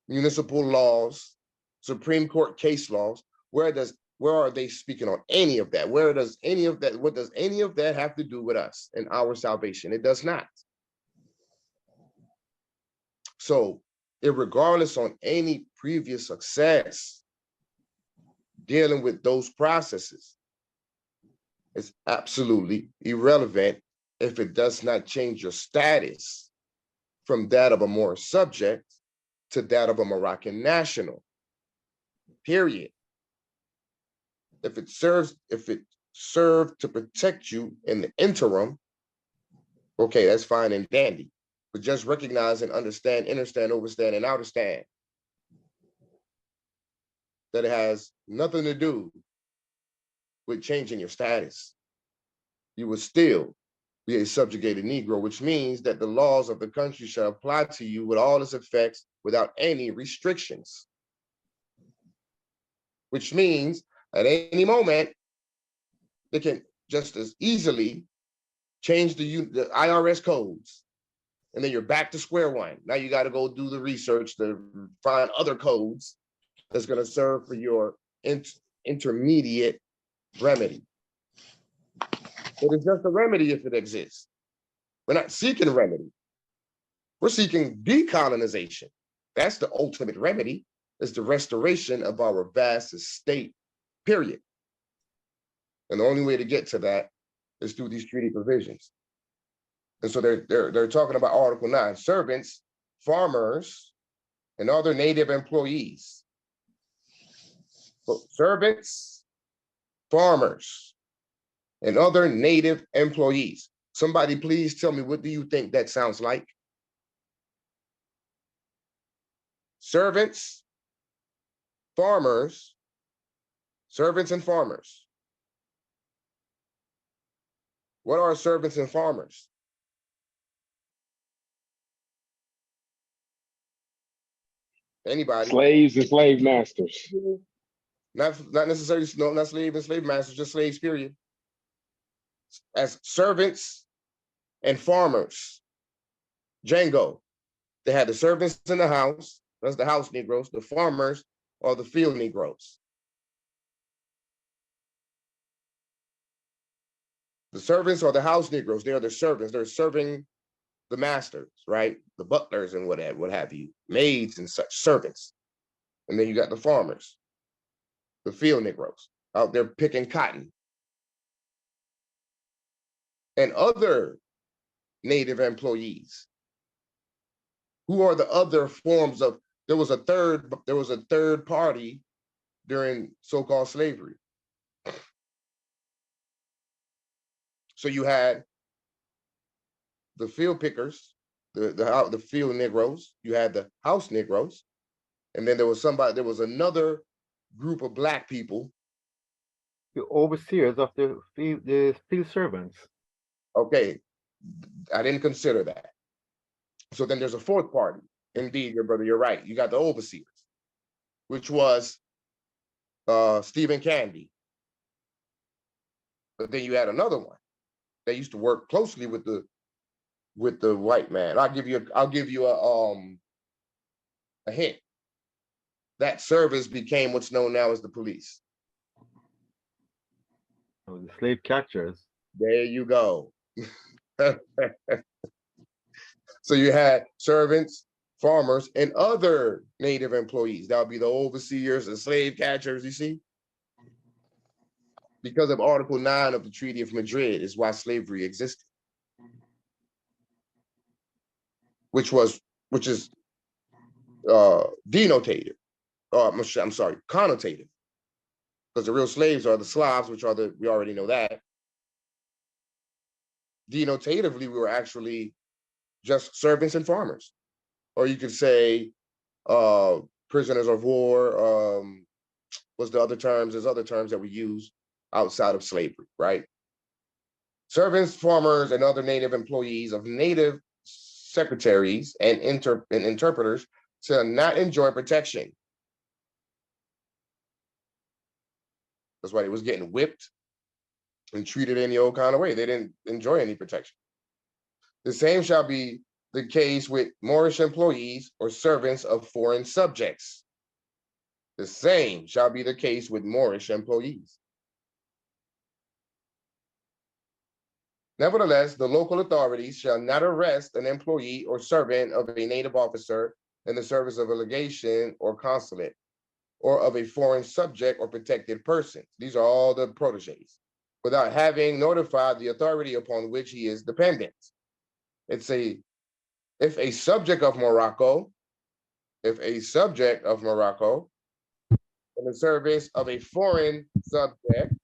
municipal laws, Supreme Court case laws, where are they speaking on any of that? What does any of that have to do with us and our salvation? It does not. So, irregardless on any previous success dealing with those processes, it's absolutely irrelevant if it does not change your status from that of a Moorish subject to that of a Moroccan national, period. If it served to protect you in the interim, okay, that's fine and dandy. But just recognize and understand, overstand, and understand that it has nothing to do with changing your status. You will still be a subjugated Negro, which means that the laws of the country shall apply to you with all its effects without any restrictions. Which means at any moment, they can just as easily change the IRS codes. And then you're back to square one. Now you got to go do the research to find other codes that's going to serve for your intermediate remedy. It is just a remedy if it exists. We're not seeking remedy. We're seeking decolonization. That's the ultimate remedy, is the restoration of our vast estate, period. And the only way to get to that is through these treaty provisions. And so they're talking about Article 9, servants, farmers, and other native employees. So servants, farmers, and other native employees. Somebody please tell me, what do you think that sounds like? Servants, farmers, servants and farmers. What are servants and farmers? Anybody? Slaves and slave masters. Not necessarily, no, not slave and slave masters, just slaves, period. As servants and farmers. Django, they had the servants in the house, that's the house Negroes, the farmers are the field Negroes. The servants are the house Negroes, they are the servants, they're serving the masters, right? The butlers and what have you, maids and such, servants. And then you got the farmers, the field Negroes, out there picking cotton. And other native employees. Who are the other forms of, there was a third party during so-called slavery. So you had the field pickers, the field Negroes, you had the house Negroes, and then there was another group of Black people. The overseers of the field servants. Okay, I didn't consider that. So then there's a fourth party. Indeed, your brother, you're right. You got the overseers, which was Stephen Candy. But then you had another one that used to work closely with the white man. I'll give you a hint. That service became what's known now as the police. Oh, the slave catchers. There you go. So you had servants, farmers, and other native employees. That would be the overseers and slave catchers, you see? Because of Article 9 of the Treaty of Madrid is why slavery existed. Which is denotative. I'm sorry, connotative. Because the real slaves are the Slavs, which are we already know that. Denotatively, we were actually just servants and farmers. Or you could say prisoners of war, what's the other terms? There's other terms that we use outside of slavery, right? Servants, farmers, and other native employees of native secretaries and interpreters shall not enjoy protection. That's why they was getting whipped and treated any old kind of way. They didn't enjoy any protection. The same shall be the case with Moorish employees or servants of foreign subjects. The same shall be the case with Moorish employees. Nevertheless, the local authorities shall not arrest an employee or servant of a native officer in the service of a legation or consulate, or of a foreign subject or protected person. These are all the proteges, without having notified the authority upon which he is dependent. If a subject of Morocco, in the service of a foreign subject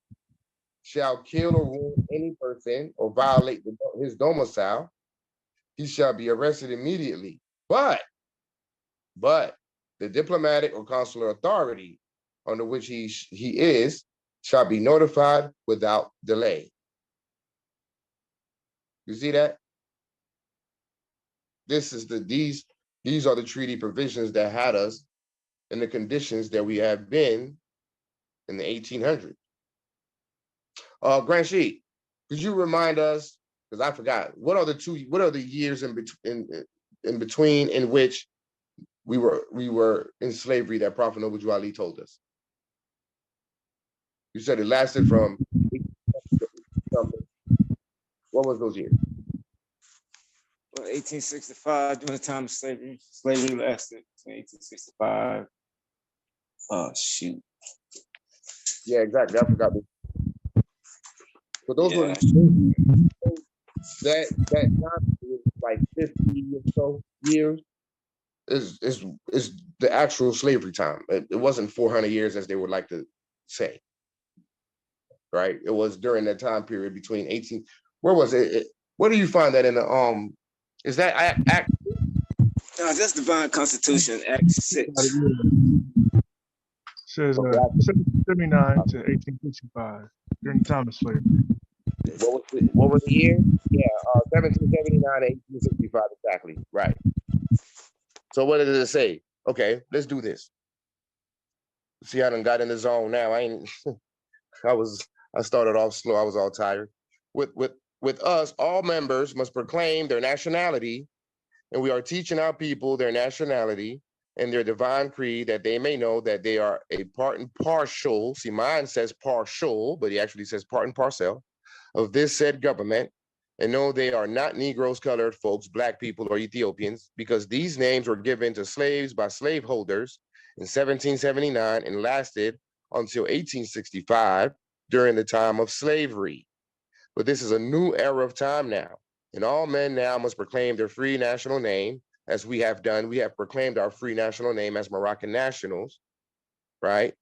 shall kill or wound any person or violate his domicile, he shall be arrested immediately. But the diplomatic or consular authority under which he is shall be notified without delay. You see that? These are the treaty provisions that had us in the conditions that we have been in the 1800s. Grand Sheik, could you remind us, because I forgot, what are the years in between in which we were in slavery that Prophet Noble Ali told us? You said it lasted from, what was those years? 1865, during the time of slavery. Slavery lasted between 1865. Oh, shoot. Yeah, exactly. I forgot. But those were Yeah. that time period, like 50 or so years is the actual slavery time. It wasn't 400 years as they would like to say. Right? It was during that time period between 18. Where was it? Where do you find that in the is that act? No, that's Divine Constitution, Act 6. Says 1779 to 1865 during the time of slavery. What was the year? Yeah, 1779 to 1865, exactly. Right. So what did it say? Okay, let's do this. See, I done got in the zone now. I started off slow. I was all tired. With us, all members must proclaim their nationality, and we are teaching our people their nationality and their divine creed, that they may know that they are a part and partial. See, mine says partial, but he actually says part and parcel of this said government, and know they are not Negroes, colored folks, Black people, or Ethiopians, because these names were given to slaves by slaveholders in 1779 and lasted until 1865 during the time of slavery. But this is a new era of time now, and all men now must proclaim their free national name, as we have done. We have proclaimed our free national name as Moroccan nationals, right?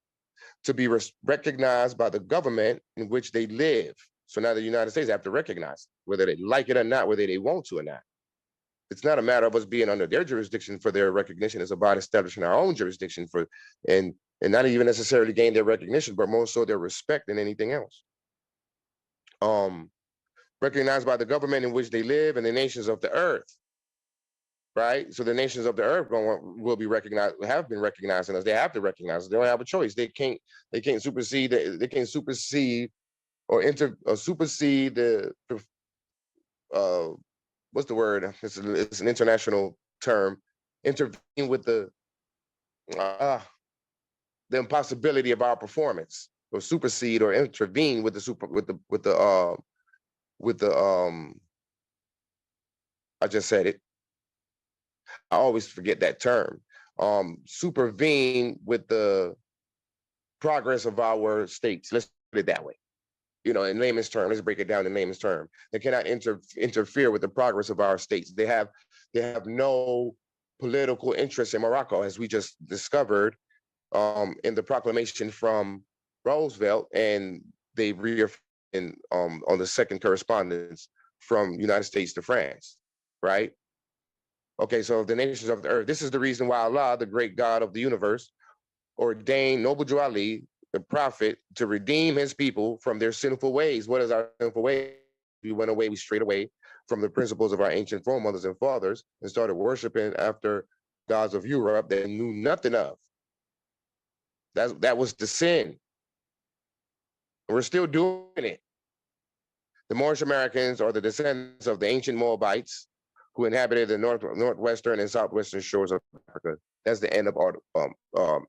To be recognized by the government in which they live. So now the United States have to recognize whether they like it or not, whether they want to or not. It's not a matter of us being under their jurisdiction for their recognition. It's about establishing our own jurisdiction for, and not even necessarily gain their recognition, but more so their respect than anything else. Recognized by the government in which they live and the nations of the earth, right? So the nations of the earth will be recognized, have been recognizing us. They have to recognize us. They don't have a choice. They can't supersede. They can't supersede or supersede the what's the word? It's an international term. Intervene with the impossibility of our performance, or supersede or intervene with the I just said it. I always forget that term. Supervene with the progress of our states. Let's put it that way. You know, in layman's term, let's break it down in layman's term. They cannot interfere with the progress of our states. They have no political interest in Morocco, as we just discovered in the proclamation from Roosevelt, and they reaffirmed on the second correspondence from United States to France, right? Okay, so the nations of the earth. This is the reason why Allah, the great God of the universe, ordained Noble Drew Ali, the prophet, to redeem his people from their sinful ways. What is our sinful way? We strayed away from the principles of our ancient foremothers and fathers and started worshiping after gods of Europe that knew nothing of. That was the sin. We're still doing it. The Moorish Americans are the descendants of the ancient Moabites who inhabited the northwestern and southwestern shores of Africa. That's the end of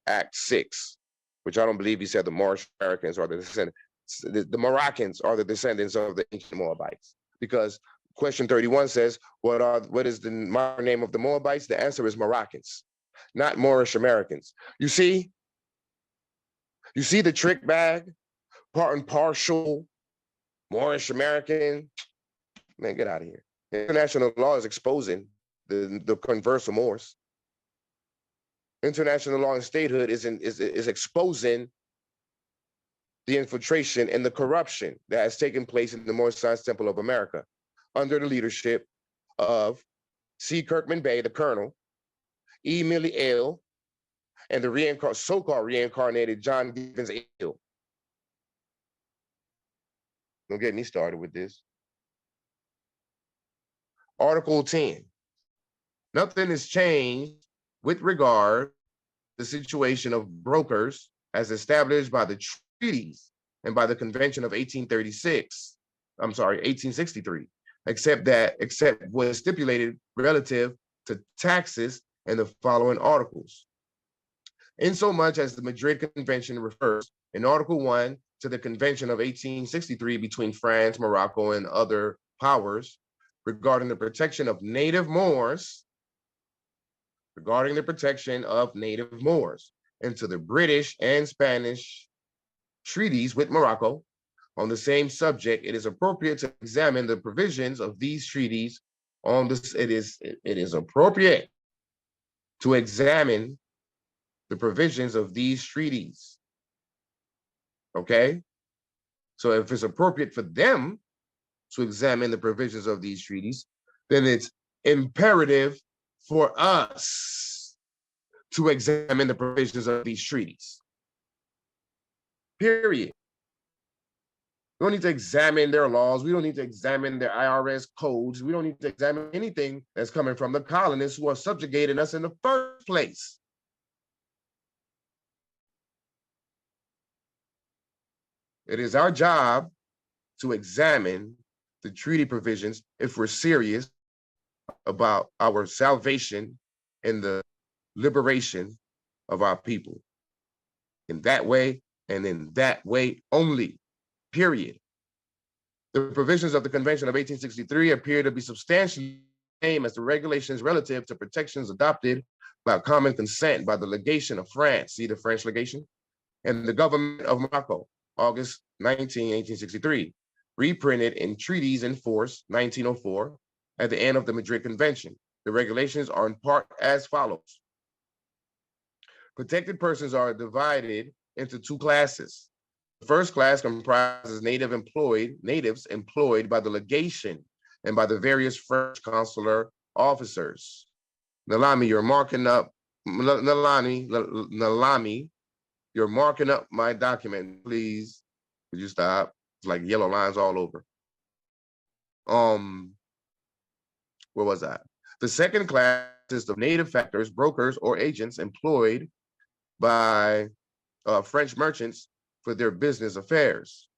Act 6, which I don't believe he said the Moorish Americans are the descendants. The Moroccans are the descendants of the ancient Moabites, because question 31 says, what is the modern name of the Moabites? The answer is Moroccans, not Moorish Americans. You see the trick bag, part and partial, Moorish American. Man, get out of here. International law is exposing the converse of Moors. International law and statehood is exposing the infiltration and the corruption that has taken place in the Moorish Science Temple of America under the leadership of C. Kirkman Bey, the Colonel, E. Millie Ale, and the so-called reincarnated John Givens Ale. Don't get me started with this. Article 10. Nothing has changed with regard to the situation of brokers as established by the treaties and by the Convention of 1863, except what is stipulated relative to taxes in the following articles. Insomuch as the Madrid Convention refers in Article 1 to the Convention of 1863 between France, Morocco, and other powers, regarding the protection of native Moors, and to the British and Spanish treaties with Morocco on the same subject, it is appropriate to examine the provisions of these treaties on this. It is appropriate to examine the provisions of these treaties. Okay? So if it's appropriate for them to examine the provisions of these treaties, then it's imperative for us to examine the provisions of these treaties. Period. We don't need to examine their laws. We don't need to examine their IRS codes. We don't need to examine anything that's coming from the colonists who are subjugating us in the first place. It is our job to examine the treaty provisions if we're serious about our salvation and the liberation of our people. In that way, and in that way only, period. The provisions of the Convention of 1863 appear to be substantially the same as the regulations relative to protections adopted by common consent by the legation of France, see the French legation, and the government of Morocco, August 19, 1863, reprinted in treaties in force, 1904, at the end of the Madrid Convention. The regulations are in part as follows. Protected persons are divided into two classes. The first class comprises natives employed by the legation and by the various French consular officers. Nalami, you're marking up, Nalami, you're marking up my document, please. Could you stop? It's like yellow lines all over. Where was I? The second class is of native factors, brokers, or agents employed by French merchants for their business affairs.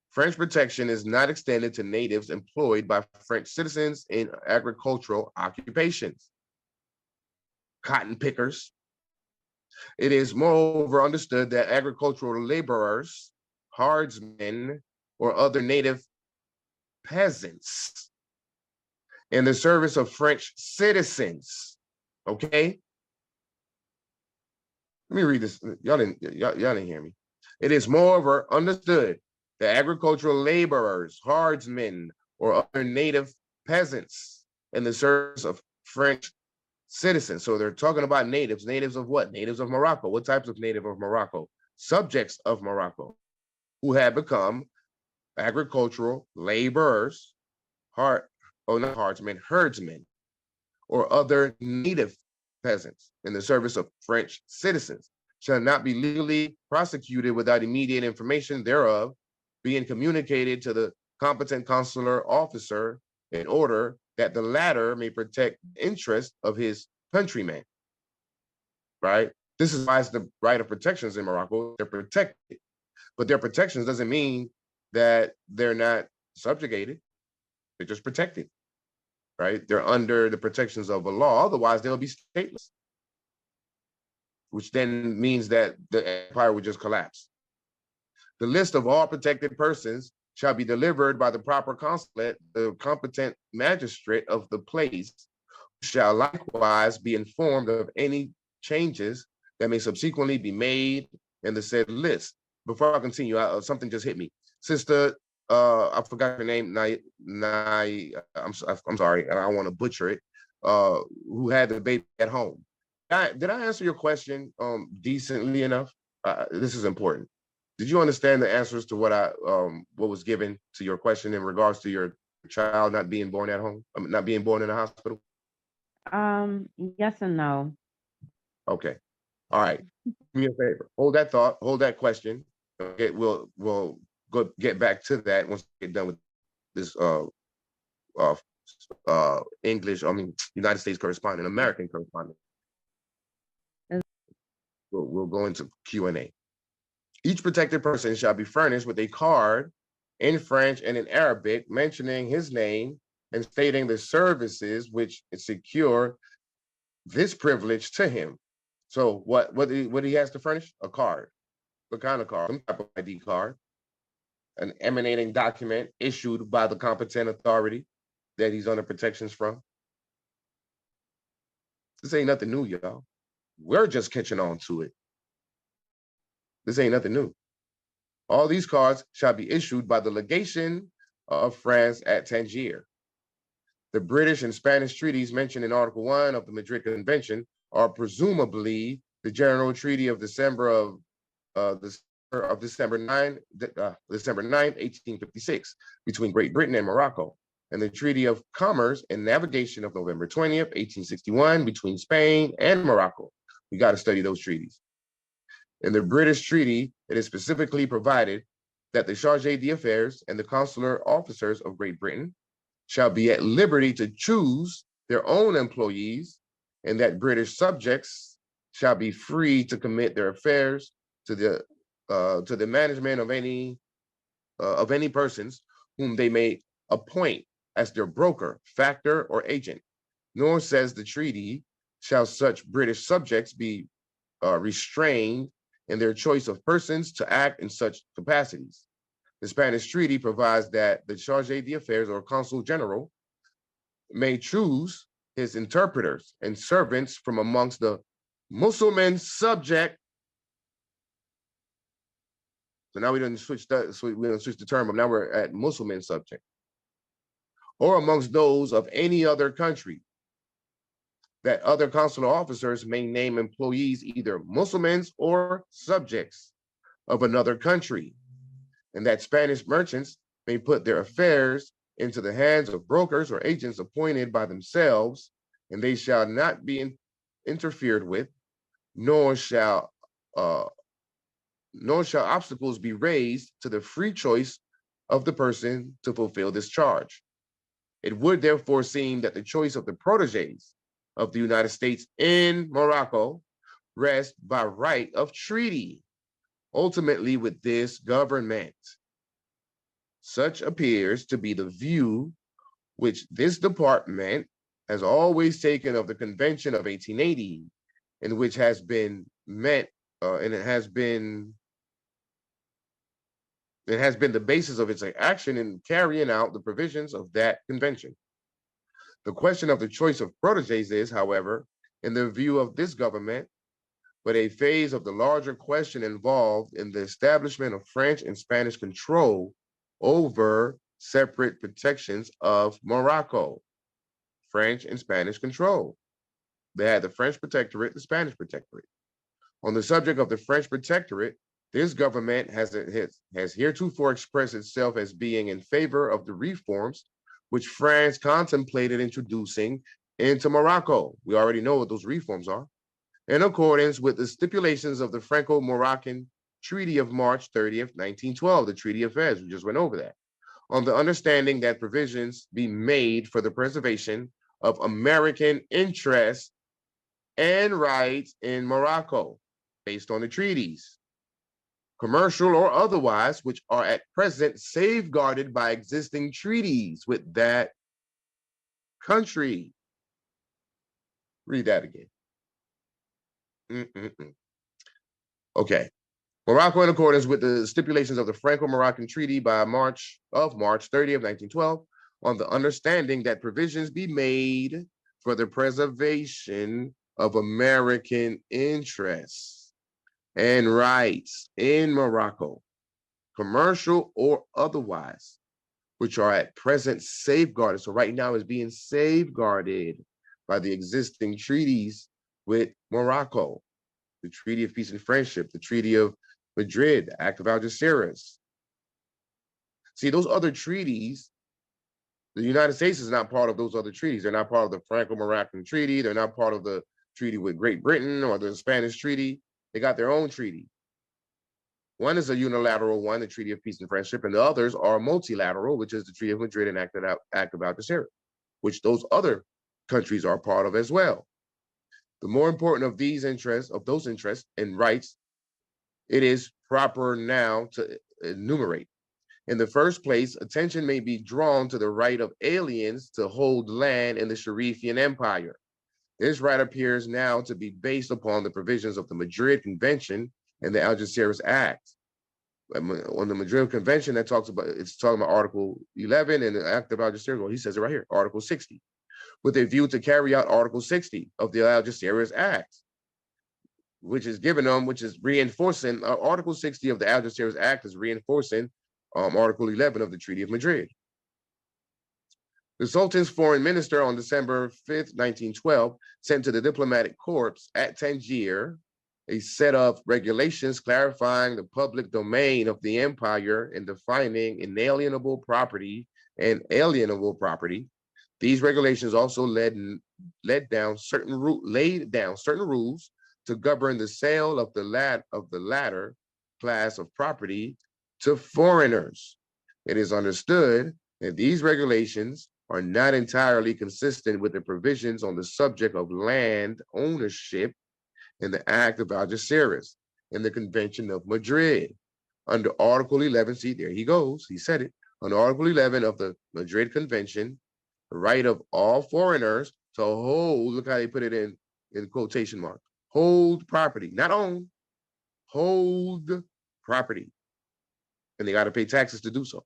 French protection is not extended to natives employed by French citizens in agricultural occupations. Cotton pickers. It is moreover understood that agricultural laborers, herdsmen, or other native peasants in the service of French citizens. Okay? Let me read this. Y'all didn't hear me. It is moreover understood that agricultural laborers, herdsmen, or other native peasants in the service of French citizens. So they're talking about natives. Natives of what? Natives of Morocco. What types of native of Morocco? Subjects of Morocco who have become agricultural laborers, herdsmen, or other native peasants in the service of French citizens shall not be legally prosecuted without immediate information thereof being communicated to the competent consular officer in order that the latter may protect the interest of his countrymen. Right? This is why it's the right of protections in Morocco. They're protected, but their protections doesn't mean that they're not subjugated. They're just protected, right? They're under the protections of a law. Otherwise, they'll be stateless, which then means that the empire would just collapse. The list of all protected persons shall be delivered by the proper consulate, the competent magistrate of the place shall likewise be informed of any changes that may subsequently be made in the said list. Before I continue, something just hit me. Sister, I forgot her name, I'm sorry, I don't want to butcher it, who had the baby at home. Did I answer your question decently enough? This is important. Did you understand the answers to what was given to your question in regards to your child not being born at home, not being born in a hospital? Yes and no. Okay. All right. Do me a favor. Hold that thought. Hold that question. Okay. We'll go get back to that once we get done with this United States correspondent, American correspondent. We'll go into Q&A. Each protected person shall be furnished with a card in French and in Arabic mentioning his name and stating the services which secure this privilege to him. So what he has to furnish? A card. What kind of card? Some type of ID card. An emanating document issued by the competent authority that he's under protections from. This ain't nothing new, y'all. We're just catching on to it. This ain't nothing new. All these cards shall be issued by the legation of France at Tangier. The British and Spanish treaties mentioned in Article 1 of the Madrid Convention are presumably the General Treaty of December 9, 1856, between Great Britain and Morocco, and the Treaty of Commerce and Navigation of November 20th, 1861, between Spain and Morocco. We got to study those treaties. In the British treaty, it is specifically provided that the Charge d'Affaires and the consular officers of Great Britain shall be at liberty to choose their own employees, and that British subjects shall be free to commit their affairs to the management of any persons whom they may appoint as their broker, factor, or agent. Nor, says the treaty, shall such British subjects be restrained in their choice of persons to act in such capacities. The Spanish treaty provides that the Charge d'Affaires or Consul General may choose his interpreters and servants from amongst the Mussulman subject. So now we didn't switch that, so we don't switch the term, but now we're at Mussulman subject. Or amongst those of any other country, that other consular officers may name employees either Mussulmans or subjects of another country, and that Spanish merchants may put their affairs into the hands of brokers or agents appointed by themselves, and they shall not be interfered with, nor shall obstacles be raised to the free choice of the person to fulfill this charge. It would therefore seem that the choice of the protégés of the United States in Morocco rests by right of treaty, ultimately with this government. Such appears to be the view which this department has always taken of the Convention of 1880, and which has been met, and it has been the basis of its action in carrying out the provisions of that convention. The question of the choice of protégés is, however, in the view of this government, but a phase of the larger question involved in the establishment of French and Spanish control over separate protections of Morocco. French and Spanish control. They had the French Protectorate, the Spanish Protectorate. On the subject of the French Protectorate, this government has heretofore expressed itself as being in favor of the reforms which France contemplated introducing into Morocco. We already know what those reforms are. In accordance with the stipulations of the Franco-Moroccan Treaty of March 30th, 1912, the Treaty of Fez, we just went over that, on the understanding that provisions be made for the preservation of American interests and rights in Morocco, based on the treaties, commercial or otherwise, which are at present safeguarded by existing treaties with that country. Read that again. Okay. Morocco, in accordance with the stipulations of the Franco-Moroccan Treaty by March 30th, 1912, on the understanding that provisions be made for the preservation of American interests and rights in Morocco, commercial or otherwise, which are at present safeguarded. So right now is being safeguarded by the existing treaties with Morocco, the Treaty of Peace and Friendship, the Treaty of Madrid, the Act of Algeciras. See, those other treaties, the United States is not part of those other treaties. They're not part of the Franco-Moroccan Treaty. They're not part of the treaty with Great Britain or the Spanish Treaty. They got their own treaty. One is a unilateral one, the Treaty of Peace and Friendship, and the others are multilateral, which is the Treaty of Madrid and Act of Algeciras, which those other countries are part of as well. The more important of these interests, of those interests and rights, it is proper now to enumerate. In the first place, attention may be drawn to the right of aliens to hold land in the Sharifian Empire. This right appears now to be based upon the provisions of the Madrid Convention and the Algeciras Act. On the Madrid Convention that talks about, it's talking about Article 11 and the Act of Algeciras. Well, he says it right here, Article 60, with a view to carry out Article 60 of the Algeciras Act, which is given them, which is reinforcing Article 60 of the Algeciras Act is reinforcing Article 11 of the Treaty of Madrid. The Sultan's foreign minister on December 5th, 1912, sent to the diplomatic corps at Tangier a set of regulations clarifying the public domain of the empire and defining inalienable property and alienable property. These regulations also laid down certain rules to govern the sale of the latter class of property to foreigners. It is understood that these regulations are not entirely consistent with the provisions on the subject of land ownership in the Act of Algeciras and the Convention of Madrid. Under Article 11, see, there he goes, he said it. Under Article 11 of the Madrid Convention, the right of all foreigners to hold, look how they put it in quotation marks, hold property, not own, hold property. And they got to pay taxes to do so.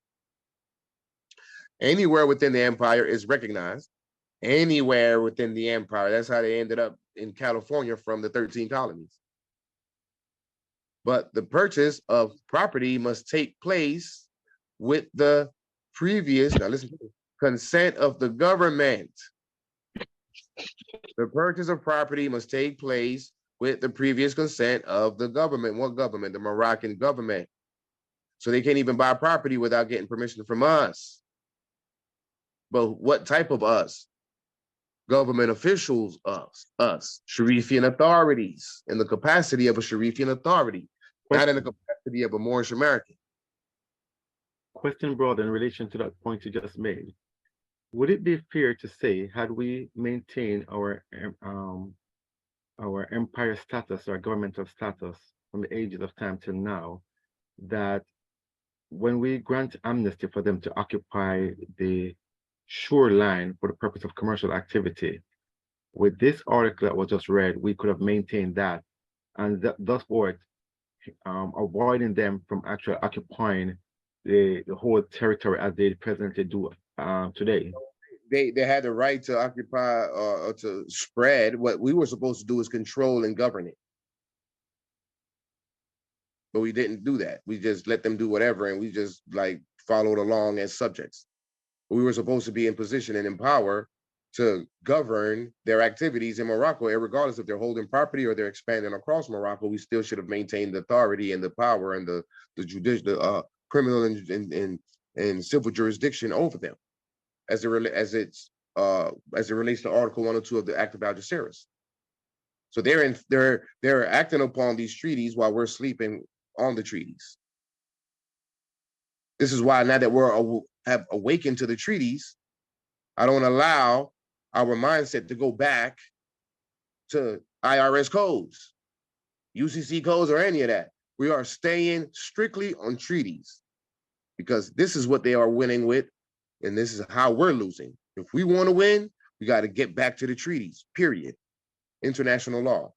Anywhere within the empire is recognized. Anywhere within the empire. That's how they ended up in California from the 13 colonies. But the purchase of property must take place with the previous, now listen, consent of the government. The purchase of property must take place with the previous consent of the government. What government? The Moroccan government. So they can't even buy property without getting permission from us. But what type of us? Government officials, us, Sharifian authorities, in the capacity of a Sharifian authority, not in the capacity of a Moorish American. Question, brother, in relation to that point you just made. Would it be fair to say, had we maintained our empire status, our governmental status from the ages of time till now, that when we grant amnesty for them to occupy the shoreline for the purpose of commercial activity, with this article that was just read, we could have maintained that, and thus avoiding them from actually occupying the whole territory as they presently do today. They had the right to occupy or to spread. What we were supposed to do is control and govern it. But we didn't do that. We just let them do whatever, and we just like followed along as subjects. We were supposed to be in position and in power to govern their activities in Morocco, regardless if they're holding property or they're expanding across Morocco. We still should have maintained the authority and the power and the judicial, criminal and civil jurisdiction over them, as it relates to Article 102 of the Act of Algeciras. So they're acting upon these treaties while we're sleeping on the treaties. This is why now that have awakened to the treaties, I don't allow our mindset to go back to IRS codes, UCC codes, or any of that. We are staying strictly on treaties because this is what they are winning with, and this is how we're losing. If we want to win, we got to get back to the treaties, period. International law.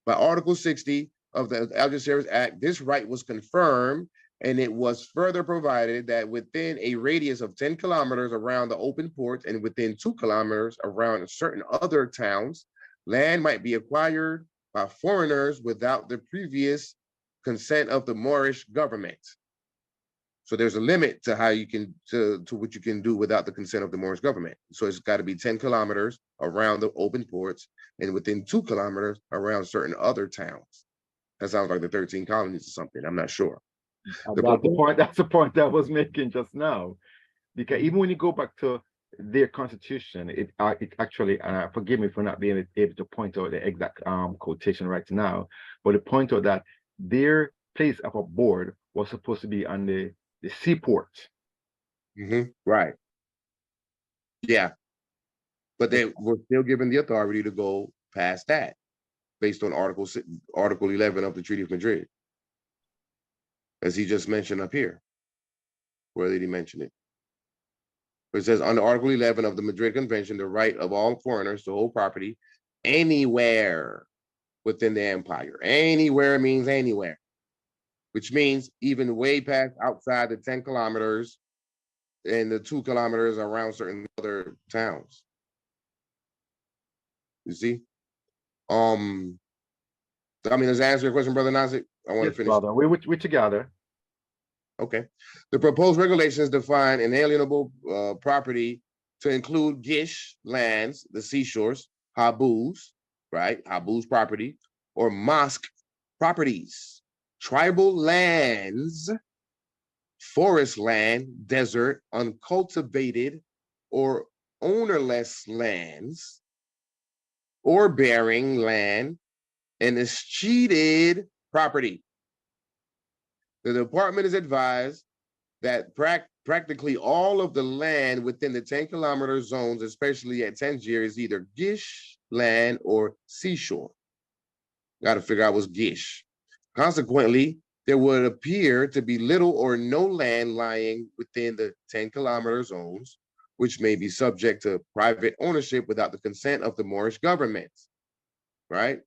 By Article 60 of the Algeciras Act, this right was confirmed, and it was further provided that within a radius of 10 kilometers around the open ports and within 2 kilometers around certain other towns, land might be acquired by foreigners without the previous consent of the Moorish government. So there's a limit to how you can, to what you can do without the consent of the Moorish government. So it's got to be 10 kilometers around the open ports and within 2 kilometers around certain other towns. That sounds like the 13 colonies or something. I'm not sure. That's the point that I was making just now, because even when you go back to their constitution, it actually, forgive me for not being able to point out the exact quotation right now, but it point out that their place of abode was supposed to be on the seaport. Right. Yeah. But they were still given the authority to go past that based on Article 11 of the Treaty of Madrid. As he just mentioned up here. Where did he mention it? It says under Article 11 of the Madrid Convention, the right of all foreigners to hold property anywhere within the empire. Anywhere means anywhere. which means even way past outside the 10 kilometers and the 2 kilometers around certain other towns. You see? I mean, does that answer your question, Brother Nazik? I want to Yes, finish. brother. We together. Okay. The proposed regulations define inalienable property to include gish lands, the seashores, habus, right? Habus property, or mosque properties, tribal lands, forest land, desert, uncultivated or ownerless lands, or bearing land, and escheated property. The department is advised that practically all of the land within the 10-kilometer zones, especially at Tangier, is either gish land or seashore. Got to figure out what's gish. Consequently, there would appear to be little or no land lying within the 10-kilometer zones, which may be subject to private ownership without the consent of the Moorish government, right?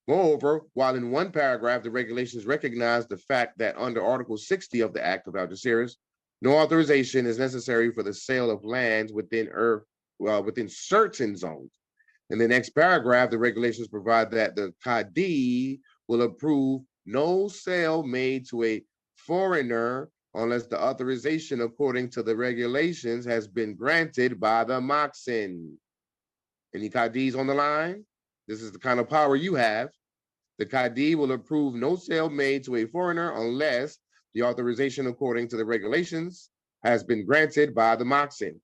Moreover, while in one paragraph, the regulations recognize the fact that under Article 60 of the Act of Algeciras, no authorization is necessary for the sale of lands within certain zones. In the next paragraph, the regulations provide that the Qadi will approve no sale made to a foreigner unless the authorization according to the regulations has been granted by the Moxin. Any Qadis on the line? This is the kind of power you have. The Qadi will approve no sale made to a foreigner unless the authorization according to the regulations has been granted by the Moxin.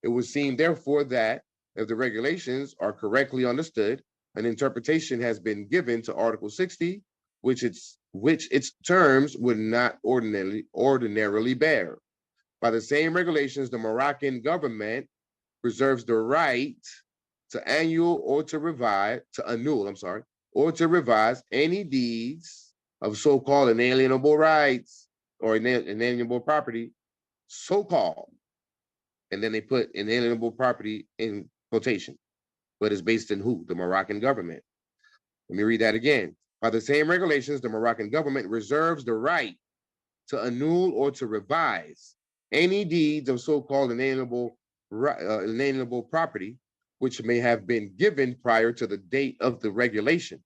It would seem, therefore, that if the regulations are correctly understood, an interpretation has been given to Article 60, which its terms would not ordinarily bear. By the same regulations, the Moroccan government reserves the right to annul or to revise any deeds of so-called inalienable rights or inalienable property, so-called, and then they put inalienable property in quotation, but it's based in who? The Moroccan government. Let me read that again. By the same regulations, the Moroccan government reserves the right to annul or to revise any deeds of so-called inalienable property, which may have been given prior to the date of the regulations.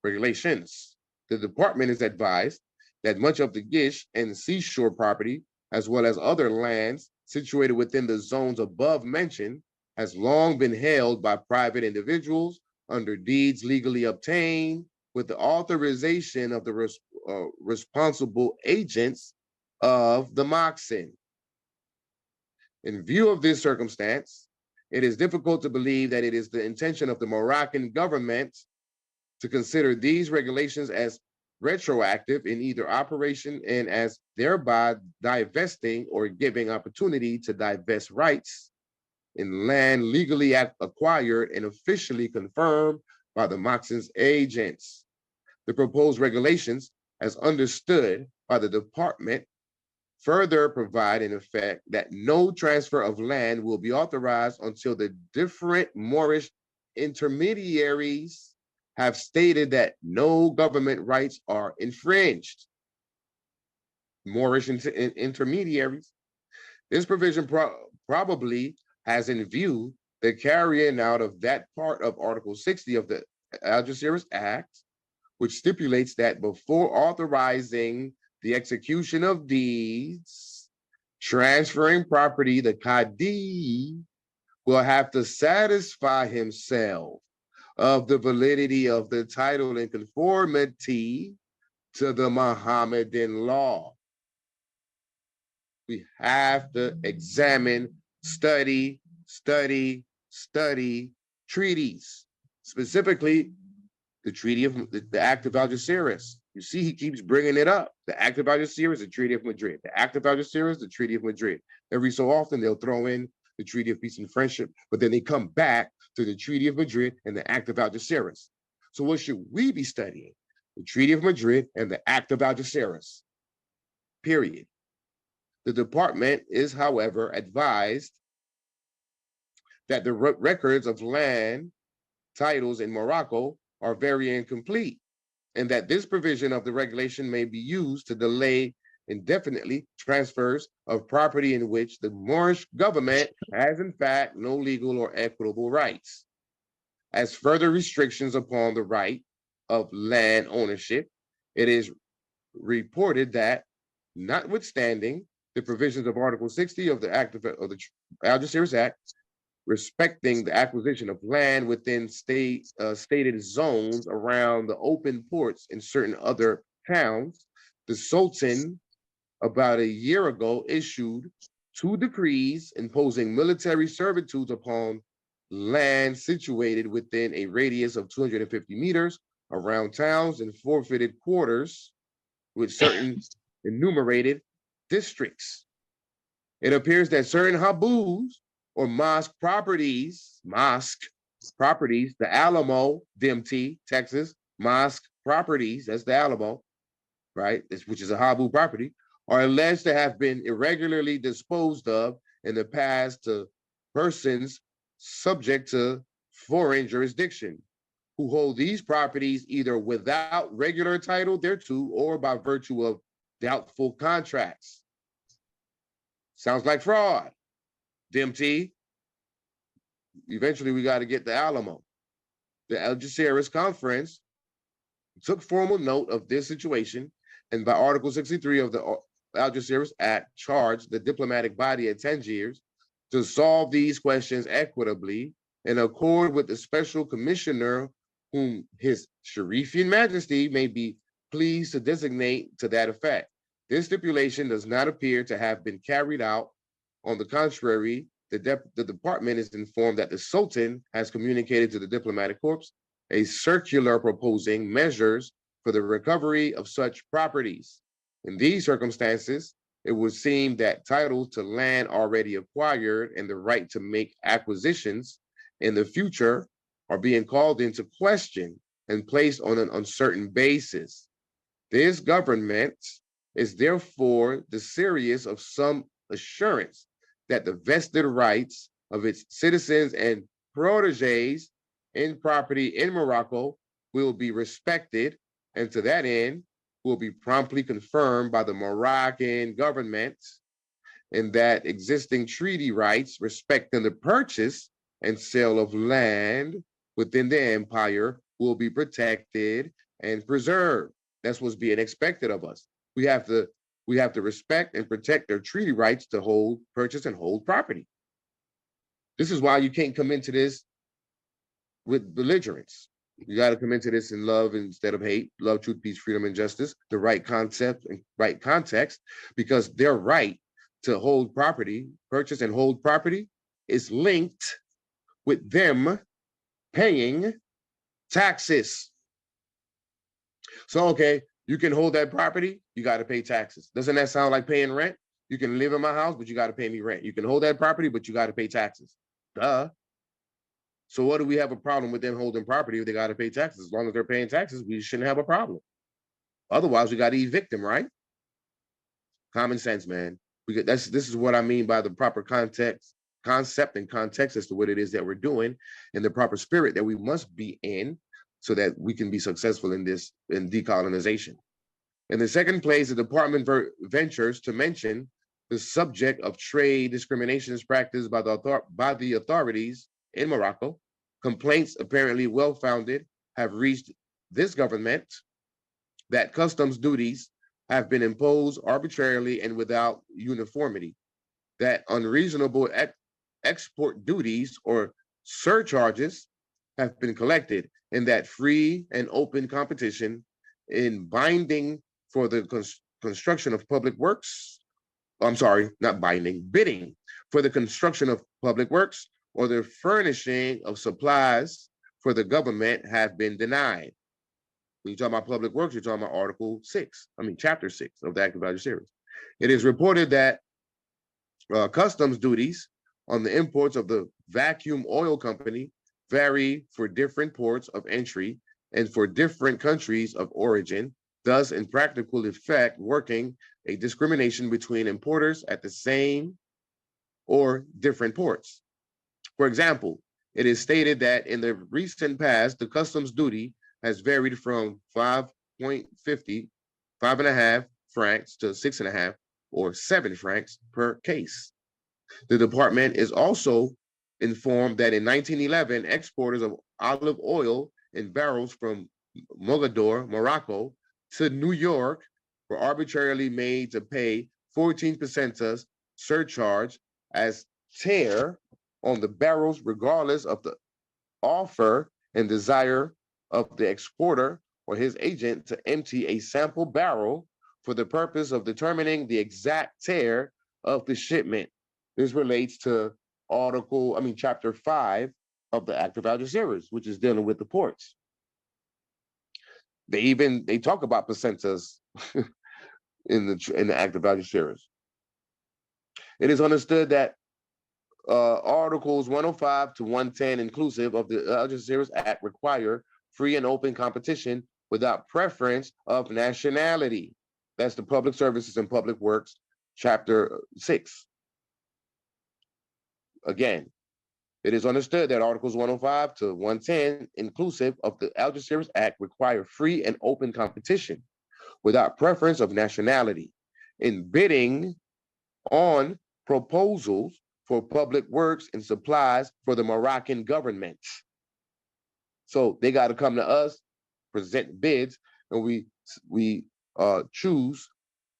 The department is advised that much of the Gish and seashore property, as well as other lands situated within the zones above mentioned, has long been held by private individuals under deeds legally obtained with the authorization of the responsible agents of the Moxin. In view of this circumstance, it is difficult to believe that it is the intention of the Moroccan government to consider these regulations as retroactive in either operation and as thereby divesting or giving opportunity to divest rights in land legally acquired and officially confirmed by the Moxin's agents. The proposed regulations, as understood by the department, further provide in effect that no transfer of land will be authorized until the different Moorish intermediaries have stated that no government rights are infringed. Moorish intermediaries. This provision probably has in view the carrying out of that part of Article 60 of the Algeciras Act, which stipulates that before authorizing the execution of deeds, transferring property, the Qadi will have to satisfy himself of the validity of the title in conformity to the Mohammedan law. We have to examine, study treaties, specifically the Treaty of the Act of Algeciras. You see, he keeps bringing it up. The Act of Algeciras, the Treaty of Madrid. The Act of Algeciras, the Treaty of Madrid. Every so often, they'll throw in the Treaty of Peace and Friendship, but then they come back to the Treaty of Madrid and the Act of Algeciras. So what should we be studying? The Treaty of Madrid and the Act of Algeciras, period. The department is, however, advised that the records of land titles in Morocco are very incomplete and that this provision of the regulation may be used to delay indefinitely transfers of property in which the Moorish government has in fact no legal or equitable rights. As further restrictions upon the right of land ownership, it is reported that notwithstanding the provisions of Article 60 of the the Algeciras Act, respecting the acquisition of land within stated zones around the open ports in certain other towns, the Sultan about a year ago issued 2 decrees imposing military servitudes upon land situated within a radius of 250 meters around towns and forfeited quarters with certain enumerated districts. It appears that certain habus or mosque properties, the Alamo, DMT, Texas, mosque properties, that's the Alamo, right, which is a habu property, are alleged to have been irregularly disposed of in the past to persons subject to foreign jurisdiction, who hold these properties either without regular title thereto or by virtue of doubtful contracts. Sounds like fraud. DMT. Eventually, we got to get the Alamo. The Algeciras Conference took formal note of this situation, and by Article 63 of the Algeciras Act, charged the diplomatic body at Tangiers to solve these questions equitably in accord with the special commissioner whom His Sharifian Majesty may be pleased to designate to that effect. This stipulation does not appear to have been carried out. On the contrary, the department is informed that the Sultan has communicated to the diplomatic corps a circular proposing measures for the recovery of such properties. In these circumstances, it would seem that titles to land already acquired and the right to make acquisitions in the future are being called into question and placed on an uncertain basis. This government is therefore desirous of some assurance that the vested rights of its citizens and proteges in property in Morocco will be respected, and to that end will be promptly confirmed by the Moroccan government, and that existing treaty rights respecting the purchase and sale of land within the empire will be protected and preserved. That's what's being expected of us. We have to respect and protect their treaty rights to hold, purchase, and hold property. This is why you can't come into this with belligerence. You got to come into this in love instead of hate, love, truth, peace, freedom, and justice, the right concept and right context, because their right to hold property, purchase and hold property is linked with them paying taxes. So, okay, you can hold that property, you got to pay taxes. Doesn't that sound like paying rent? You can live in my house, but you got to pay me rent. You can hold that property, but you got to pay taxes. Duh. So what do we have a problem with them holding property if they got to pay taxes? As long as they're paying taxes, we shouldn't have a problem. Otherwise, we got to evict them, right? Common sense, man. This is what I mean by the proper concept and context as to what it is that we're doing, and the proper spirit that we must be in, so that we can be successful in this, in decolonization. In the second place, the department ventures to mention the subject of trade discriminations practiced by the authorities in Morocco. Complaints, apparently well-founded, have reached this government that customs duties have been imposed arbitrarily and without uniformity, that unreasonable export duties or surcharges have been collected, and that free and open competition in binding for the construction of public works, bidding for the construction of public works or the furnishing of supplies for the government have been denied. When you talk about public works, you're talking about Chapter 6 of the Act of Algeciras. It is reported that customs duties on the imports of the vacuum oil company vary for different ports of entry and for different countries of origin, thus in practical effect working a discrimination between importers at the same or different ports. For example, it is stated that in the recent past, the customs duty has varied from 5 5.50, 5.5 francs to 6.5 or 7 francs per case. The department is also informed that in 1911, exporters of olive oil in barrels from Mogador, Morocco, to New York were arbitrarily made to pay 14% surcharge as tare on the barrels, regardless of the offer and desire of the exporter or his agent to empty a sample barrel for the purpose of determining the exact tare of the shipment. This relates to chapter 5 of the Act of Algeciras, which is dealing with the ports. They talk about placentas in the Act of Algeciras. It is understood that Articles 105 to 110 inclusive of the Algeciras Act require free and open competition without preference of nationality. That's the Public Services and Public Works, Chapter 6. Again, it is understood that Articles 105 to 110 inclusive of the Algeciras Act require free and open competition without preference of nationality in bidding on proposals for public works and supplies for the Moroccan government. So they got to come to us, present bids, and we choose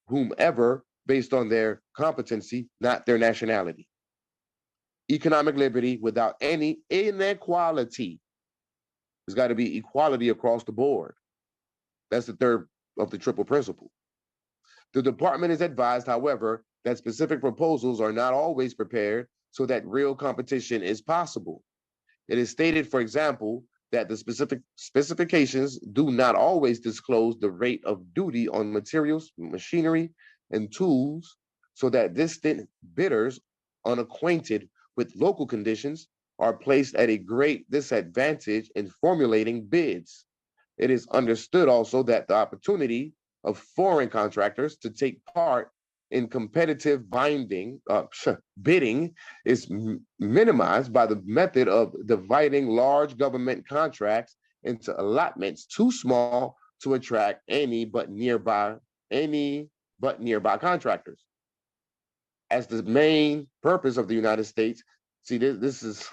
whomever based on their competency, not their nationality. Economic liberty without any inequality. There's got to be equality across the board. That's the third of the triple principle. The department is advised, however, that specific proposals are not always prepared so that real competition is possible. It is stated, for example, that the specific specifications do not always disclose the rate of duty on materials, machinery, and tools, so that distant bidders unacquainted with local conditions are placed at a great disadvantage in formulating bids. It is understood also that the opportunity of foreign contractors to take part in competitive bidding is minimized by the method of dividing large government contracts into allotments too small to attract any but nearby contractors. As the main purpose of the United States, see, this is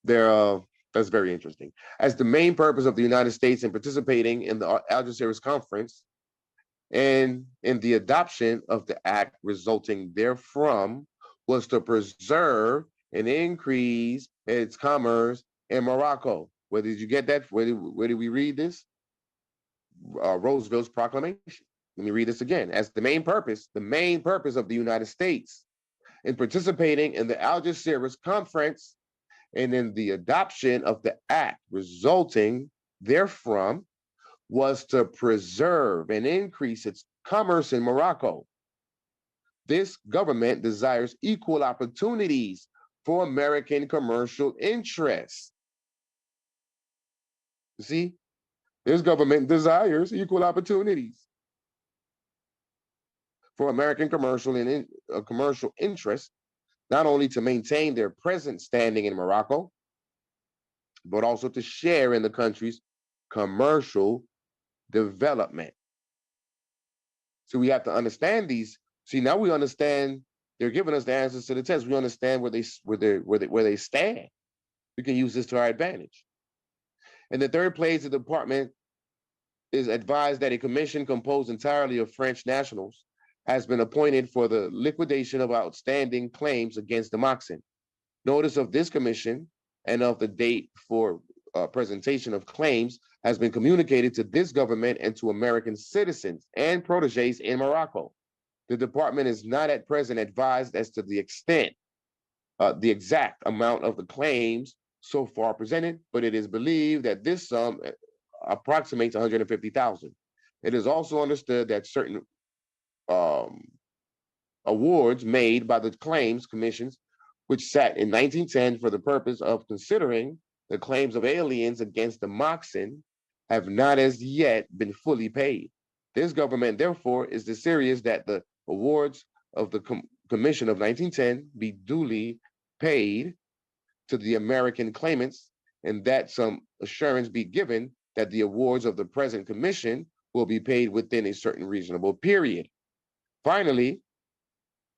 that's very interesting. As the main purpose of the United States in participating in the Algeciras Conference and in the adoption of the act resulting therefrom was to preserve and increase its commerce in Morocco. Where did you get that? Where did we read this? Roosevelt's proclamation. Let me read this again. As the main purpose of the United States in participating in the Algeciras Conference and in the adoption of the act resulting therefrom was to preserve and increase its commerce in Morocco. This government desires equal opportunities for American commercial interests. You see, this government desires equal opportunities for American commercial interests, not only to maintain their present standing in Morocco, but also to share in the country's commercial development. So we have to understand these. See, now we understand they're giving us the answers to the test. We understand where they stand. We can use this to our advantage. In the third place, the department is advised that a commission composed entirely of French nationals has been appointed for the liquidation of outstanding claims against the Moroccan. Notice of this commission and of the date for presentation of claims has been communicated to this government and to American citizens and proteges in Morocco. The department is not at present advised as to the extent, the exact amount of the claims so far presented, but it is believed that this sum approximates 150,000. It is also understood that certain awards made by the claims commissions, which sat in 1910 for the purpose of considering the claims of aliens against the Moroccan, have not as yet been fully paid. This government, therefore, is desirous that the awards of the commission of 1910 be duly paid to the American claimants, and that some assurance be given that the awards of the present commission will be paid within a certain reasonable period. Finally,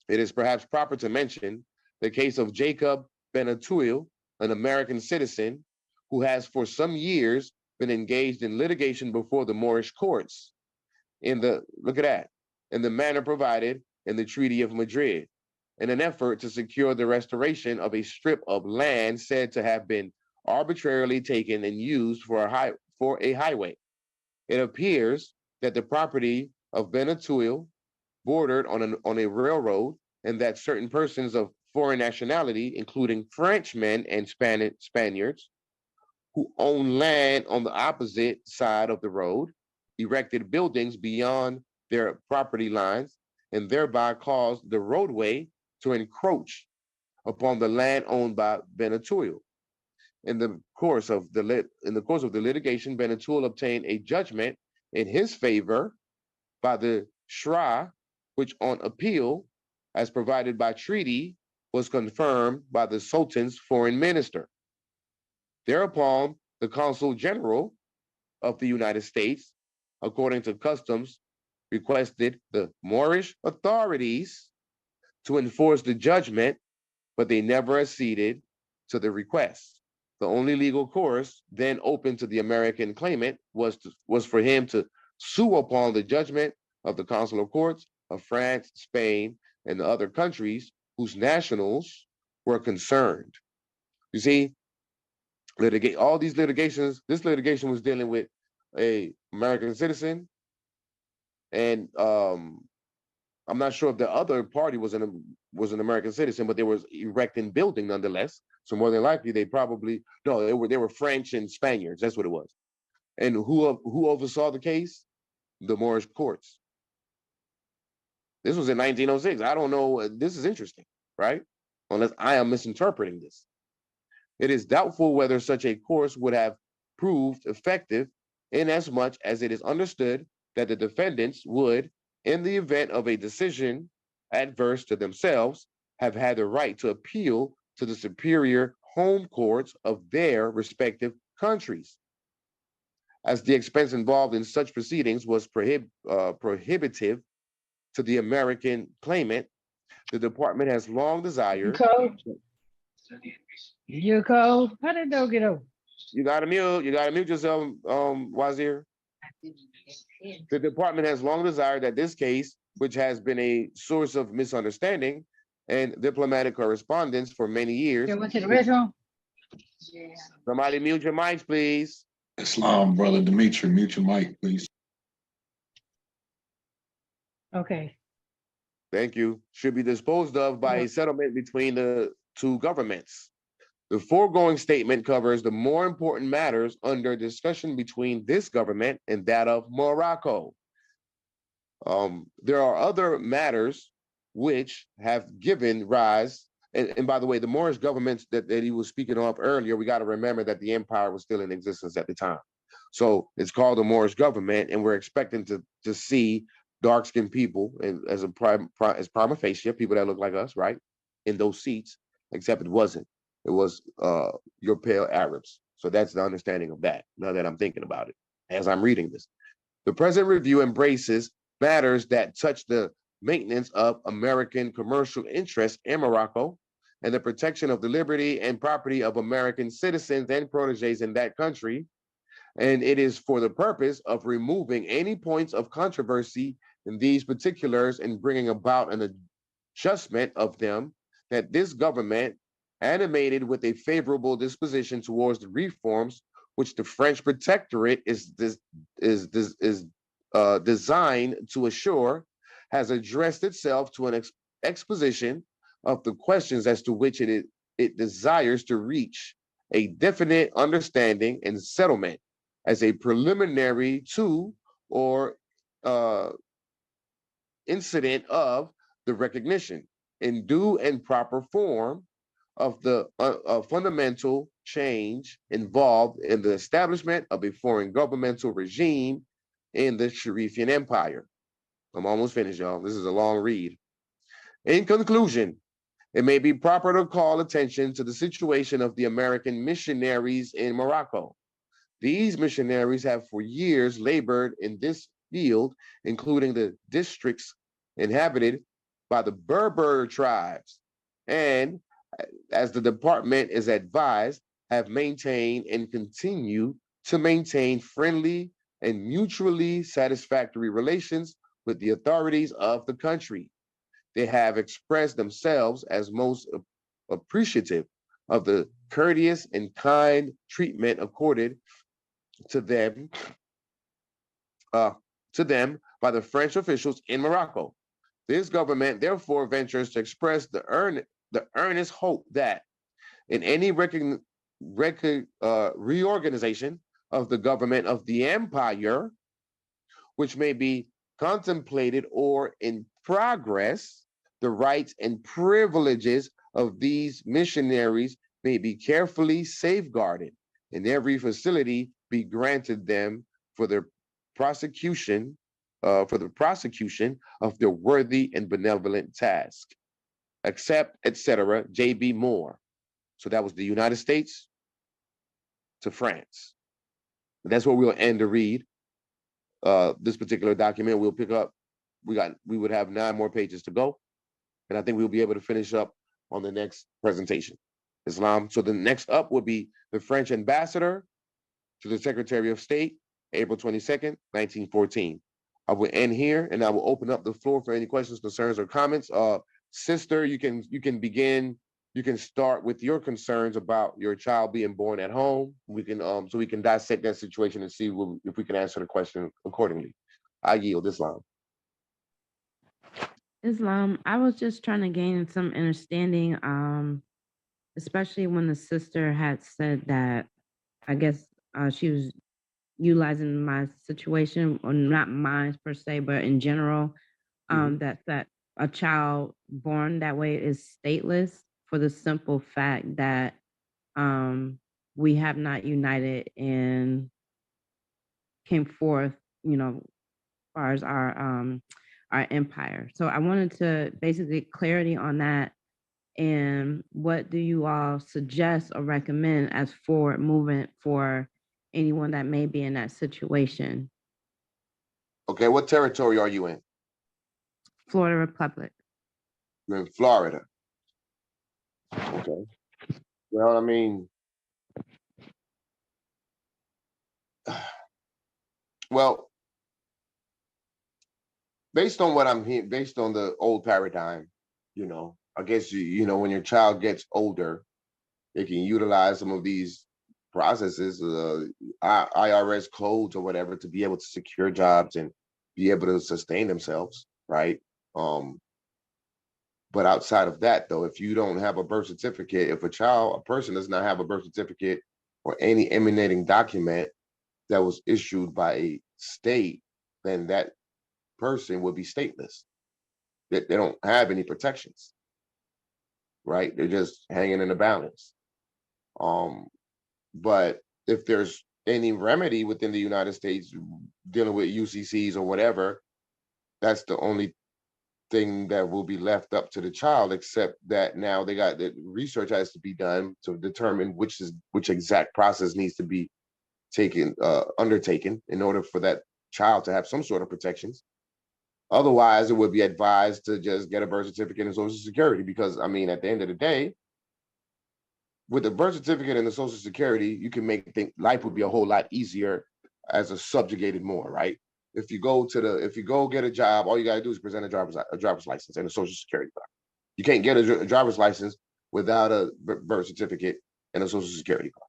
it is perhaps proper to mention the case of Jacob Benatul, an American citizen who has for some years been engaged in litigation before the Moorish courts in the, look at that, in the manner provided in the Treaty of Madrid, in an effort to secure the restoration of a strip of land said to have been arbitrarily taken and used for a highway. It appears that the property of Benatul bordered on a railroad, and that certain persons of foreign nationality, including Frenchmen and Spaniards, who own land on the opposite side of the road, erected buildings beyond their property lines, and thereby caused the roadway to encroach upon the land owned by Benatul. In the course of the litigation, Benatul obtained a judgment in his favor by the Shra, which on appeal, as provided by treaty, was confirmed by the Sultan's foreign minister. Thereupon, the Consul General of the United States, according to customs, requested the Moorish authorities to enforce the judgment, but they never acceded to the request. The only legal course then open to the American claimant was for him to sue upon the judgment of the consular courts of France, Spain, and the other countries whose nationals were concerned. You see, all these litigations, this litigation was dealing with a American citizen, and I'm not sure if the other party was an American citizen, but they were erecting building nonetheless. So more than likely, they were French and Spaniards. That's what it was. And who oversaw the case? The Moorish courts. This was in 1906. I don't know. This is interesting, right? Unless I am misinterpreting this. It is doubtful whether such a course would have proved effective, inasmuch as it is understood that the defendants would, in the event of a decision adverse to themselves, have had the right to appeal to the superior home courts of their respective countries. As the expense involved in such proceedings was prohibitive to the American claimant, the department has long desired. You cold? How did dog get over? You gotta mute yourself, Wazir. The department has long desired that this case, which has been a source of misunderstanding and diplomatic correspondence for many years. You went to the restroom? Yeah. Somebody mute your mics, please. Islam, brother Dimitri, mute your mic, please. Okay. Thank you. Should be disposed of by a settlement between the two governments. The foregoing statement covers the more important matters under discussion between this government and that of Morocco. There are other matters which have given rise, and by the way, the Moorish governments that he was speaking of earlier, we got to remember that the empire was still in existence at the time. So it's called the Moorish government, and we're expecting to see dark-skinned people and as prima facie, people that look like us, right, in those seats, except it wasn't. It was your pale Arabs. So that's the understanding of that, now that I'm thinking about it, as I'm reading this. The present review embraces matters that touch the maintenance of American commercial interests in Morocco and the protection of the liberty and property of American citizens and proteges in that country. And it is for the purpose of removing any points of controversy in these particulars and bringing about an adjustment of them that this government, animated with a favorable disposition towards the reforms which the French Protectorate is designed to assure, has addressed itself to an exposition of the questions as to which it desires to reach a definite understanding and settlement as a preliminary to or incident of the recognition in due and proper form of the fundamental change involved in the establishment of a foreign governmental regime in the Sharifian Empire. I'm almost finished, y'all. This is a long read. In conclusion, it may be proper to call attention to the situation of the American missionaries in Morocco. These missionaries have for years labored in this field, including the districts inhabited by the Berber tribes, and as the department is advised, have maintained and continue to maintain friendly and mutually satisfactory relations with the authorities of the country. They have expressed themselves as most appreciative of the courteous and kind treatment accorded to them by the French officials in Morocco. This government therefore ventures to express the earnest hope that in any reorganization of the government of the empire, which may be contemplated or in progress, the rights and privileges of these missionaries may be carefully safeguarded, and every facility be granted them for the prosecution of their worthy and benevolent task. Accept, etc., J.B. Moore. So that was the United States to France. That's where we'll end the read. This particular document we'll pick up. We would have 9 more pages to go, and I think we'll be able to finish up on the next presentation. Islam. So the next up would be the French ambassador to the Secretary of State, April 22nd, 1914. I will end here, and I will open up the floor for any questions, concerns, or comments. Sister, you can begin. You can start with your concerns about your child being born at home. We can so we can dissect that situation and see if we can answer the question accordingly. I yield. Islam. Islam, I was just trying to gain some understanding, especially when the sister had said that, I guess she was utilizing my situation, or not mine per se, but in general, that a child born that way is stateless for the simple fact that we have not united and came forth, as far as our empire. So I wanted to basically get clarity on that. And what do you all suggest or recommend as forward movement for anyone that may be in that situation? Okay, what territory are you in? Florida Republic. You're in Florida. Okay. Well, I mean, well, based on what I'm hearing, based on the old paradigm, I guess when your child gets older, they can utilize some of these processes, IRS codes or whatever, to be able to secure jobs and be able to sustain themselves, right? But outside of that, though, if you don't have a birth certificate, if a person does not have a birth certificate or any emanating document that was issued by a state, then that person would be stateless. They don't have any protections, right? They're just hanging in the balance. But if there's any remedy within the United States dealing with UCCs or whatever, that's the only thing that will be left up to the child, except that now they got the research has to be done to determine which exact process needs to be undertaken in order for that child to have some sort of protections. Otherwise, it would be advised to just get a birth certificate and Social Security, because I mean, at the end of the day, with the birth certificate and the Social Security, you can life would be a whole lot easier as a subjugated Moor, right? If you go get a job, all you gotta do is present a driver's license and a Social Security card. You can't get a driver's license without a birth certificate and a Social Security card.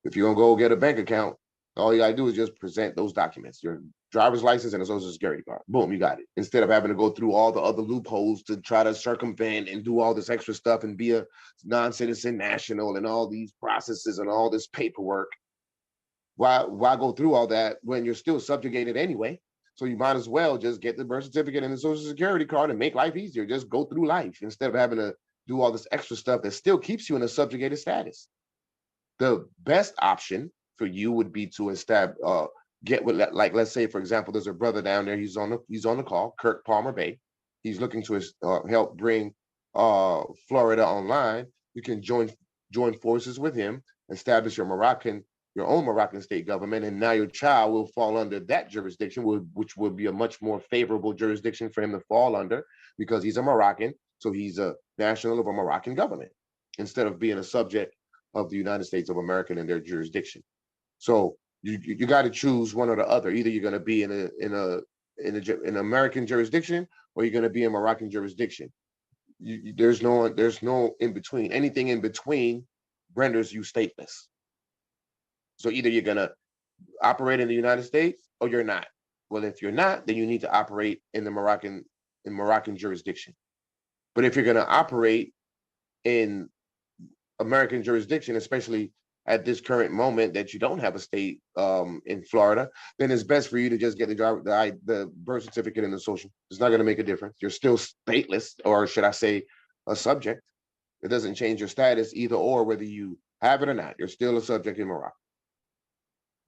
If you're gonna go get a bank account, all you gotta do is just present those documents, your driver's license and a Social Security card. Boom, you got it. Instead of having to go through all the other loopholes to try to circumvent and do all this extra stuff and be a non-citizen national and all these processes and all this paperwork. Why go through all that when you're still subjugated anyway? So you might as well just get the birth certificate and the Social Security card and make life easier. Just go through life instead of having to do all this extra stuff that still keeps you in a subjugated status. The best option for you would be to get with, like, let's say, for example, there's a brother down there. He's on the call, Kirk Palmer Bay. He's looking to help bring Florida online. You can join forces with him, establish your your own Moroccan state government, and now your child will fall under that jurisdiction, which would be a much more favorable jurisdiction for him to fall under because he's a Moroccan, so he's a national of a Moroccan government instead of being a subject of the United States of America and their jurisdiction. So you got to choose one or the other. Either you're going to be in an American jurisdiction or you're going to be in Moroccan jurisdiction. There's no in between. Anything in between renders you stateless. So either you're going to operate in the United States or you're not. Well, if you're not, then you need to operate in the Moroccan jurisdiction. But if you're going to operate in American jurisdiction, especially at this current moment that you don't have a state in Florida, then it's best for you to just get the birth certificate and the social. It's not going to make a difference. You're still stateless, or should I say a subject. It doesn't change your status either or, whether you have it or not. You're still a subject in Morocco.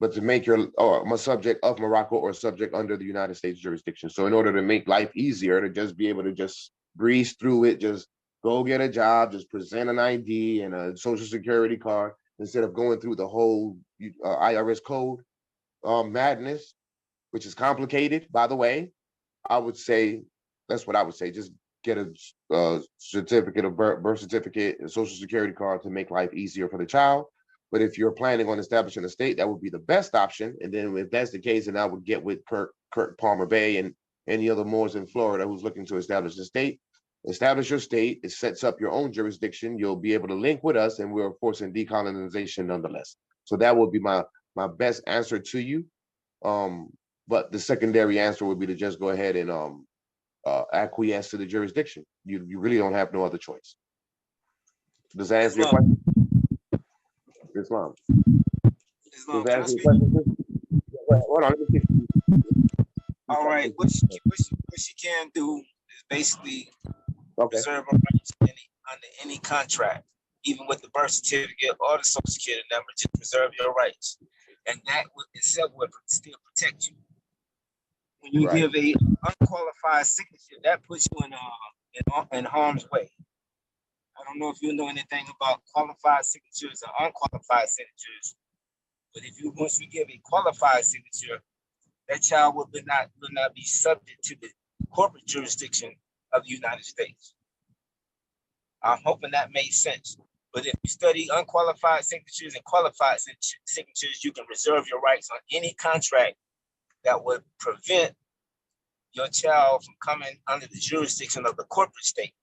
But to make a subject of Morocco or a subject under the United States jurisdiction. So in order to make life easier, to just be able to just breeze through it, just go get a job, just present an ID and a social security card, instead of going through the whole IRS code madness, which is complicated, by the way. I would say, that's what I would say, just get a certificate of birth certificate and social security card to make life easier for the child. But if you're planning on establishing a state, that would be the best option. And then if that's the case, then I would get with Kirk Palmer Bay and any other Moors in Florida who's looking to establish a state. Establish your state. It sets up your own jurisdiction. You'll be able to link with us, and we're forcing decolonization nonetheless. So that would be my best answer to you. But the secondary answer would be to just go ahead and acquiesce to the jurisdiction. You really don't have no other choice. Does that answer your question? Islam. Does that answer your question? Hold on, let me see. All right, what she can do is basically preserve her rights under any contract, even with the birth certificate or the social security number, just preserve your rights. And that itself will still protect you. When you give a unqualified signature, that puts you in harm's way. I don't know if you know anything about qualified signatures or unqualified signatures, but once you give a qualified signature, that child will not be subject to the corporate jurisdiction of the United States. I'm hoping that made sense. But if you study unqualified signatures and qualified signatures, you can reserve your rights on any contract that would prevent your child from coming under the jurisdiction of the corporate state.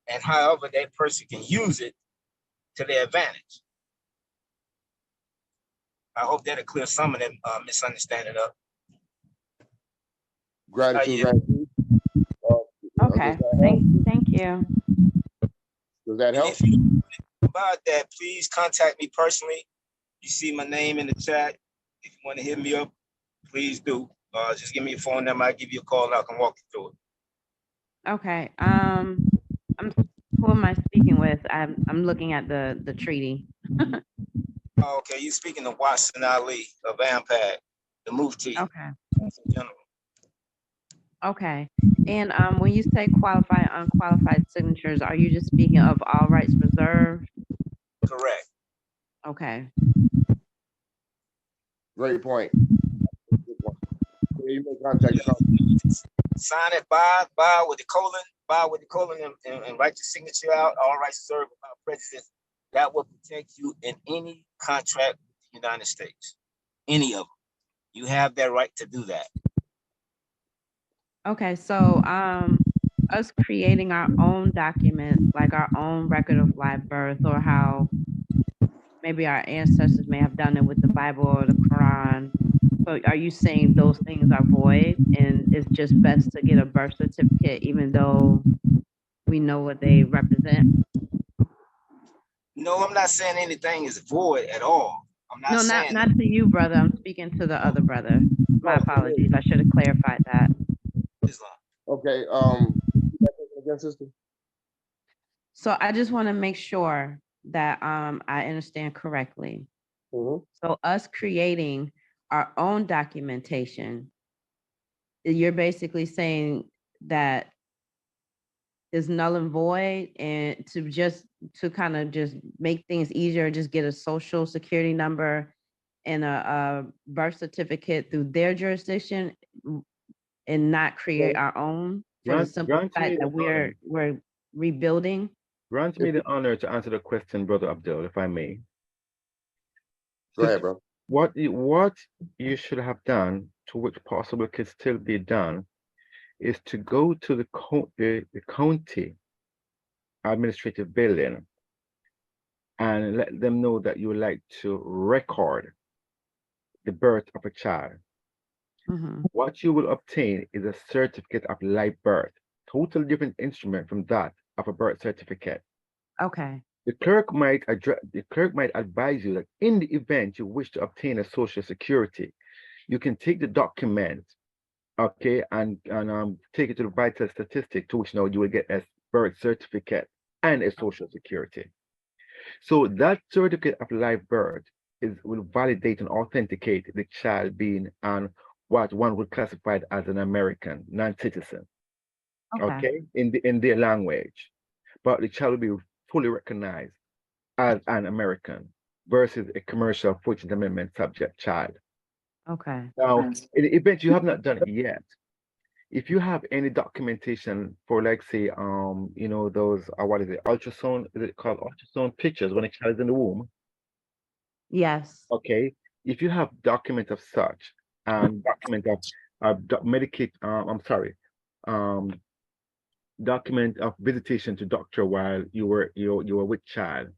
And however that person can use it to their advantage. I hope that'll clear some of them misunderstanding up. Gratitude. Okay, thank you. Does that help? If you know about that, please contact me personally. You see my name in the chat. If you want to hit me up, please do. Just give me a phone number. I'll give you a call and I can walk you through it. Okay. Who am I speaking with? I'm looking at the treaty. Okay, you're speaking to Watson Ali of AMPAG, the Mufti. Okay. General. Okay. And when you say qualified, unqualified signatures, are you just speaking of all rights reserved? Correct. Okay. Great point. You may contact Sign it by with the colon, and write your signature out. All rights reserved without prejudice. That will protect you in any contract with the United States. Any of them. You have that right to do that. Okay, so us creating our own documents, like our own record of live birth, or how maybe our ancestors may have done it with the Bible or the Quran. So are you saying those things are void and it's just best to get a birth certificate even though we know what they represent? No, I'm not saying anything is void at all. I'm not saying not to you, brother. I'm speaking to the other brother. My apologies. I should have clarified that. Islam. Okay. Again, sister. So I just want to make sure that I understand correctly. Mm-hmm. So us creating our own documentation, you're basically saying that is null and void, and to kind of just make things easier, just get a social security number in a birth certificate through their jurisdiction and not create our own for the simple Grant me fact the that we're rebuilding? Grant me the honor to answer the question, Brother Abdul, if I may. Go ahead, bro. What you should have done, to which possibly can still be done, is to go to the county administrative building and let them know that you would like to record the birth of a child. What you will obtain is a certificate of live birth, totally different instrument from that of a birth certificate. Okay. The clerk might advise you that in the event you wish to obtain a social security, you can take the document, okay, and take it to the vital statistic, to which now you will get a birth certificate and a social security. So that certificate of live birth will validate and authenticate the child being on what one would classify as an American non-citizen. Okay, in their language, but the child will be fully recognized as an American versus a commercial 14th Amendment subject child. Okay. Now, in the event you have not done it yet, if you have any documentation for, like, say, you know, those what is it, ultrasound? Is it called ultrasound pictures when a child is in the womb? Yes. Okay. If you have document of such and document of document of visitation to doctor while you were with child,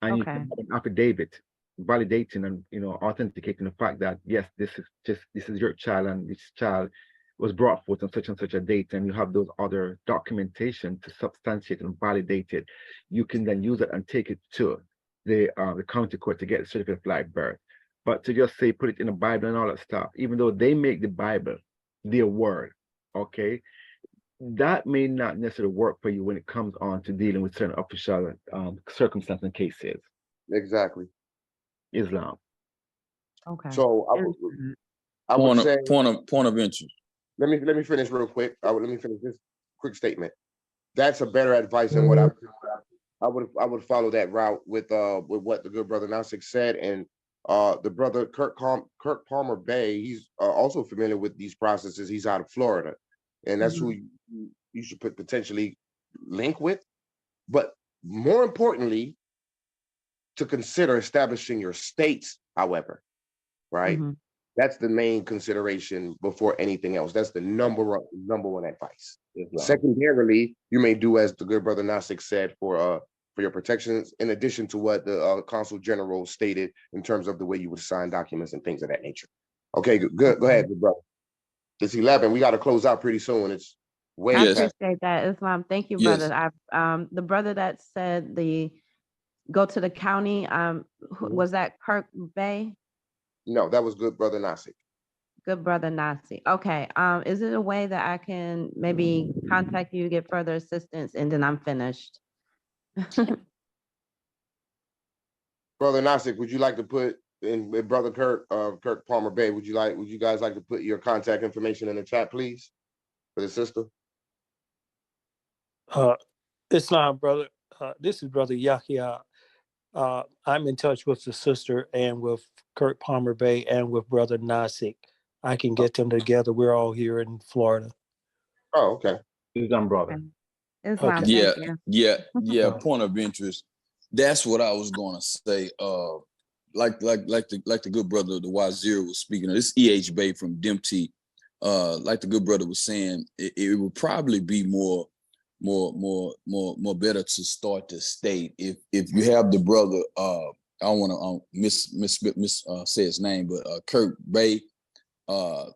and you can have an affidavit validating and, you know, authenticating the fact that yes, this is your child, and this child was brought forth on such and such a date, and you have those other documentation to substantiate and validate it, you can then use it and take it to the county court to get a certificate of live birth. But to just say put it in a Bible and all that stuff, even though they make the Bible their word, okay, that may not necessarily work for you when it comes on to dealing with certain official circumstances and cases. Exactly. Islam. Okay. So I would say point of interest. Let me finish real quick. Let me finish this quick statement. That's a better advice than what I would follow that route with what the good brother Nasik said, and the brother Kirk Palmer Bay. He's also familiar with these processes. He's out of Florida, and that's who you should potentially link with. But more importantly, to consider establishing your states, however, right? That's the main consideration before anything else. That's the number one advice. Secondarily, you may do as the good brother Nasik said for your protections, in addition to what the Consul General stated in terms of the way you would sign documents and things of that nature. Okay, good. Go ahead, good brother. It's 11. We got to close out pretty soon. It's way I past. appreciate that, Islam. Thank you, Yes. brother. The brother that said go to the county, was that Kirk Bay? No, that was good brother Nasik. Good brother Nasi. Okay. Is it a way that I can maybe contact you to get further assistance, and then I'm finished? Brother Nasik, would you like to put in brother Kirk Palmer Bay? Would you guys like to put your contact information in the chat, please, for the sister? Islam, brother. This is brother Yahya. I'm in touch with the sister and with Kirk Palmer Bay and with brother Nasik. I can get them together. We're all here in Florida. Oh, okay. Islam, brother. Islam, Yeah, thank you. yeah. Point of interest. That's what I was going to say. Like the good brother, the Wazir was speaking of. This EH Bay from Dempsey. Like the good brother was saying, it would probably be more better to start the state if you have the brother. I don't want to say his name, but Kirk Bay.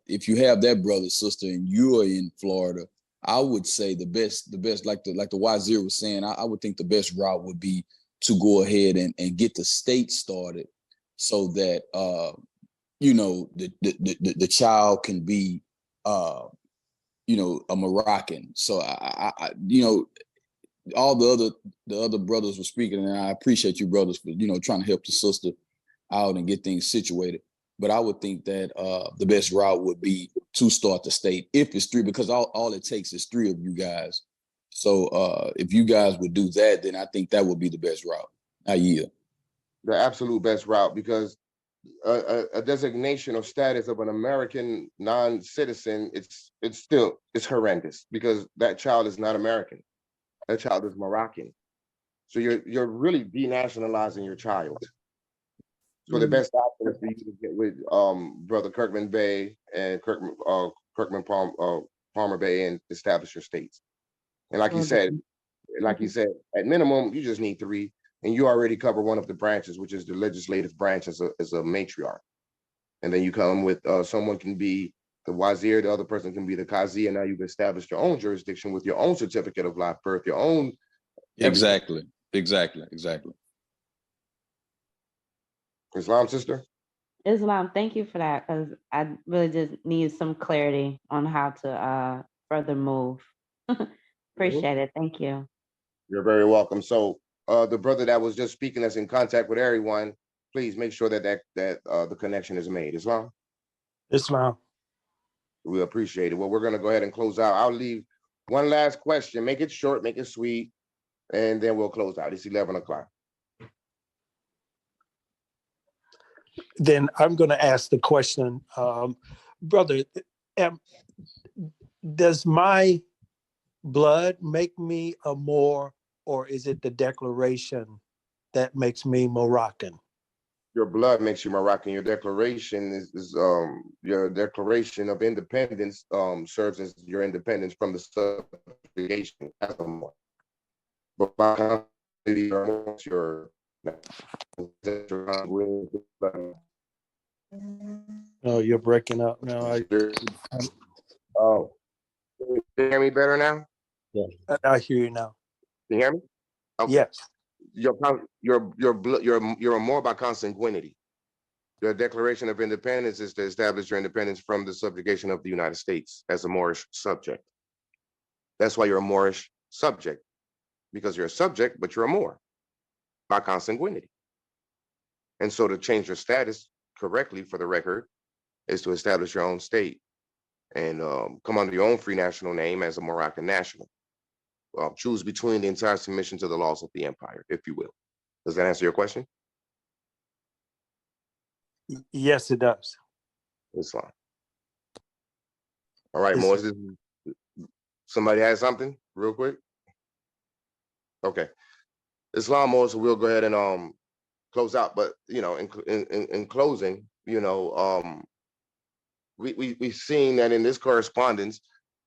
If you have that brother, sister, and you are in Florida, I would say the best, like the Wazir was saying, I would think the best route would be to go ahead and get the state started, so that you know the child can be you know, a Moroccan. So I you know, all the other brothers were speaking, and I appreciate you brothers for, you know, trying to help the sister out and get things situated. But I would think that the best route would be to start the state, if it's 3, because all it takes is 3 of you guys. So if you guys would do that, then I think that would be the best route. I yield. The absolute best route, because a designation or status of an American non-citizen, it's horrendous because that child is not American. That child is Moroccan. So you're really denationalizing your child. So the best option is for you to get with Brother Kirkman Bey and Palmer Bey and establish your states. And like you said, at minimum, you just need 3, and you already cover one of the branches, which is the legislative branch as a matriarch. And then you come with someone can be the wazir, the other person can be the qazi, and now you've established your own jurisdiction with your own certificate of live birth, your own. Exactly. Islam, sister? Islam, thank you for that, because I really just need some clarity on how to further move. Appreciate it. Thank you. You're very welcome. So the brother that was just speaking that's in contact with everyone, please make sure that the connection is made. Islam? Islam. We appreciate it. Well, we're going to go ahead and close out. I'll leave one last question. Make it short, make it sweet, and then we'll close out. It's 11 o'clock. Then I'm going to ask the question, brother, does my blood make me a Moor, or is it the declaration that makes me Moroccan? Your blood makes you Moroccan. Your declaration is your declaration of independence serves as your independence from the subjugation as a Moor. But by your Oh, you're breaking up now. Oh, can you hear me better now? Yeah, I hear you now. Can you hear me? Okay. Yes. You're a Moor by consanguinity. Your Declaration of Independence is to establish your independence from the subjugation of the United States as a Moorish subject. That's why you're a Moorish subject, because you're a subject, but you're a Moor by consanguinity. And so to change your status correctly, for the record, is to establish your own state and come under your own free national name as a Moroccan national. Choose between the entire submission to the laws of the empire, if you will. Does that answer your question? Yes, it does. Islam. All right, Moses. Somebody has something real quick? Okay. Islam, Moses, we'll go ahead and close out. But in closing, we've seen that in this correspondence,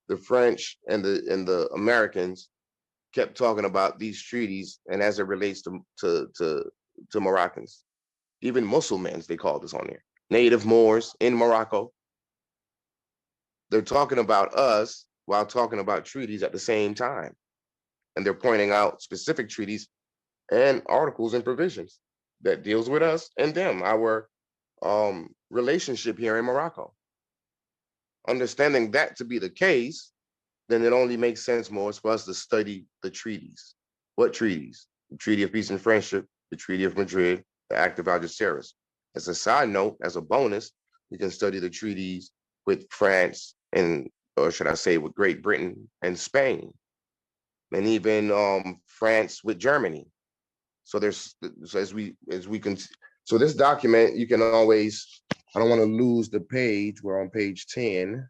the French and the Americans kept talking about these treaties, and as it relates to Moroccans, even Muslims, they call this on there, native Moors in Morocco. They're talking about us while talking about treaties at the same time, and they're pointing out specific treaties and articles and provisions that deals with us and them, our relationship here in Morocco. Understanding that to be the case, then it only makes sense more for us to study the treaties. What treaties? The Treaty of Peace and Friendship, the Treaty of Madrid, the Act of Algeciras. As a side note, as a bonus, we can study the treaties with France and, or should I say, with Great Britain and Spain, and even France with Germany. So this document, you can always, I don't want to lose the page. We're on page 10.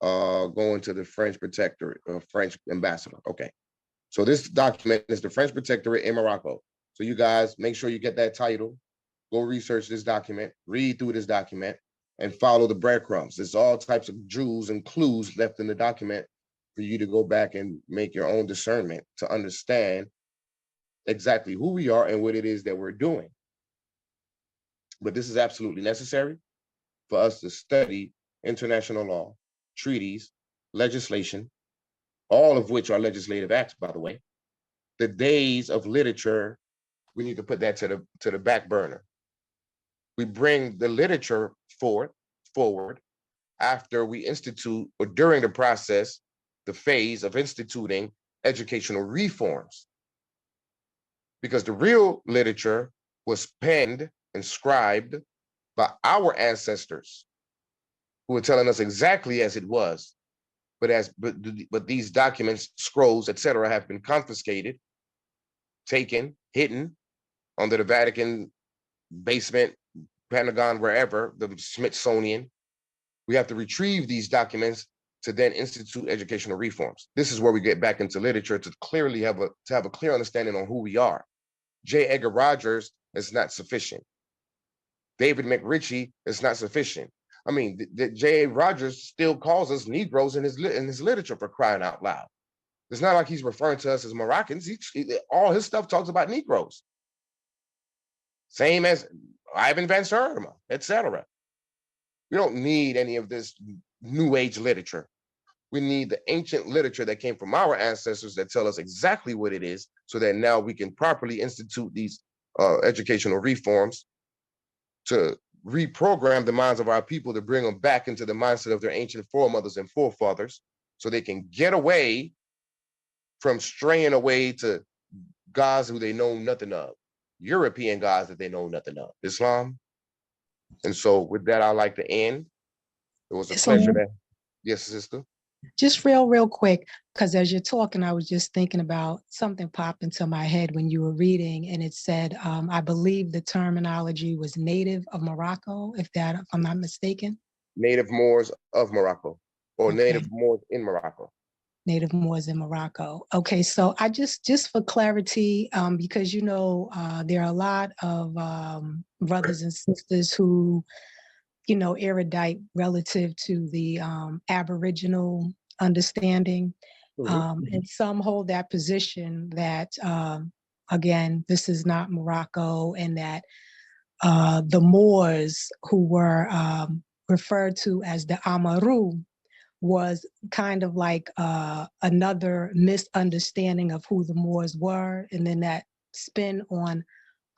Going to the French Protectorate, French ambassador. Okay. So this document is the French Protectorate in Morocco. So you guys make sure you get that title, go research this document, read through this document, and follow the breadcrumbs. There's all types of jewels and clues left in the document for you to go back and make your own discernment to understand exactly who we are and what it is that we're doing. But this is absolutely necessary for us to study international law, treaties, legislation, all of which are legislative acts, by the way. The days of literature, we need to put that to the back burner. We bring the literature forward after we institute, or during the process, the phase of instituting educational reforms. Because the real literature was penned and scribed by our ancestors, who were telling us exactly as it was. But these documents, scrolls, etc., have been confiscated, taken, hidden under the Vatican basement Pentagon, wherever, the Smithsonian. We have to retrieve these documents to then institute educational reforms. This is where we get back into literature to clearly have a clear understanding on who we are. J. Edgar Rogers is not sufficient. David McRitchie is not sufficient. I mean, J. A. Rogers still calls us Negroes in his literature, for crying out loud. It's not like he's referring to us as Moroccans. All his stuff talks about Negroes. Same as Ivan Van Sertima, etc. We don't need any of this new age literature. We need the ancient literature that came from our ancestors that tell us exactly what it is, so that now we can properly institute these educational reforms to reprogram the minds of our people, to bring them back into the mindset of their ancient foremothers and forefathers, so they can get away from straying away to gods who they know nothing of, European gods that they know nothing of, Islam. And so with that, I'd like to end. It was a pleasure to, yes, sister. Just real quick, because as you're talking, I was just thinking about something popped into my head when you were reading, and it said, I believe the terminology was native of Morocco, if I'm not mistaken. Native Moors of Morocco, or native Moors in Morocco. Native Moors in Morocco. Okay, so I just for clarity, because there are a lot of brothers and sisters who, erudite relative to the Aboriginal understanding, and some hold that position that again, this is not Morocco, and that the Moors, who were referred to as the Amaru, was kind of like another misunderstanding of who the Moors were, and then that spin on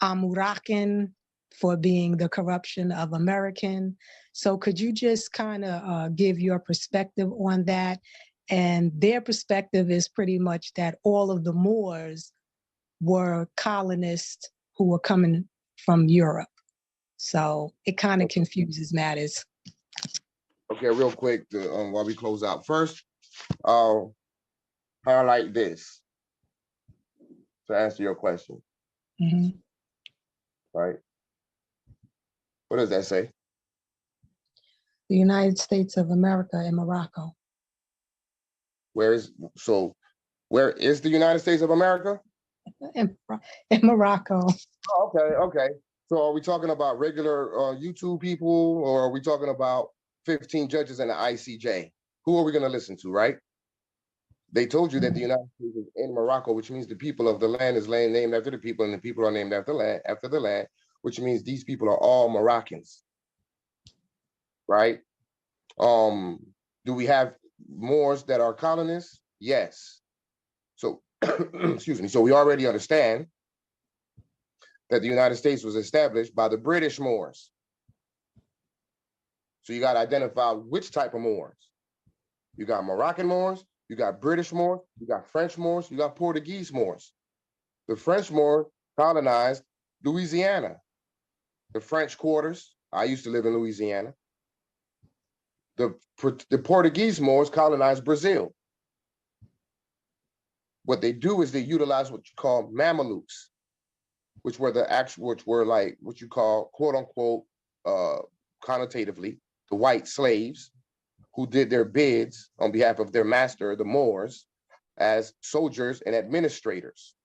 Amuracan for being the corruption of American. So could you just kind of give your perspective on that? And their perspective is pretty much that all of the Moors were colonists who were coming from Europe. So it kind of confuses matters. Okay, real quick, while we close out. First, I'll highlight this to answer your question. Right? What does that say? The United States of America and Morocco. Where is the United States of America? In Morocco. Oh, okay. So are we talking about regular YouTube people, or are we talking about 15 judges in the ICJ? Who are we going to listen to, right? They told you that the United States is in Morocco, which means the people of the land is named after the people, and the people are named after the land, which means these people are all Moroccans, right? Do we have Moors that are colonists? Yes. So, excuse me. So we already understand that the United States was established by the British Moors. So you got to identify which type of Moors. You got Moroccan Moors, you got British Moors, you got French Moors, you got Portuguese Moors. The French Moors colonized Louisiana, the French quarters. I used to live in Louisiana. The Portuguese Moors colonized Brazil. What they do is they utilize what you call Mamelukes, which were like what you call, quote unquote, connotatively, the white slaves who did their bids on behalf of their master, the Moors, as soldiers and administrators.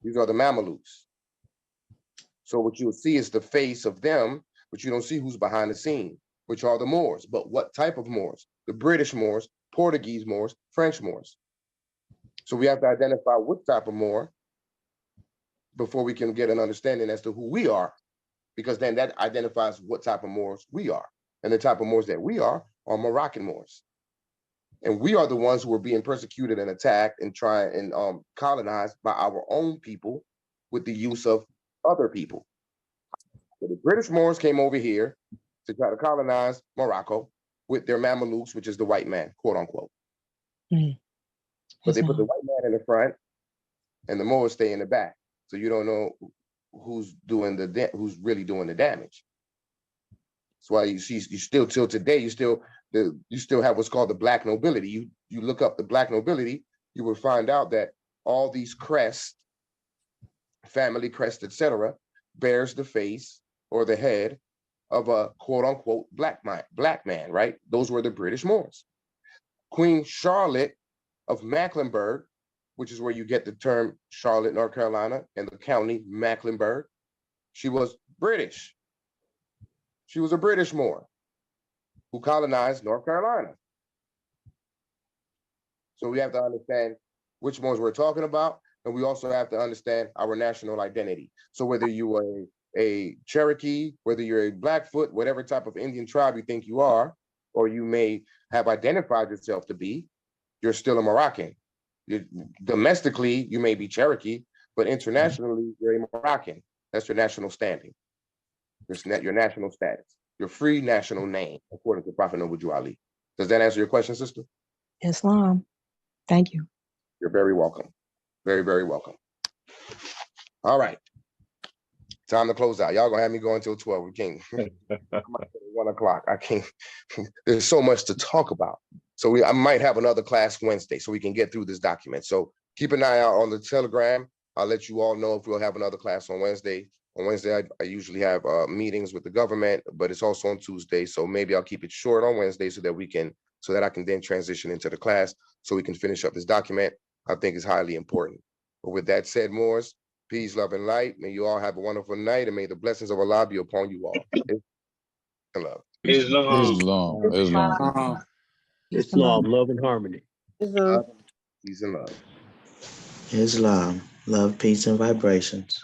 These are the Mamelukes. So what you'll see is the face of them, but you don't see who's behind the scene, which are the Moors. But what type of Moors? The British Moors, Portuguese Moors, French Moors. So we have to identify what type of Moor before we can get an understanding as to who we are, because then that identifies what type of Moors we are. And the type of Moors that we are Moroccan Moors. And we are the ones who are being persecuted and attacked and colonized by our own people with the use of other people. So the British Moors came over here to try to colonize Morocco with their Mamelukes, which is the white man, quote unquote. But they put the white man in the front and the Moors stay in the back. So you don't know who's really doing the damage. That's why you see, you still till today, you still have what's called the black nobility. You look up the black nobility, you will find out that all these crests, family crests, etc., bears the face or the head of a quote unquote black man, right? Those were the British Moors. Queen Charlotte of Mecklenburg, which is where you get the term Charlotte, North Carolina, and the county Mecklenburg. She was British. She was a British Moor who colonized North Carolina. So we have to understand which Moors we're talking about, and we also have to understand our national identity. So whether you are a Cherokee, whether you're a Blackfoot, whatever type of Indian tribe you think you are, or you may have identified yourself to be, you're still a Moroccan. Domestically, you may be but internationally, you're a Moroccan. That's your national standing. Your national status, your free national name, according to Prophet Noble Ali. Does that answer your question, sister? Islam. Thank you. You're very welcome. Very, very welcome. All right. Time to close out. Y'all gonna have me go until 12. We can't. 1 o'clock. I can't. There's so much to talk about. So I might have another class Wednesday so we can get through this document. So keep an eye out on the Telegram. I'll let you all know if we'll have another class on Wednesday. On Wednesday, I usually have meetings with the government, but it's also on Tuesday. So maybe I'll keep it short on Wednesday so that I can then transition into the class so we can finish up this document. I think it's highly important. But with that said, Moors, peace, love, and light. May you all have a wonderful night, and may the blessings of Allah be upon you all. And love. Islam. Islam. Islam, love and harmony. Peace and love. Islam, love, peace, and vibrations.